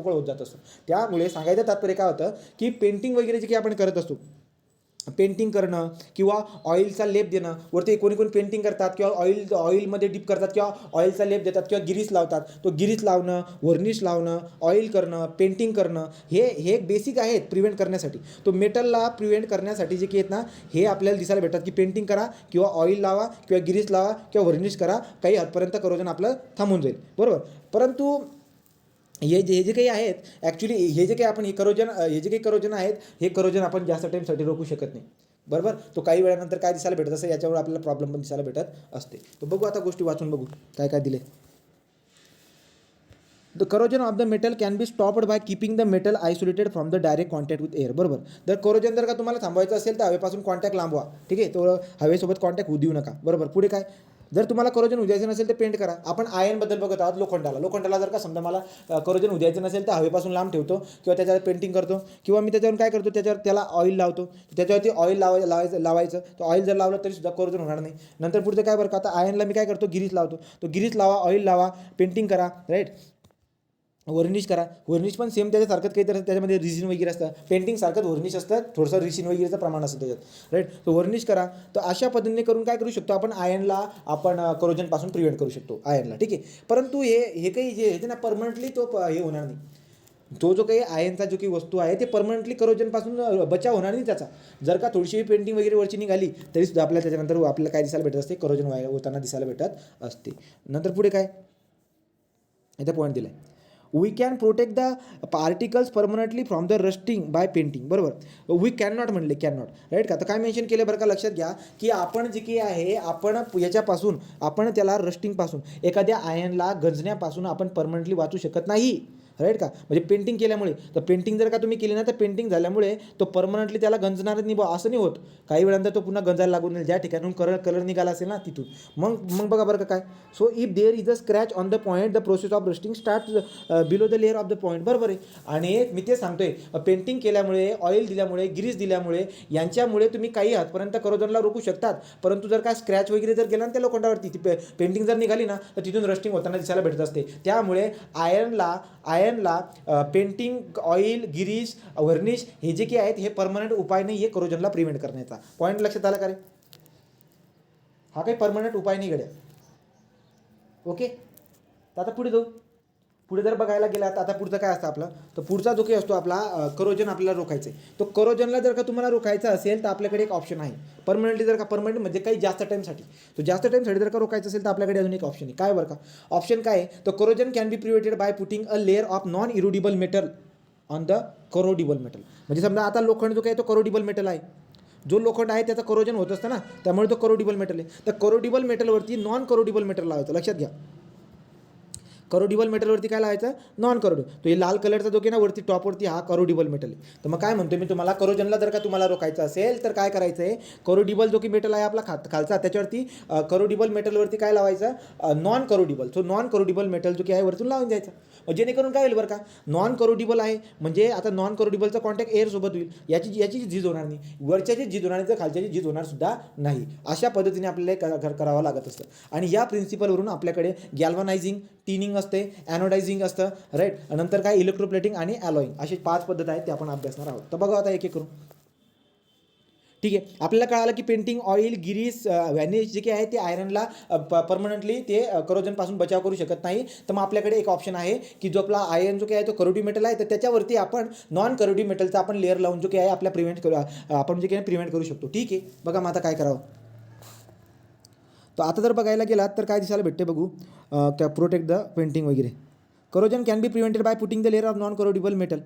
होत जात असतं. त्यामुळे सांगायचं तात्पर्य काय होतं की पेंटिंग वगैरे जे काही आपण करत असतो, पेंटिंग करणं किंवा ऑइलचा लेप देणं, वरती कोणी पेंटिंग करतात किंवा ऑइलमध्ये डिप करतात किंवा ऑइलचा लेप देतात किंवा गिरीस लावतात. तो गिरीस लावणं, वर्निश लावणं, ऑइल करणं, पेंटिंग करणं हे बेसिक आहेत प्रिव्हेंट करण्यासाठी. तो मेटलला प्रिव्हेंट करण्यासाठी जे काही आहेत ना हे आपल्याला दिसायला भेटतात की पेंटिंग करा किंवा ऑइल लावा किंवा गिरीस लावा किंवा वर्निश करा, काही हदपर्यंत करोजन आपलं थांबून जाईल, बरोबर. परंतु हे जे काही आहेत ॲक्च्युली हे जे काही करोजन आहेत हे करोजन आपण जास्त टाईमसाठी रोखू शकत नाही, बरोबर. तो काही वेळानंतर काय दिसायला भेटत असं याच्यावर आपल्याला प्रॉब्लेम पण दिसायला भेटत असते. तर बघू आता गोष्टी वाचून बघू काय दिले. The corrosion of the metal can be stopped by keeping the metal isolated from the direct contact with air, बरोबर. जर करोजन जर का तुम्हाला थांबवायचं असेल तर हवेपासून कॉन्टॅक्ट लांबवा, ठीक आहे. तो हवेसोबत कॉन्टॅक्ट होऊ देऊ नका, बरोबर. पुढे काय? जर तुम्हाला करोजन उद्यायचं नसेल तर पेंट करा. आपण आयनबद्दल बघत आहोत. लोखंडाला जर का समजा मला करोजन उद्यायचं नसेल तर हवेपासून लांब ठेवतो किंवा त्याच्यावर पेंटिंग करतो किंवा मी त्याच्यावर काय करतो त्याला ऑइल लावतो. त्याच्यावरती ऑइल लावायचं. तो ऑइल जर लावलं तरी सुद्धा करोजन होणार नाही. नंतर पुढचं काय बरं का? आता आयनला मी काय करतो? गिरीस लावतो. तो गिरीस लावा, ऑइल लावा, पेंटिंग करा, राईट. वर्निश करा. वर्निश पण सेम त्याच्यासारखंच काहीतरी त्याच्यामध्ये रिसिन वगैरे असतं. पेंटिंग सारखंच वर्निश असतं, थोडंसं रिसिन वगैरेचं प्रमाण असतं त्याच्यात, राईट. तो वर्निश करा. तर अशा पद्धतीने करून काय करू शकतो आपण? आयनला आपण करोजनपासून प्रिव्हेंट करू शकतो आयनला, ठीक आहे. परंतु हे काही जे ना परमनंटली तो हे होणार नाही. तो जो काही आयनचा जो काही वस्तू आहे ते परमनंटली करोजनपासून बचाव होणार नाही त्याचा. जर का थोडीशी पेंटिंग वगैरे वरची निघाली तरी सुद्धा आपल्याला त्याच्यानंतर आपल्याला काय दिसायला भेटत असते? करोजन होताना दिसायला भेटत असते. नंतर पुढे काय? इथं पॉईंट दिला आहे. We can protect the particles permanently from the rusting by painting. बरोबर, वी कॅन नॉट म्हणले, कॅन नॉट, राईट का. तर काय मेन्शन केलं बरं का, लक्षात घ्या की आपण जे काही आहे आपण याच्यापासून आपण त्याला रस्टिंगपासून एखाद्या आयनला गंजण्यापासून आपण परमनंटली वाचू शकत नाही, राईट का. म्हणजे पेंटिंग केल्यामुळे, तर पेंटिंग जर का तुम्ही केली ना तर पेंटिंग झाल्यामुळे तो परमनंटली त्याला गंजणारच नाही बा, असं नाही होत. काही वेळानंतर तो पुन्हा गंजायला लागून ज्या ठिकाणून कलर निघाला असेल ना तिथून मग बघा बरं का काय. So if there is a scratch on the point the process of rusting start below the layer of the point. बरोबर आहे. आणि मी ते सांगतोय, पेंटिंग केल्यामुळे, ऑइल दिल्यामुळे, ग्रीस दिल्यामुळे यांच्यामुळे तुम्ही काही हातपर्यंत करोजनला रोखू शकतात. परंतु जर काय स्क्रॅच वगैरे जर गेला ना त्या लोखंडावरती, ती पेंटिंग जर निघाली ना तर तिथून रस्टिंग होताना दिसायला भेटत असते. त्यामुळे आयनला पेंटिंग, ऑइल, गिरीस, व्हर्निश हे जे काही आहेत हे परमनंट उपाय नाही, हे करोजनला प्रिव्हेंट करण्याचा. पॉईंट लक्षात आला का रे. हा काही परमनंट उपाय नाही गड्या. ओके, तर आता पुढे जाऊ. पुढे जर बघायला गेला तर आता पुढचं काय असतं आपलं, तर पुढचा जो काही असतो आपला करोजन आपल्याला रोखायचं आहे. तो करोजनला जर का तुम्हाला रोखायचं असेल तर आपल्याकडे एक ऑप्शन आहे. परमनंटली जर का, परमनंट म्हणजे काही जास्त टाईमसाठी, तो जास्त टाईमसाठी जर का रोखायचं असेल तर आपल्याकडे अजून एक ऑप्शन आहे. काय बरं का, ऑप्शन काय आहे, तर corrosion can be prevented by putting a layer of non erodible metal on the corrodible metal. म्हणजे समजा आता लोखंड जो काही तो करोडिबल मेटल आहे, जो लोखंड आहे त्याचं करोजन होत असतं ना, त्यामुळे तो करोडिबल मेटल आहे. तर करोडिबल मेटलवरती नॉन करोडिबल मेटल लावायचं. लक्षात घ्या, करोडिबल मेटलवरती काय लावायचं, नॉन करोडिबल. तो हे लाल कलरचा जो की ना वरती टॉपवरती हा करोडिबल मेटल आहे. तर मग काय म्हणतो मी तुम्हाला, करोजनला जर का तुम्हाला रोखायचं असेल तर काय करायचं आहे, करोडिबल जो की मेटल आहे आपला खालचा त्याच्यावरती करोडिबल मेटलवरती काय लावायचं, non करोडिबल. So non corrodible metal जो की आहे वरतून लावून द्यायचा. जेणेकरून काय होईल बरं का, नॉन करोडिबल आहे म्हणजे आता नॉन करोडिबलचा कॉन्टॅक्ट एअरसोबत होईल, याची झीज होणार नाही, वरच्याची झीज होणार नाही तर खालच्याची झीज होणार सुद्धा नाही. अशा पद्धतीने आपल्याला करावं लागत असतं. आणि या प्रिन्सिपलवरून आपल्याकडे गॅल्व्हनायझिंग, टिनिंग असते, ॲनोडायझिंग असतं, राईट. नंतर काय इलेक्ट्रोप्लेटिंग आणि ॲलॉईंग, असे 5 पद्धत आहेत ते आपण अभ्यासणार आहोत. तर बघा आता एक एक करून. ठीक आहे, आपल्याला कळालं की पेंटिंग, ऑइल, गिरीस, व्हॅनिश जे काही आहे ते आयरनला परमनंटली ते करोजनपासून बचाव करू शकत नाही. तर मग आपल्याकडे एक ऑप्शन आहे की जो आपला आयर्न जो काही आहे तो करोडिव्ह मेटल आहे, तर त्याच्यावरती आपण नॉन करोडिव्ह मेटलचा आपण लेअर लावून जो काही आहे आपल्या आपण जे काही प्रिव्हेंट करू शकतो. ठीक आहे, बघा मग आता काय करावं. तर आता जर बघायला गेलात तर काय दिसायला भेटते बघू, प्रोटेक्ट द पेंटिंग वगैरे. Corrosion can be prevented by putting the layer of non corrodible metal.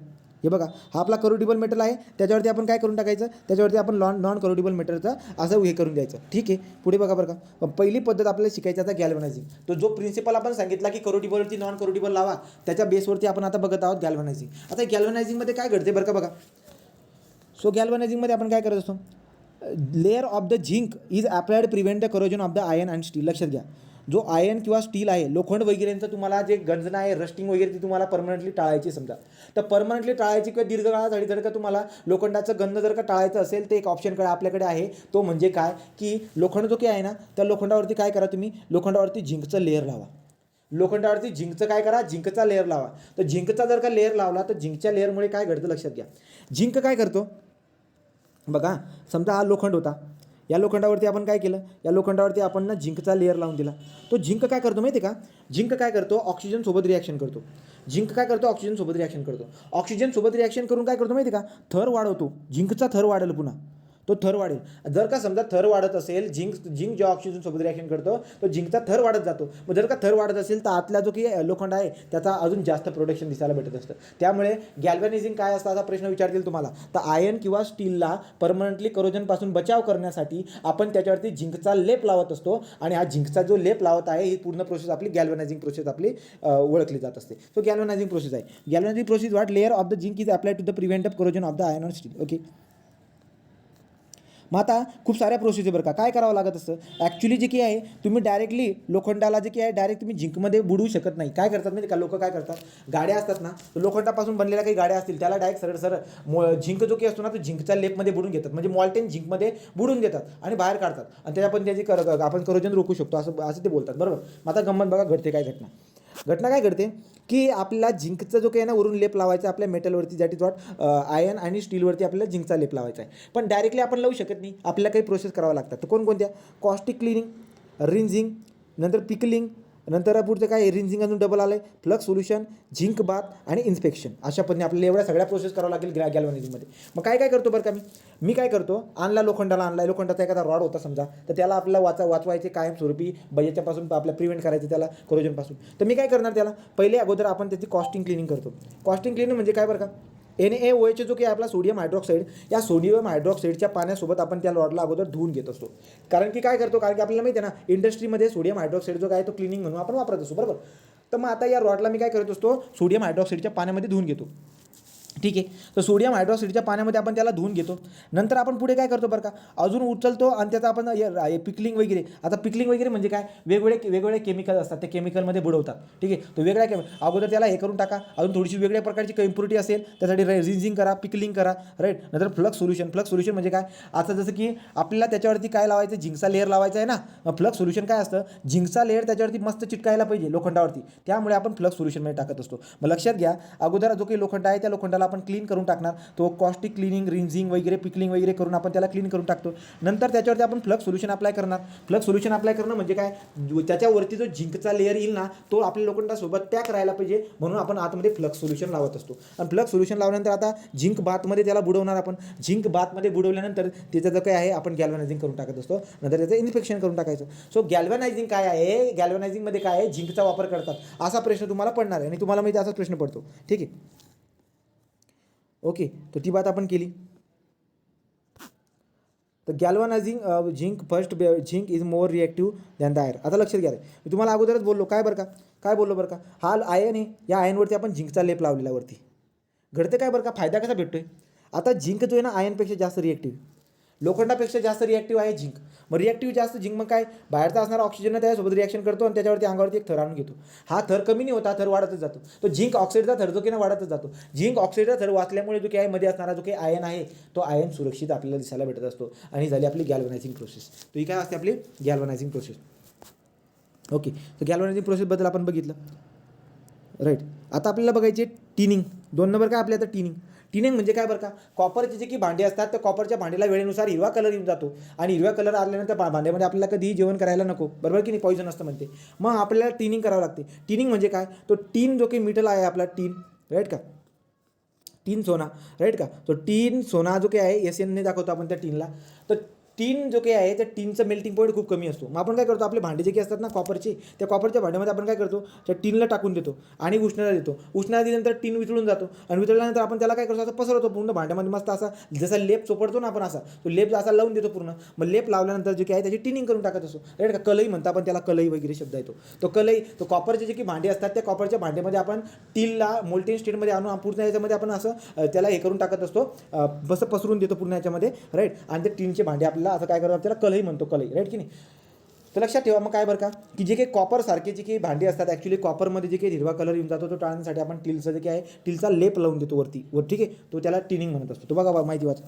हे बघा, हा आपला करोडिबल मेटल आहे, त्याच्यावरती आपण काय करून टाकायचं, त्याच्यावरती आपण नॉन करोडिबल मेटलचं असं हे करून द्यायचं. ठीक आहे, पुढे बघा बरं का, पहिली पद्धत आपल्याला शिकायची आता गॅल्व्हनायझिंग. तो जो प्रिन्सिपल आपण सांगितला की करोडिबलवरती नॉन करोडिबल लावा, त्याच्या बेसवरती आपण आता बघत आहोत गॅल्व्हनायझिंग. आता गॅल्व्हनायझिंगमध्ये काय घडते बरं का बघा. सो गॅल्व्हनायझिंगमध्ये आपण काय करत असतो, layer of the zinc is applied prevent the corrosion of the iron and still. लक्षात घ्या, जो आयर्न किंवा स्टील आहे, लोखंड वगैरेंचं तुम्हाला जे गंजणं आहे, रस्टिंग वगैरे ती तुम्हाला परमनंटली टाळायची समजा, तर परमनंटली टाळायची किंवा दीर्घकाळासाठी जर का तुम्हाला लोखंडाचं गंज जर का टाळायचं असेल तर एक ऑप्शन आपल्याकडे आहे. तो म्हणजे काय की लोखंड जो काही आहे ना, त्या लोखंडावरती काय करा तुम्ही, लोखंडावरती झिंकचं लेअर लावा. लोखंडावरती झिंकचं काय करा, झिंकचा लेअर लावा. तर झिंकचा जर का लेअर लावला तर झिंकच्या लेअरमुळे काय घडतं लक्षात घ्या. झिंक काय करतो बघा, समजा हा लोखंड होता, या लोखंडावरती आपण काय केलं, या लोखंडावरती आपण ना झिंकचा लेअर लावून दिला. तो झिंक काय करतो माहिती आहे का, झिंक काय करतो, ऑक्सिजनसोबत रिॲक्शन करतो. झिंक काय करतो, ऑक्सिजनसोबत रिॲक्शन करतो. ऑक्सिजनसोबत रिॲक्शन करून काय करतो माहिती आहे का, थर वाढवतो. झिंकचा थर वाढेल, पुन्हा तो थर वाढेल. जर का समजा थर वाढत असेल, झिंक जेव्हा ऑक्सिजनसोबत रिॲक्शन करतो तो झिंकचा थर वाढत जातो. मग जर का थर वाढत असेल तर आतला जो की लोखंड आहे त्याचा अजून जास्त प्रोडक्शन दिसायला भेटत असतं. त्यामुळे गॅल्व्हनायझिंग काय असतं असा प्रश्न विचारतील तुम्हाला, तर आयर्न किंवा स्टीलला परमनंटली करोजनपासून बचाव करण्यासाठी आपण त्याच्यावरती झिंकचा लेप लावत असतो. आणि हा झिंकचा जो लेप लावत आहे ही पूर्ण प्रोसेस आपली गॅल्व्हनायझिंग प्रोसेस आपली ओळखली जात असते. तो गॅल्व्हनायझिंग प्रोसेस आहे. Galvanising process what layer of the zinc is applied to the prevent of corrosion of the iron on steel. Okay, मग आता खूप साऱ्या प्रोसेस आहे बरं का. काय करावं लागत असतं ॲक्च्युली जे की आहे, तुम्ही डायरेक्टली लोखंडाला जे की आहे डायरेक्ट तुम्ही झिंकमध्ये बुडवू शकत नाही. काय करतात माहिती का, लोक काय करतात, गाड्या असतात ना, लोखंडापासून बनलेल्या काही गाड्या असतील त्याला डायरेक्ट सरळ झिंक जो की असतो ना तो झिंकच्या लेपमध्ये बुडून घेतात, म्हणजे मॉल्टेन झिंकमध्ये बुडून देतात आणि बाहेर काढतात. आणि त्याच्या पण त्याची आपण करोजन रोखू शकतो असं ते बोलतात. बरोबर, मग आता गंमत बघा घडते काय घटना काय घडते की आपला झिंकचा जो काही आहे ना वरून लेप लावायचा आपल्या मेटलवरती, दॅट इज वॉट आयर्न आणि स्टीलवरती आपल्याला झिंकचा लेप लावायचा आहे. पण डायरेक्टली आपण लावू शकत नाही, आपल्याला काही प्रोसेस करावं लागतात. तर कोणकोणत्या, कॉस्टिक क्लिनिंग, रिन्झिंग, नंतर पिकलिंग, नंतर पुढचं काय रिन्झिंग अजून डबल आलं आहे, फ्लक्स सोल्युशन, झिंक बाथ आणि इन्स्पेक्शन. अशा पद्धतीने आपल्याला एवढ्या सगळ्या प्रोसेस करावं लागेल गॅल्व्हनायझिंगमध्ये. मग काय करतो बरं का मी काय करतो, लोखंडाचा एखादा रॉड होता समजा, तर त्याला आपल्याला वाचवायचे कायमस्वरूपी याच्यापासून आपल्या प्रिव्हेंट करायचं त्याला कोरोजनपासून. तर मी काय करणार, त्याला पहिले अगोदर आपण त्याची कॉस्टिंग क्लिनिंग करतो. कॉस्टिंग क्लिनिंग म्हणजे काय बरं का, NaOH जो की आपला सोडियम हायड्रॉक्साईड, या सोडियम हायड्रॉक्साईडच्या पाण्यासोबत आपण त्या रॉडला अगोदर धुवून घेत असतो. कारण की काय करतो, कारण की आपल्याला माहिती आहे ना, इंडस्ट्रीमध्ये सोडियम हायड्रॉक्साईड जो काय तो क्लिनिंग म्हणून आपण वापरत असतो, बरोबर. तर मग आता या रॉडला मी काय करत असतो, सोडियम हायड्रॉक्साईडच्या पाण्यामध्ये धुवून घेतो. ठीक आहे, तर सोडियम हायड्रॉक्साईडच्या पाण्यामध्ये आपण त्याला धुवून घेतो. नंतर आपण पुढे काय करतो बरं का, अजून उचलतो आणि त्याचा आपण पिकलिंग वगैरे. आता पिकलिंग वगैरे म्हणजे काय, वेगवेगळे केमिकल असतात, ते केमिकलमध्ये बुडवतात. ठीक आहे, तो वेगळ्या अगोदर त्याला हे करून टाका, अजून थोडीशी वेगळ्या प्रकारची इम्प्युरिटी असेल त्यासाठी रिन्झिंग करा, पिकलिंग करा, राईट. नंतर फ्लक्स सोल्युशन म्हणजे काय, आता जसं की आपल्याला त्याच्यावरती काय लावायचं, झिंकचा लेअर लावायचा आहे ना. फ्लक्स सोल्युशन काय असतं, झिंकचा लेअर त्याच्यावरती मस्त चिटकायला पाहिजे लोखंडावरती, त्यामुळे आपण फ्लक्स सोल्युशनमध्ये टाकत असतो. मग लक्षात घ्या, अगोदर जो काही लोखंड आहे त्या लोखंडाला आपण क्लीन करून टाकणार, तो कॉस्टिक क्लिनिंग, रिन्झिंग वगैरे, पिकलिंग वगैरे करून आपण त्याला क्लीन करून टाकतो. नंतर त्याच्यावरती आपण फ्लक्स सोल्युशन अप्लाय करणार. फ्लक्स सोल्युशन अप्लाय करणं म्हणजे काय, त्याच्यावरती जो झिंकचा लेअर येईल ना, तो आपल्या लोखंडासोबत पॅक राहायला पाहिजे, म्हणून आपण आतमध्ये फ्लक्स सोल्युशन लावत असतो. आणि फ्लक्स सोल्युशन लावल्यानंतर आता झिंक बाथमध्ये त्याला बुडवणार आपण. झिंक बाथमध्ये बुडवल्यानंतर त्याचं जो काय आहे आपण गॅल्व्हनायझिंग करून टाकत असतो. नंतर त्याचं इन्स्पेक्शन करून टाकायचं. सो गॅल्व्हनायझिंग काय आहे, गॅल्व्हनायझिंगमध्ये काय आहे, झिंकचा वापर करतात, असा प्रश्न तुम्हाला पडणार आहे आणि तुम्हाला माहिती असाच प्रश्न पडतो. ठीक आहे, ओके. तर ती बात आपण केली. तर galvanising zinc is more reactive than the iron. आता लक्षात घ्या, मी तुम्हाला अगोदरच बोललो काय बरं का, हा आयन आहे, या आयनवरती आपण झिंकचा लेप लावलेला वरती. घडते काय बरं का, फायदा कसा भेटतोय, आता झिंक जो आहे ना आयनपेक्षा जास्त रिॲक्टिव्ह, लोखंडापेक्षा जास्त रिॲक्टिव्ह आहे झिंक. मग रिॲक्टिव्ह जास्त झिंक, मग काय, बाहेरचा असणारा ऑक्सिजन त्याच्यासोबत रिॲक्शन करतो आणि त्याच्यावरती अंगावरती एक थर आणून घेतो. हा थर कमी नाही होता, थर वाढतच जातो. तो झिंक ऑक्साईडचा थर जो की ना वाढतच जातो. झिंक ऑक्साईडचा थर वाचल्यामुळे जो काही मध्ये असणारा जो काही आयन आहे, तो आयन सुरक्षित आपल्याला दिसायला भेटत असतो. आणि झाली आपली गॅल्व्हनायझिंग प्रोसेस. तो ही काय असते आपली गॅल्व्हनायझिंग प्रोसेस. ओके, तर गॅल्व्हनायझिंग प्रोसेसबद्दल आपण बघितलं, राईट. आता आपल्याला बघायचे टिनिंग. 2 नंबर काय आपल्या आता टिनिंग म्हणजे काय बरं का, कॉपरचे जे की भांडे असतात, त्या कॉपरच्या भांड्याला वेळेनुसार हिरवा कलर येऊन जातो आणि हिरवा कलर आल्यानंतर भांड्यामध्ये आपल्याला कधीही जेवण करायला नको, बरोबर की नाही, पॉईझन असतं म्हणते. मग आपल्याला टिनिंग करावं लागते. टिनिंग म्हणजे काय, तो टीन जो काही मेटल आहे आपला टीन, राईट का, टीन सोना, राईट का, तो टीन सोना जो काही आहे SN ने दाखवतो आपण त्या टीनला. तर टीन जो काही आहे त्या टीनचं मेल्टिंग पॉईंट खूप कमी असतो. मग आपण काय करतो, आपले भांडे जे काही असतात ना कॉपरचे, त्या कॉपरच्या भांड्यामध्ये आपण काय करतो, त्या टीनला टाकून देतो आणि उष्णता देतो. उष्णता दिल्यानंतर टीन वितळून जातो आणि वितळल्यानंतर आपण त्याला काय करतो, असं पसरवतो पूर्ण भांड्यामध्ये मस्त असा, जसा लेप चोपडतो ना आपण, असा तो लेप असा लावून देतो पूर्ण. मग लेप लावल्यानंतर जे काही आहे त्याची टिनिंग करून टाकत असतो, राईट का. कलई म्हणतो आपण त्याला, कलई वगैरे शब्द येतो. तो कलई, तो कॉपरचे जे काही भांडे असतात त्या कॉपरच्या भांड्यामध्ये आपण टीलला मोल्टेन स्टेटमध्ये आणून पूर्ण याच्यामध्ये आपण असं त्याला हे करून टाकत असतो, बस पसरून देतो पूर्ण याच्यामध्ये, राईट. आणि ते टीनचे भांडे आपल्याला असं काय करतो, त्याला कलई म्हणतो, कलई, राईट की नाही. तर लक्षात ठेवा मग काय बरं का, की जे काही कॉपर सारखे जे काही भांडे असतात, ॲक्च्युली कॉपरमध्ये जे काही हिरवा कलर येऊन जातो, तो टाळण्यासाठी आपण टीलचं जे काही आहे टीलचा लेप लावून देतो वरती, ठीक आहे. तो त्याला टिनिंग म्हणत असतो. तो बघा माहिती वाचा.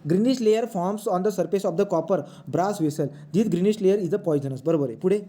Greenish layer forms on the surface of the copper brass vessel. This greenish layer is a poisonous. बरोबर आहे. पुढे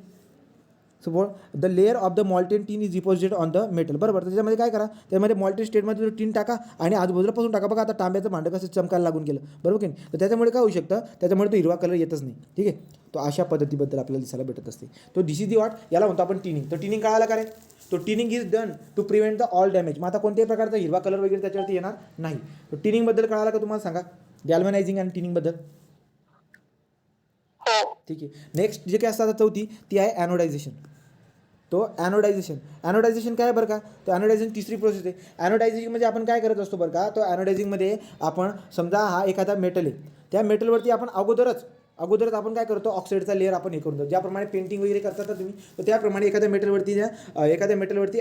the layer of the molten tin is deposited on the metal. बरोबर. तर त्याच्यामध्ये काय करा, त्यामध्ये मॉल्टेन स्टेटमध्ये टीन टाका आणि आजूबाजूला पासून टाका. बघा आता तांब्याचं भांडं कसं चमकायला लागून गेलं, बरोबर की नाही. तर त्याच्यामुळे काय होऊ शकतं, त्याच्यामुळे तो हिरवा कलर येतच नाही. ठीक आहे. तो अशा पद्धतीबद्दल आपल्याला दिसायला भेटत असते. तो डिसी दी वाट याला म्हणतो आपण टिनिंग. तर टिनिंग कळायला काय, तो tinning is done to prevent the all damage. मग आता कोणत्याही प्रकारचा हिरवा कलर वगैरे त्याच्यावरती येणार नाही. तर टिनिंगबद्दल कळाला का तुम्हाला, सांगा गॅल्व्हनायझिंग आणि टिनिंगबद्दल. ठीक आहे. नेक्स्ट जे काय असतात चौथी, ती आहे ॲनोडायझेशन. तो ॲनोडायझेशन काय बरं का, तो ॲनोडायझेशन तिसरी प्रोसेस आहे. ॲनोडायझेशन म्हणजे आपण काय करत असतो बरं का, तो ॲनोडायझिंगमध्ये आपण समजा हा एखादा मेटल आहे, त्या मेटलवरती आपण अगोदरच आपण काय करतो, ऑक्साईडचा लेअर आपण हे करून देतो. ज्याप्रमाणे पेंटिंग वगैरे करतात तुम्ही, तर त्याप्रमाणे एखाद्या मेटलवरती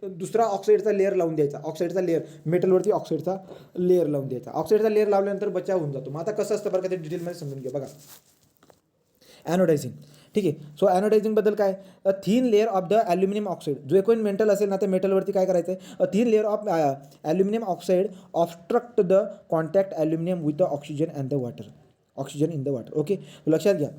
दुसरा ऑक्साईडचा लेअर लावून द्यायचा. ऑक्साईडचा लेअर मेटलवरती ऑक्साईडचा लेअर लावून द्यायचा. ऑक्साईडचा लेअर लावल्यानंतर बचाव होऊन जातो. मग आता कसं असतं बरं का, ते डिटेलमध्ये समजून घ्या. बघा ॲनोडायझिंग. ठीक आहे. सो ॲनोडायझिंगबद्दल काय, a thin layer of the aluminium oxide. जो एकूण मेटल असेल ना, त्या मेटलवरती काय करायचं आहे, a thin layer of aluminium oxide obstruct the contact aluminium with the oxygen in the water. Okay. लक्षात घ्या,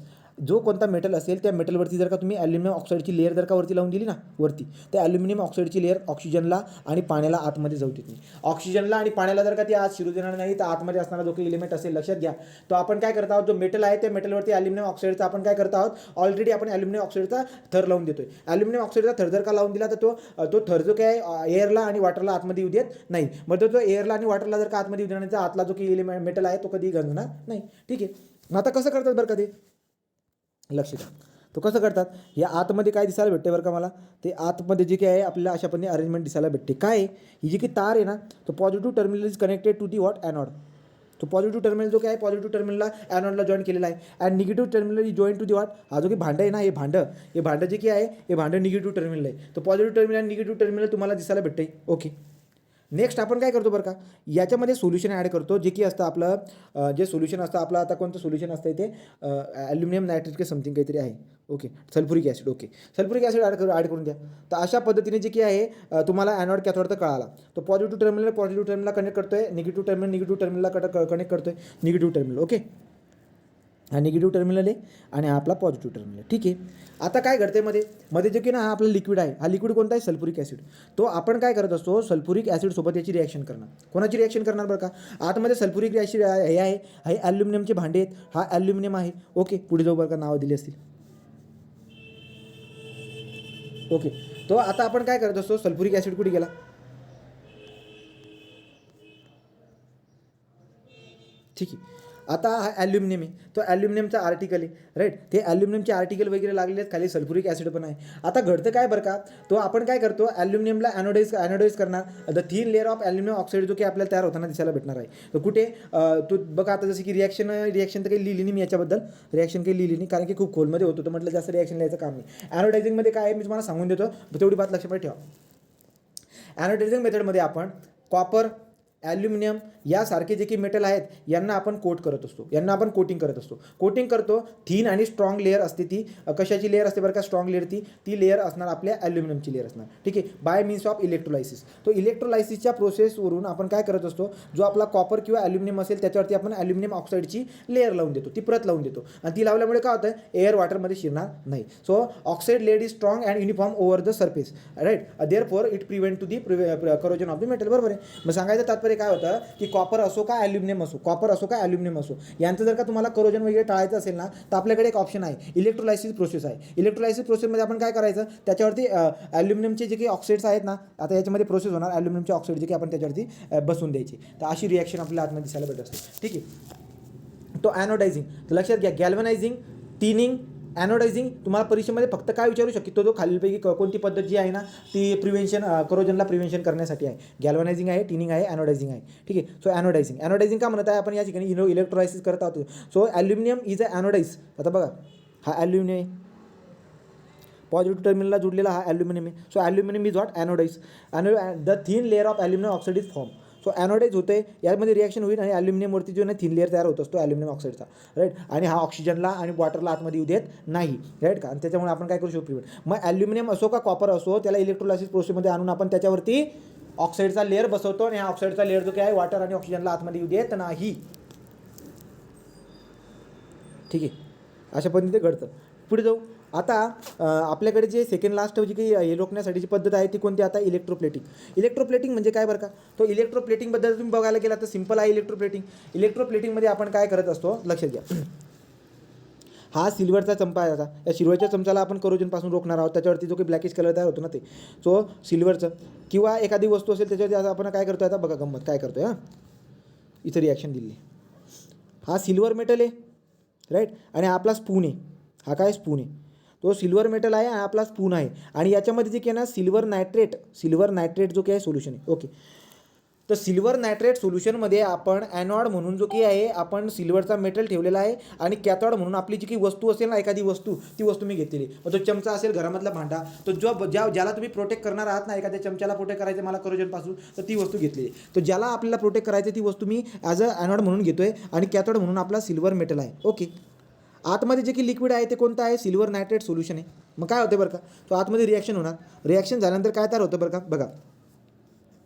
जो कोणता मेटल असेल त्या मेटलवरती जर का तुम्ही ॲल्युमिनियम ऑक्साईडची लेअर जर का वरती लावून दिली ना वरती, त्या ॲल्युमिनियम ऑक्साईडची लेअर ऑक्सिजनला आणि पाण्याला आतमध्ये जाऊ देत नाही. ऑक्सिजनला आणि पाण्याला जर का ती आत शिरू देणार नाही तर आतमध्ये असणारा जो काही एलिमेंट असेल लक्षात घ्या, तो आपण काय करत आहोत, जो मेटल आहे त्या मेटलवरती ॲल्युमिनियम ऑक्साईडचा आपण काय करत आहोत, ऑलरेडी आपण ॲल्युमिनियम ऑक्साईडचा थर लावून देतोय. ॲल्युमिनियम ऑक्साईडचा थर जर का लावून दिला तर तो थर जो काय एअरला आणि वॉटरला आतमध्ये येऊ देत नाही. मग तो एअरला आणि वॉटरला जर का आतमध्ये येऊ देण्याचा आतला जो काही एलिमेंट मेटल आहे तो कधी गंजणार नाही. ठीक आहे. मग आता कसं करतात बरं का ते, लक्ष द्या. तो कसं करतात, या आतमध्ये काय दिसायला भेटते बरं का मला, ते आतमध्ये जे काही आहे आपल्याला अशा पद्धतीने अरेंजमेंट दिसायला भेटते. काय आहे, ही जी काही तार आहे ना, तो positive terminal is connected to the what anode. तो पॉझिटिव्ह टर्मिनल जो काय आहे पॉझिटिव्ह टर्मिनलला ॲनॉडला जॉईन केलेला आहे. And negative terminal is join to the what, हा जो की भांडं आहे ना, हे भांडं जे काही आहे हे भांडं निगेटिव्ह टर्मिनल आहे. तो पॉझिटिव्ह टर्मिनल आणि निगेटिव्ह टर्मिनल तुम्हाला दिसायला भेटते. ओके. नेक्स्ट आपण काय करतो बरं का, याच्यामध्ये सोल्युशन ॲड करतो, जे की असतं आपलं जे सोल्युशन असतं आपलं, आता कोणतं सोल्युशन असतं इथे, ॲल्युमिनियम नायट्रेट के समथिंग काहीतरी आहे. Okay. Sulphuric acid. Okay. Sulphuric acid add करून द्या. तर अशा पद्धतीने जे की आहे तुम्हाला ॲनॉड कॅथोड तर कळाला. तो पॉझिटिव्ह टर्मिनलला कनेक्ट करतोय, निगेटिव्ह टर्मिनलला कनेक्ट करतोय निगेटिव्ह टर्मिनल. ओके. हा निगेटिव्ह टर्मिनल आहे आणि हा आपला पॉझिटिव्ह टर्मिनल. ठीक आहे. आता काय घडते मध्ये जे की ना हा आपला लिक्विड आहे, हा लिक्विड कोणता आहे, सल्फ्युरिक ॲसिड. तो आपण काय करत असतो, सल्फ्युरिक ॲसिडसोबत याची रिॲक्शन करणार. कोणाची रिॲक्शन करणार बरं का, आतमध्ये सल्फ्युरिक ॲसिड हे आहे, हे ॲल्युमिनियमचे भांडे आहेत, हा ॲल्युमिनियम आहे. ओके. पुढे जाऊ बरं का, नावं दिली असतील. ओके. तो आता आपण काय करत असतो, सल्फ्युरिक ॲसिड कुठे गेला, ठीक आहे. आता हा ॲल्युमिनियम आहे, तो ॲल्युमिनियमचा आर्टिकल आहे, राईट. ते ॲल्युमिनियमचे आर्टिकल वगैरे लागलेले आहेत, खाली सल्फ्युरिक ॲसिड पण आहे. आता घडतं काय बरं का, तो आपण काय करतो, ॲल्युमिनियमला ॲनोडाईज करणार. The thin layer of aluminium oxide जो की आपल्याला तयार होताना दिसायला भेटणार आहे. तर कुठे तो बघा, आता जसं की रिॲक्शन तर काही लिहिली नाही मी याच्याबद्दल, रिॲक्शन काही लिहिली नाही कारण की खूप खोलमध्ये होतो, तर म्हटलं जास्त रिॲक्शन लिहायचं काम नाही. ॲनोडायझिंगमध्ये काय आहे मी तुम्हाला सांगून देतो, तेवढी बात लक्षात ठेवा. ॲनोडायझिंग मेथडमध्ये आपण कॉपर, ॲल्युमिनियम यासारखे जे काही मेटल आहेत यांना आपण कोट करत असतो, यांना आपण कोटिंग करतो. थिन आणि स्ट्रॉंग लेअर असते, ती कशाची लेअर असते बरं का, स्ट्रॉंग लेअर ती लेअर असणार आपल्या ॲल्युमिनियमची लेअर असणार. ठीक आहे. Bye means of electrolysis. तो इलेक्ट्रोलायसिसच्या प्रोसेसवरून आपण काय करत असतो, जो आपला कॉपर किंवा ॲल्युमिनियम असेल त्याच्यावरती आपण ॲल्युमिनियम ऑक्साईडची लेअर लावून देतो, ती प्रत लावून देतो. आणि ती लावल्यामुळे काय होतं, एअर वॉटरमध्ये शिरणार नाही. So oxide lead is strong and uniform over the surface, right. Therefore it prevent to the corrosion of the metal. बरोबर आहे. मग सांगायचं तात्पर्य काय होतं की कॉपर असो का ॲल्युमिनियम असो, यांचं जर का तुम्हाला करोजन वगैरे टाळायचं असेल ना, तर आपल्याकडे एक ऑप्शन आहे, इलेक्ट्रोलायसिस प्रोसेस आहे. इलेक्ट्रोलायसिस प्रोसेसमध्ये आपण काय करायचं, त्याच्यावरती ॲल्युमिनियमचे जे काही ऑक्साईड्स आहेत ना, आता याच्यामध्ये प्रोसेस होणार, ॲल्युमिनियमचे ऑक्साईड जे की आपण त्याच्यावरती बसून द्यायची. तर अशी रिॲक्शन आपल्याला आतमध्ये दिसायला भेटत असते. ठीक आहे. तो ॲनोडायझिंग, तर लक्षात घ्या, गॅल्वनायझिंग, टिनिंग, ॲनोडायझिंग तुम्हाला परीक्षेमध्ये फक्त काय विचारू शकतो, तो खालीलपैकी कोणती पद्धत जी आहे ना ती करोजनला प्रिव्हेन्शन करण्यासाठी आहे. गॅल्वनायझिंग आहे, टिनिंग आहे, ॲनोडायझिंग आहे. ठीक आहे. सो ॲनोडायझिंग का म्हणत आहे आपण या ठिकाणी इलेक्ट्रोलायसिस करत आहोत. So aluminium is a anodise. आता बघा, हा ॲल्युमिनियम आहे, पॉझिटिव्ह टर्मिनलला जुडलेला हा ॲल्युमिनियम आहे. So aluminium is what, anodise. The thin layer of aluminium oxide is form. So anodise होते, यामध्ये रिॲक्शन होईल आणि ॲल्युमिनियमवरती जो थिन लेअर तयार होत असतो ॲल्युमिनियम ऑक्साईडचा, राईट. आणि हा ऑक्सिजनला आणि वॉटरला आतमध्ये येऊ देत नाही, राईट का. आणि त्याच्यामुळे आपण काय करू शकतो, प्रिव्हेंट. मग ॲल्युमिनियम असो का कॉपर असो, त्याला इलेक्ट्रोलायसिस प्रोसेसमध्ये आणून आपण त्याच्यावरती ऑक्साईडचा लेअर बसवतो आणि हा ऑक्साईडचा लेअर जो काय आहे वॉटर आणि ऑक्सिजनला आतमध्ये येऊ देत नाही. ठीक आहे. अशा पद्धतीने घडतं. पुढे जाऊ. आता आपल्याकडे जे सेकंड लास्ट जी काही हे रोखण्यासाठीची पद्धत आहे ती कोणती, आता इलेक्ट्रोप्लेटिंग म्हणजे काय बरं का, तो इलेक्ट्रोप्लेटिंगबद्दल तुम्ही बघायला गेला तर सिंपल आहे. इलेक्ट्रोप्लेटिंगमध्ये आपण काय करत असतो, लक्षात घ्या. हा सिल्वरचा चंपा आहे. आता या सिल्वरच्या चमचाला आपण करोजनपासून रोखणार आहोत, त्याच्यावरती जो काही ब्लॅकिश कलर तयार होतो ना, ते सो सिल्वरचं किंवा एखादी वस्तू असेल त्याच्यावरती आता आपण काय करतो, आता बघा गंमत काय करतो आहे. इथं रिॲक्शन दिली, हा सिल्वर मेटल आहे, राईट. आणि आपला स्पून आहे, हा काय स्पून आहे, तो सिल्वर मेटल आहे आणि आपला स्पून आहे. आणि याच्यामध्ये जे की ना सिल्वर नायट्रेट जो काही आहे सोल्युशन आहे. ओके. तर सिल्वर नायट्रेट सोल्युशनमध्ये आपण ॲनॉड म्हणून जो की आहे आपण सिल्वरचा मेटल ठेवलेला आहे आणि कॅथॉड म्हणून आपली जी काही वस्तू असेल ना, एखादी वस्तू, ती वस्तू मी घेतलेली. मग तो चमचा असेल, घरामधला भांडा, तो ज्याला तुम्ही प्रोटेक्ट करणार आहात ना, एखाद्या चमच्याला प्रोटेक्ट करायचं मला करोजनपासून, तर ती वस्तू घेतलेली. तर ज्याला आपल्याला प्रोटेक्ट करायचं ती वस्तू मी ॲज अ ॲनॉड म्हणून घेतोय आणि कॅथॉड म्हणून आपला सिल्वर मेटल आहे. ओके. आतमध्ये जे की लिक्विड आहे ते कोणतं आहे, सिल्वर नायट्रेट सोल्युशन आहे. मग काय होतं बरं का, तो आतमध्ये रिॲक्शन होणार, रिॲक्शन झाल्यानंतर काय तयार होतं बरं का, बघा.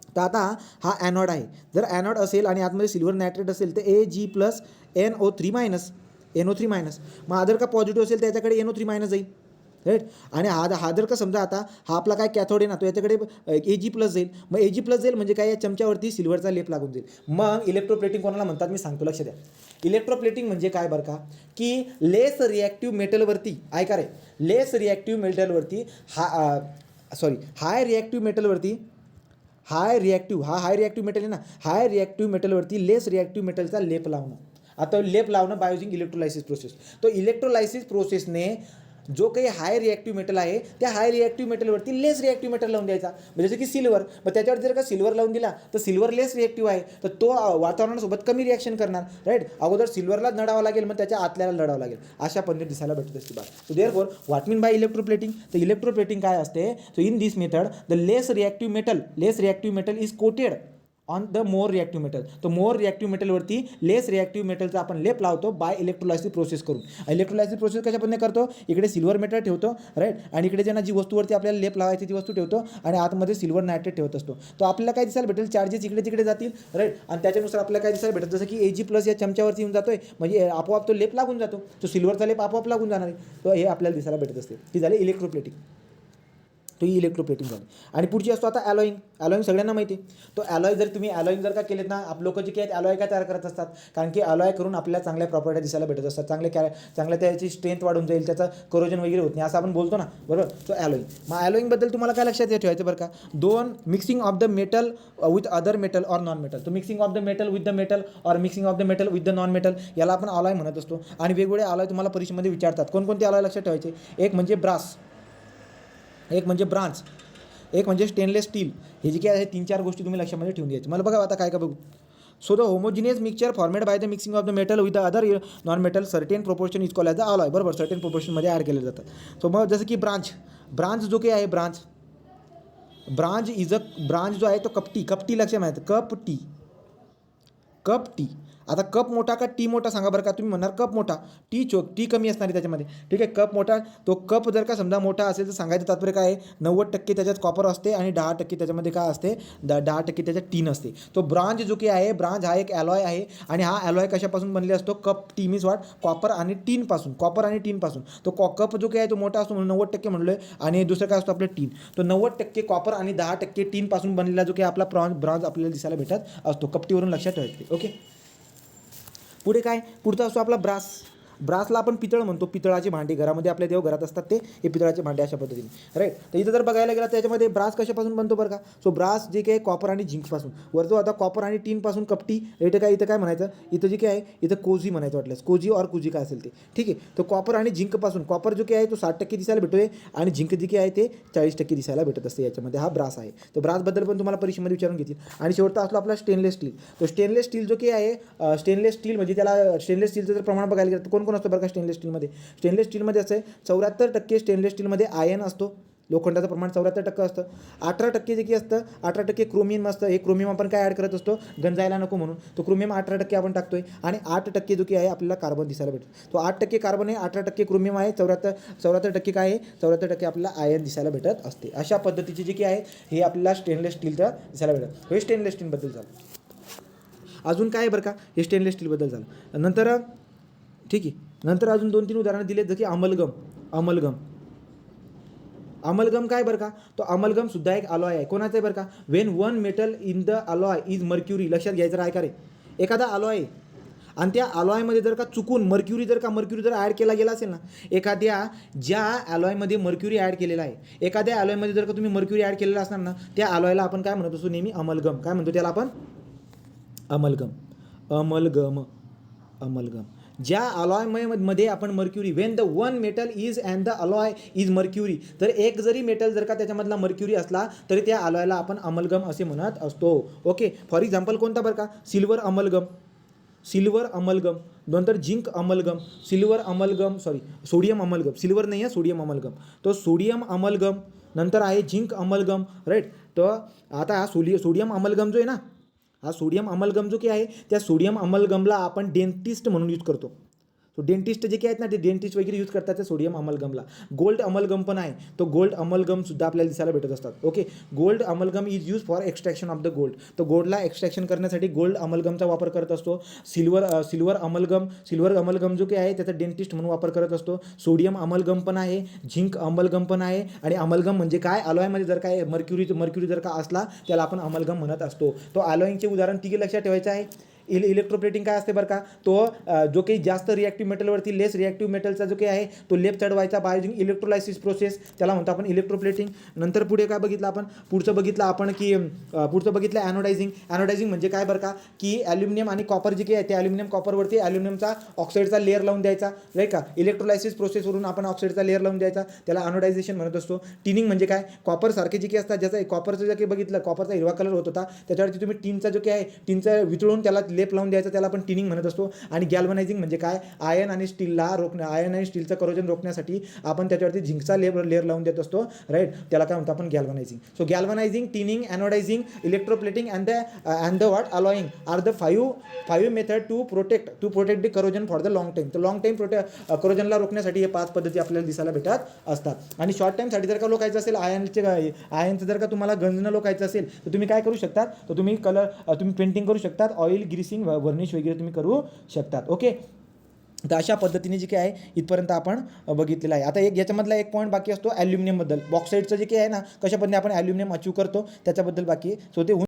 तर आता हा ॲनॉड आहे, जर ॲनॉड असेल आणि आतमध्ये सिल्वर नायट्रेट असेल तर Ag+NO3- NO3 मायनस. मग हा जर का पॉझिटिव्ह असेल त्याच्याकडे NO3 मायनस जाईल, राईट. आणि हा जर का समजा आता हा आपला काय कॅथोड आहे ना, तो याच्याकडे Ag प्लस जाईल. मग Ag प्लस जाईल म्हणजे काय, या चमच्यावरती सिल्वरचा लेप लागून जाईल. मग इलेक्ट्रोप्लेटिंग कोणाला म्हणतात मी सांगतो, लक्ष द्या. इलेक्ट्रोप्लेटिंग म्हणजे काय बरं का, की लेस रिॲक्टिव्ह मेटलवरती, ऐका रे, लेस रिॲक्टिव्ह मेटलवरती हाय रिॲक्टिव्ह मेटलवरती, हाय रिॲक्टिव्ह मेटल आहे ना, हाय रिॲक्टिव्ह मेटलवरती लेस रिॲक्टिव्ह मेटलचा लेप लावणं. आता लेप लावणं बाय युजिंग इलेक्ट्रोलायसिस प्रोसेस. तो इलेक्ट्रोलायसिस प्रोसेसने जो काही हाय रिॲक्टिव्ह मेटल आहे त्या हाय रिॲक्टिव्ह मेटलवरती लेस रिॲक्टिव्ह मेटल लावून द्यायचा. म्हणजे जसं की सिल्वर, मग त्याच्यावर जर का सिल्वर लावून दिला तर सिल्वर लेस रिॲक्टिव्ह आहे, तर तो वातावरणासोबत कमी रिॲक्शन करणार, राईट. अगोदर सिल्वरला लढावं लागेल, मग त्याच्या आतल्याला लढावं लागेल, अशा पद्धतीने दिसायला भेटत असते by. So therefore what mean by electroplating, तर इलेक्ट्रोप्लेटिंग काय असते, so in this method the less reactive metal is coated on the more reactive metal. तो मोर रिॲक्टिव्ह मेटलवरती लेस रिॲक्टिव्ह मेटलचा आपण लेप लावतो बाय इलेक्ट्रोलायसिस प्रोसेस करून. इलेक्ट्रोलायसिस प्रोसेस कशा पद्धतीने करतो, इकडे सिल्वर मेटल ठेवतो, राईट, आणि इकडे ज्यांना जी वस्तूवरती आपल्याला लेप लावायची ती वस्तू ठेवतो, आणि आतमध्ये सिल्वर नायट्रेट ठेवत असतो. तो आपल्याला काय दिसायला भेटेल, चार्जेस इकडे तिकडे जातील, राईट, आणि त्याच्यानुसार आपल्याला काय दिसायला भेटेल, जसं की Ag प्लस या चमच्यावरती येऊन जातोय, म्हणजे आपोआप तो लेप लागून जातो, तो सिल्वरचा लेप आपोआप लागून जाणार आहे. तो हे आपल्याला दिसायला भेटत असते. ती झाली इलेक्ट्रोप्लेटिंग. तो ही इलेक्ट्रोप्लेटिंग झाली. आणि पुढची असतो आता ॲलॉईंग सगळ्यांना माहिती आहे. तो ॲलॉय जर तुम्ही ॲलॉईंग जर का केलेत ना, आप लोक जे काही ॲलॉय काय तयार करत असतात, कारण की ॲलॉय करून आपल्याला चांगल्या प्रॉपर्टी दिसायला भेटत असतात, चांगल्या त्याची स्ट्रेंथ वाढून जाईल, त्याचं करोजन वगैरे होत नाही असं आपण बोलतो ना, बरोबर. तो ॲलॉईंग. मग ॲलॉईंगबद्दल तुम्हाला काय लक्षात ठेवायचं बरं का, दोन mixing of the metal with other metal or non metal. तो mixing of the metal with the metal or mixing of the metal with the non metal, याला आपण ॲलॉय म्हणत असतो. आणि वेगवेगळे ॲलॉय तुम्हाला परीक्षेमध्ये विचारतात. कोणकोणते ॲलॉय लक्षात ठेवायचे, एक म्हणजे ब्रास, एक म्हणजे ब्रांच, एक म्हणजे स्टेनलेस स्टील. हे जे काय आहे 3-4 गोष्टी तुम्ही लक्षामध्ये ठेवून घ्यायची. मला बघा आता काय का बघू. So the homogeneous mixture formed by the mixing of the metal with the other non metal certain proportion is called as the alloy. बरोबर, सर्टेन प्रोपोर्शनमध्ये ॲड केले जातात. सो मग जसं की ब्रांच जो काही आहे, ब्रांच जो आहे तो कपटी लक्षात माहिती, कप टी. आता कप मोठा का टी मोठा सांगा बरं का. तुम्ही म्हणणार कप मोठा, टी कमी असणार आहे त्याच्यामध्ये, ठीक आहे. कप मोठा, तो कप जर का समजा मोठा असेल तर सांगायचं तात्पर्य काय आहे, 90% त्याच्यात कॉपर असते आणि 10% त्याच्यामध्ये काय असते, 10% त्याच्यात टीन असते. तो ब्रांच जो काही आहे, ब्रांच हा एक ॲलॉय आहे, आणि हा ॲलॉय कशापासून बनलेला असतो, cup T means what copper आणि टीनपासून. तो कप जो काही आहे तो मोठा असतो म्हणून 90% म्हणलो आहे, आणि दुसरं काय असतो आपलं टीन. तो 90% कॉपर आणि 10% टीनपासून बनलेला जो काही आपला ब्रांच आपल्याला दिसायला भेटत असतो. कपटीवरून लक्षात ठेवायचं, ओके. पुढे काय, पुढचा असतो आपला ब्रासला आपण पितळ म्हणतो. पितळाचे भांडे घरामध्ये आपल्या देवघरात असतात ते, हे पितळाचे भांडे अशा पद्धतीने, राईट. तर इथं जर बघायला गेला त्याच्यामध्ये ब्रास कशापासून बनतो बरं का. सो ब्रास जे काही कॉपर आणि झिंकपासून, वरतो आता कॉपर आणि टीनपासून कपटी. इथं काय म्हणायचं, इथं जे काय आहे इथं कोजी म्हणायचं वाटलं, कोजी और कुजी काय असेल ते, ठीक आहे. तो कॉपर आणि झिंकपासून, कॉपर जो काही आहे तो 60% दिसायला भेटतोय, आणि झिंक जे काही आहे ते 40% दिसायला भेटत असते. याच्यामध्ये हा ब्रास आहे. तो ब्रासबद्दल पण तुम्हाला परीक्षेमध्ये विचारून घेतील. आणि शेवटचा असलो आपला स्टेनलेस स्टील. तो स्टेनलेस स्टील जो काही आहे, स्टेनलेस स्टील म्हणजे त्याला स्टेनलेस स्टीलचं जर प्रमाण बघायला गेलं तर कोण असतं बरं का स्टेनलेस स्टीलमध्ये असं आहे, 74% स्टेनलेस स्टीलमध्ये आयन असतो. लोखंडाचं प्रमाण 74% असतं. 18% जे की असतं, 18% क्रोमियम असतं. हे क्रोमियम आपण काय ॲड करत असतो, गंजायला नको म्हणून, तो क्रोमियम 18% आपण टाकतोय. आणि 8% जो की आहे आपल्याला कार्बन दिसायला भेटतो. तो 8% कार्बन आहे, 18% क्रोमियम आहे, 74% काय आहे, 74% आपल्याला आयन दिसायला भेटत असते. अशा पद्धतीचे जे की आहे हे आपल्याला स्टेनलेस स्टीलचं दिसायला भेटतं. हे स्टेनलेस स्टीलबद्दल झालं. अजून काय आहे बरं का, हे स्टेनलेस स्टीलबद्दल झालं. नंतर ठीक आहे, नंतर अजून 2-3 उदाहरणं दिलेत, जसे की अमलगम काय बरं का, तो अमलगम सुद्धा एक अलॉय आहे. कोणाचं आहे बरं का, Wien one metal in the alloy is mercury. लक्षात घ्यायचं आहे का रे, एखादा अलॉय आहे आणि त्या अलॉयमध्ये जर का चुकून मर्क्युरी जर ॲड केला गेला असेल ना, ज्या अलॉयमध्ये मर्क्युरी ॲड केलेला आहे, एखाद्या अलॉयमध्ये जर का तुम्ही मर्क्युरी ॲड केलेला असणार ना, त्या अलॉयला आपण काय म्हणत असतो नेहमी, अमलगम. काय म्हणतो त्याला आपण, अमलगम. ज्या अलॉयमध्ये आपण mercury, Wien the one metal is and the alloy is mercury, तर एक जरी मेटल जर का त्याच्यामधला मर्क्युरी असला तरी त्या अलॉयला आपण अमलगम असे म्हणत असतो, ओके. फॉर एक्झाम्पल कोणता बरं का, सिल्वर अमलगम, नंतर zinc amalgam, sodium amalgam, silver नाही आहे, सोडियम अमलगम. तो सोडियम अमलगम, नंतर आहे झिंक अमलगम, राईट. तर आता हा सोडियम अमलगम जो आहे ना, हा सोडियम अमलगम जो की आहे, त्या सोडियम अमलगमला आपण डेंटिस्ट म्हणून यूज करतो. सो डेंटिस्ट जे काही आहेत ना ते डेंटिस्ट वगैरे यूज करतात त्या सोडियम अमलगमला. गोल्ड अमलगम पण आहे, तो गोल्ड अमलगम सुद्धा आपल्याला दिसायला भेटत असतात. Okay, gold amalgam is use for extraction of the gold. तो गोल्डला एक्स्ट्रॅक्शन करण्यासाठी गोल्ड अमलगमचा वापर करत असतो. सिल्वर अमलगम जो काही आहे त्याचा डेंटिस्ट म्हणून वापर करत असतो. सोडियम अमलगम पण आहे, झिंक अमलगम पण आहे. आणि अमलगम म्हणजे काय, अलॉयमध्ये जर काय मर्क्युरी जर का असला त्याला आपण अमलगम म्हणत असतो. तो अलॉईंगचे उदाहरण तिघे लक्षात ठेवायचं आहे. इलेक्ट्रोप्लेटिंग काय असते बरं का, तो जो काही जास्त रिॲक्टिव्ह मेटलवरती लेस रिॲक्टिव्ह मेटलचा जो काही आहे तो लेप चढवायचा बाय युजिंग इलेक्ट्रोलायसिस प्रोसेस, त्याला म्हणतो आपण इलेक्ट्रोप्लेटिंग. नंतर पुढे काय बघितलं आपण, पुढचं बघितलं ॲनोडायझिंग. ॲनोडायझिंग म्हणजे काय बरं का, की ॲल्युमिनियम आणि कॉपर जे काही आहे ते ॲल्युमिनियम कॉपरवरती ॲल्युमिनियमचा ऑक्साईडचा लेअर लावून द्यायचा, राईट का. इलेक्ट्रोलायसिस प्रोसेसवरून आपण ऑक्साईडचा लेअर लावून द्यायचा, त्याला ॲनोडायझेशन म्हणत असतो. टिनिंग म्हणजे काय, कॉपर सारखे जे काही असतात, ज्याचा कॉपरचं जे काही बघितलं, कॉपरचा हिरवा कलर होत होता त्याच्यावरती तुम्ही टिनचा जो काही आहे टिनचा वितळून त्याला लेप लावून द्यायचा, त्याला आपण टिनिंग म्हणत असतो. आणि गॅल्वनायझिंग म्हणजे काय, आयर्न आणि स्टीलचं करोजन रोखण्यासाठी आपण त्याच्यावरती झिंकचा लेअर लावून देत असतो, राईट. त्याला काय म्हणतो आपण galvanising. So galvanising, tinning, anodising, electroplating and the what alloying are the five method to protect the corrosion for the long time. तर लॉंग टाईम करोजनला रोखण्यासाठी हे 5 पद्धती आपल्याला दिसायला भेटत असतात. आणि शॉर्ट टाईमसाठी जर का लोकायचं असेल, आयनचं जर का तुम्हाला गंजणं लोकायचं असेल तर तुम्ही काय करू शकतात, तर तुम्ही पेंटिंग करू शकतात, ऑइल ग्रीसिंग वर्निश वगैरे तुम्ही करू शकतात. ओके, तर अशा पद्धतीने जे काही आहे इथपर्यंत आपण बघितलेलं आहे. आता याच्यामधला एक पॉईंट बाकी असतो ॲल्युमिनियमबद्दल. बॉक्साईडचं जे काही आहे ना, कशा पद्धतीने आपण ॲल्युमिनियम अचीव करतो त्याच्याबद्दल बाकी आहे. सो ते